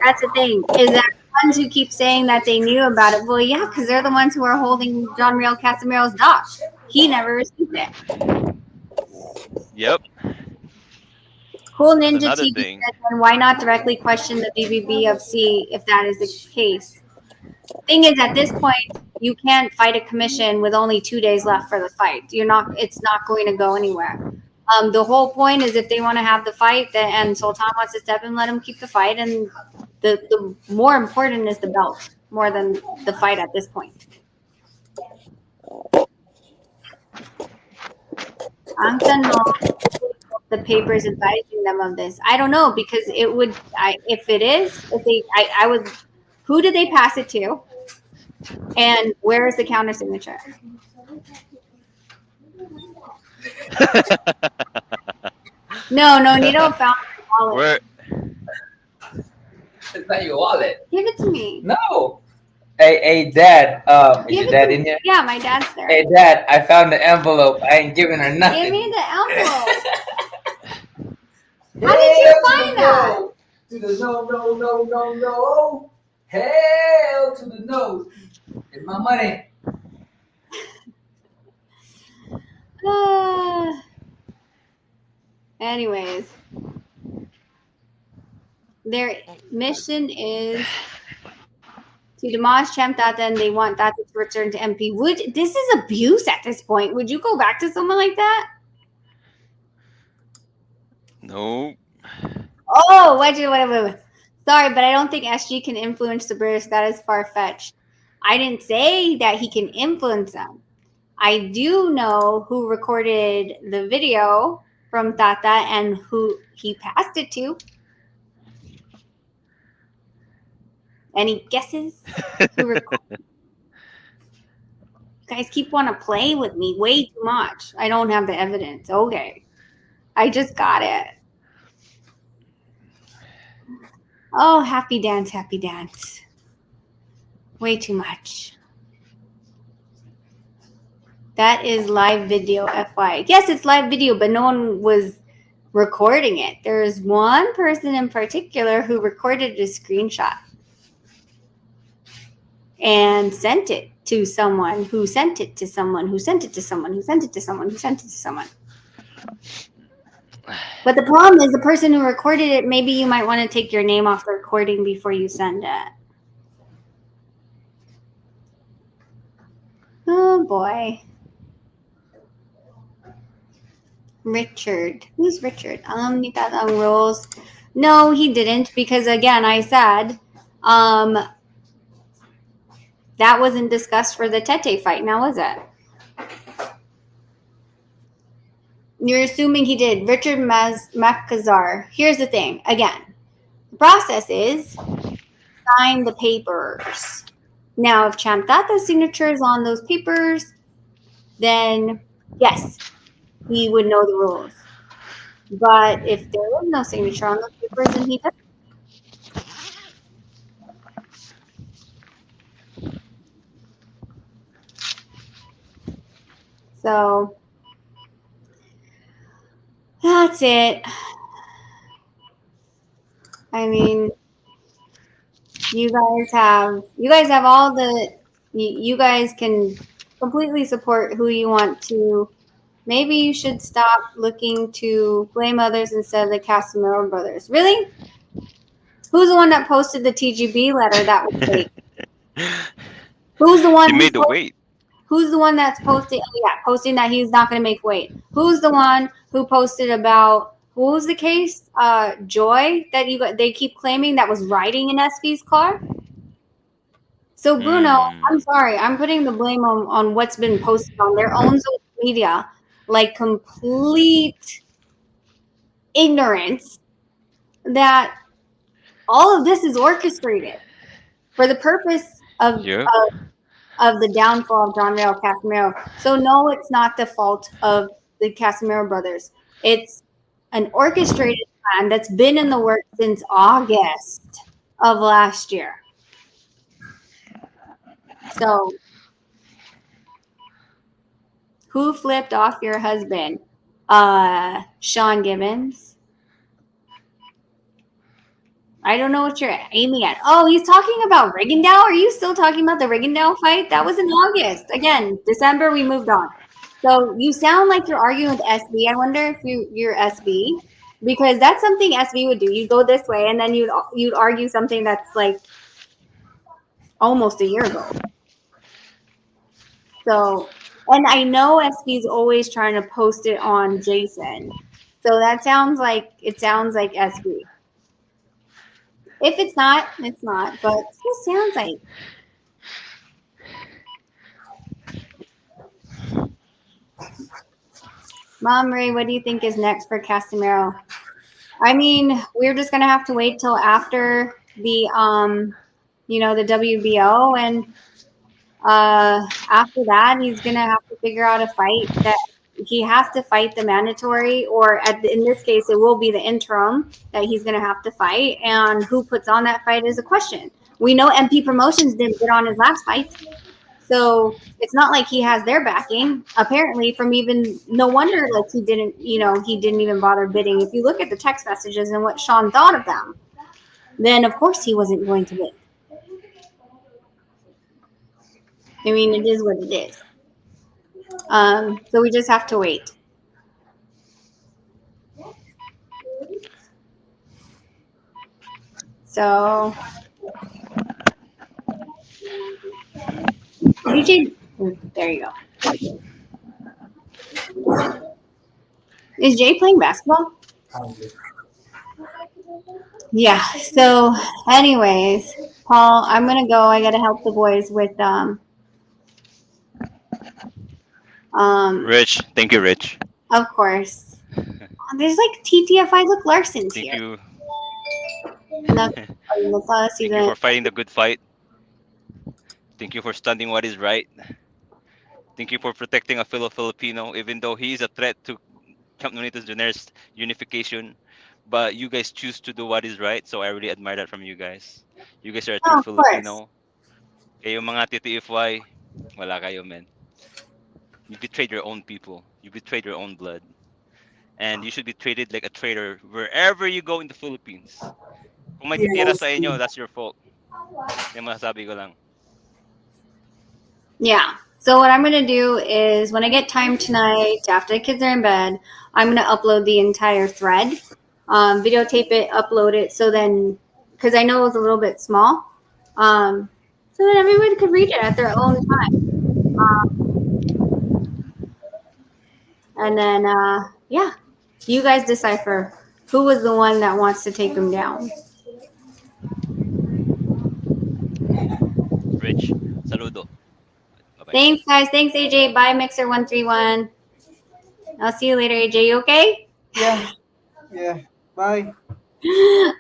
That's the thing, is that the ones who keep saying that they knew about it. Well, yeah, because they're the ones who are holding John Real Casimiro's doc. He never received it. Yep. Cool That's Ninja another TV thing. says, and why not directly question the BBB-C if that is the case? Thing is, at this point, you can't fight a commission with only 2 days left for the fight. It's not going to go anywhere. The whole point is, if they want to have the fight, and Sultan wants to step in, let him keep the fight. And the more important is the belt more than the fight at this point. The papers advising them of this. I don't know, because it would. I would. Who did they pass it to? And where is the counter signature? No, Nito found my wallet. Where? It's not your wallet. Give it to me. No. Hey, Dad. Is Give your it dad to in here? Yeah, my dad's there. Hey, Dad. I found the envelope. I ain't giving her nothing. Give me the envelope. How did Hell you to the find that? no. To the no, no, no, no, no. Hell to the no. It's my money. Anyways, their mission is to demolish Champ Tata, and they want Tata to return to MP. This is abuse at this point. Would you go back to someone like that? No. Oh, wait. Sorry, but I don't think SG can influence the British. That is far fetched. I didn't say that he can influence them. I do know who recorded the video from Tata and who he passed it to. Any guesses? Who recorded? You guys keep want to play with me way too much. I don't have the evidence. Okay. I just got it. Oh, happy dance, happy dance. Way too much. That is live video, FY. Yes, it's live video, but no one was recording it. There's one person in particular who recorded a screenshot and sent it to someone who sent it to someone who sent it to someone who sent it to someone who sent it to someone. But the problem is the person who recorded it, maybe you might want to take your name off the recording before you send it. Oh boy. Richard. Who's Richard? Rules. No, he didn't, because again, I said that wasn't discussed for the Tete fight, now was it? You're assuming he did. Richard Macazar. Here's the thing. Again, the process is sign the papers. Now, if Champ Tata's signature is on those papers, then yes, he would know the rules. But if there was no signature on those papers, then he doesn't. So that's it. I mean, you guys have all the, you guys can completely support who you want to. Maybe you should stop looking to blame others instead of the Casimiro brothers. Really? Who's the one that posted the TGB letter that was fake? Who's the one He made the weight. Who's the one that's posting? Oh yeah, posting that he's not going to make weight. Who's the one who posted about, what was the case? Joy that they keep claiming that was riding in SV's car. So Bruno, I'm sorry, I'm putting the blame on what's been posted on their own social media, like complete ignorance that all of this is orchestrated for the purpose of the downfall of John Rail Casimiro. So no, it's not the fault of the Casimiro brothers. It's an orchestrated plan that's been in the works since August of last year. So who flipped off your husband? Sean Gibbons. I don't know what you're aiming at. Oh, he's talking about Rigondeaux? Are you still talking about the Rigondeaux fight? That was in August. Again, December, we moved on. So you sound like you're arguing with SB. I wonder if you're SB, because that's something SB would do. You'd go this way, and then you'd argue something that's like almost a year ago. So, and I know SB is always trying to post it on Jason. So that sounds like SB. If it's not, it's not. But it just sounds like. Mom Ray, what do you think is next for Casimiro? I mean, we're just gonna have to wait till after the the WBO, and after that he's gonna have to figure out a fight that he has to fight the mandatory, or in this case it will be the interim that he's gonna have to fight, and who puts on that fight is a question. We know MP Promotions didn't bid on his last fight. So it's not like he has their backing. Apparently, from even no wonder like he didn't even bother bidding. If you look at the text messages and what Sean thought of them, then of course he wasn't going to bid. I mean, it is what it is. So we just have to wait. So DJ, there you go. Is Jay playing basketball? Yeah. So, anyways, Paul, I'm gonna go. I gotta help the boys with Rich, thank you, Rich. of course. There's like TTFI. Look, Larson's Thank here. you. Not us Thank you even. for fighting the good fight. Thank you for standing what is right. Thank you for protecting a fellow Filipino, even though he is a threat to Camp Nonitos Junior's unification. But you guys choose to do what is right, so I really admire that from you guys. You guys are a true Oh, of course. Filipino. Kayo mga TTFY, wala kayo, men. You betrayed your own people. You betrayed your own blood. And you should be treated like a traitor wherever you go in the Philippines. Kung may titira sa inyo, that's your fault. Yan masasabi ko lang. Yeah. So what I'm gonna do is when I get time tonight, after the kids are in bed, I'm gonna upload the entire thread, videotape it, upload it, so then because I know it was a little bit small, so that everyone could read it at their own time. And then yeah, you guys decipher who was the one that wants to take them down. Rich, saludo. Bye-bye. Thanks, guys. Thanks, AJ. Bye, Mixer131. I'll see you later, AJ. You okay? Yeah. Yeah. Bye.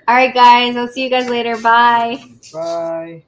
All right, guys. I'll see you guys later. Bye. Bye.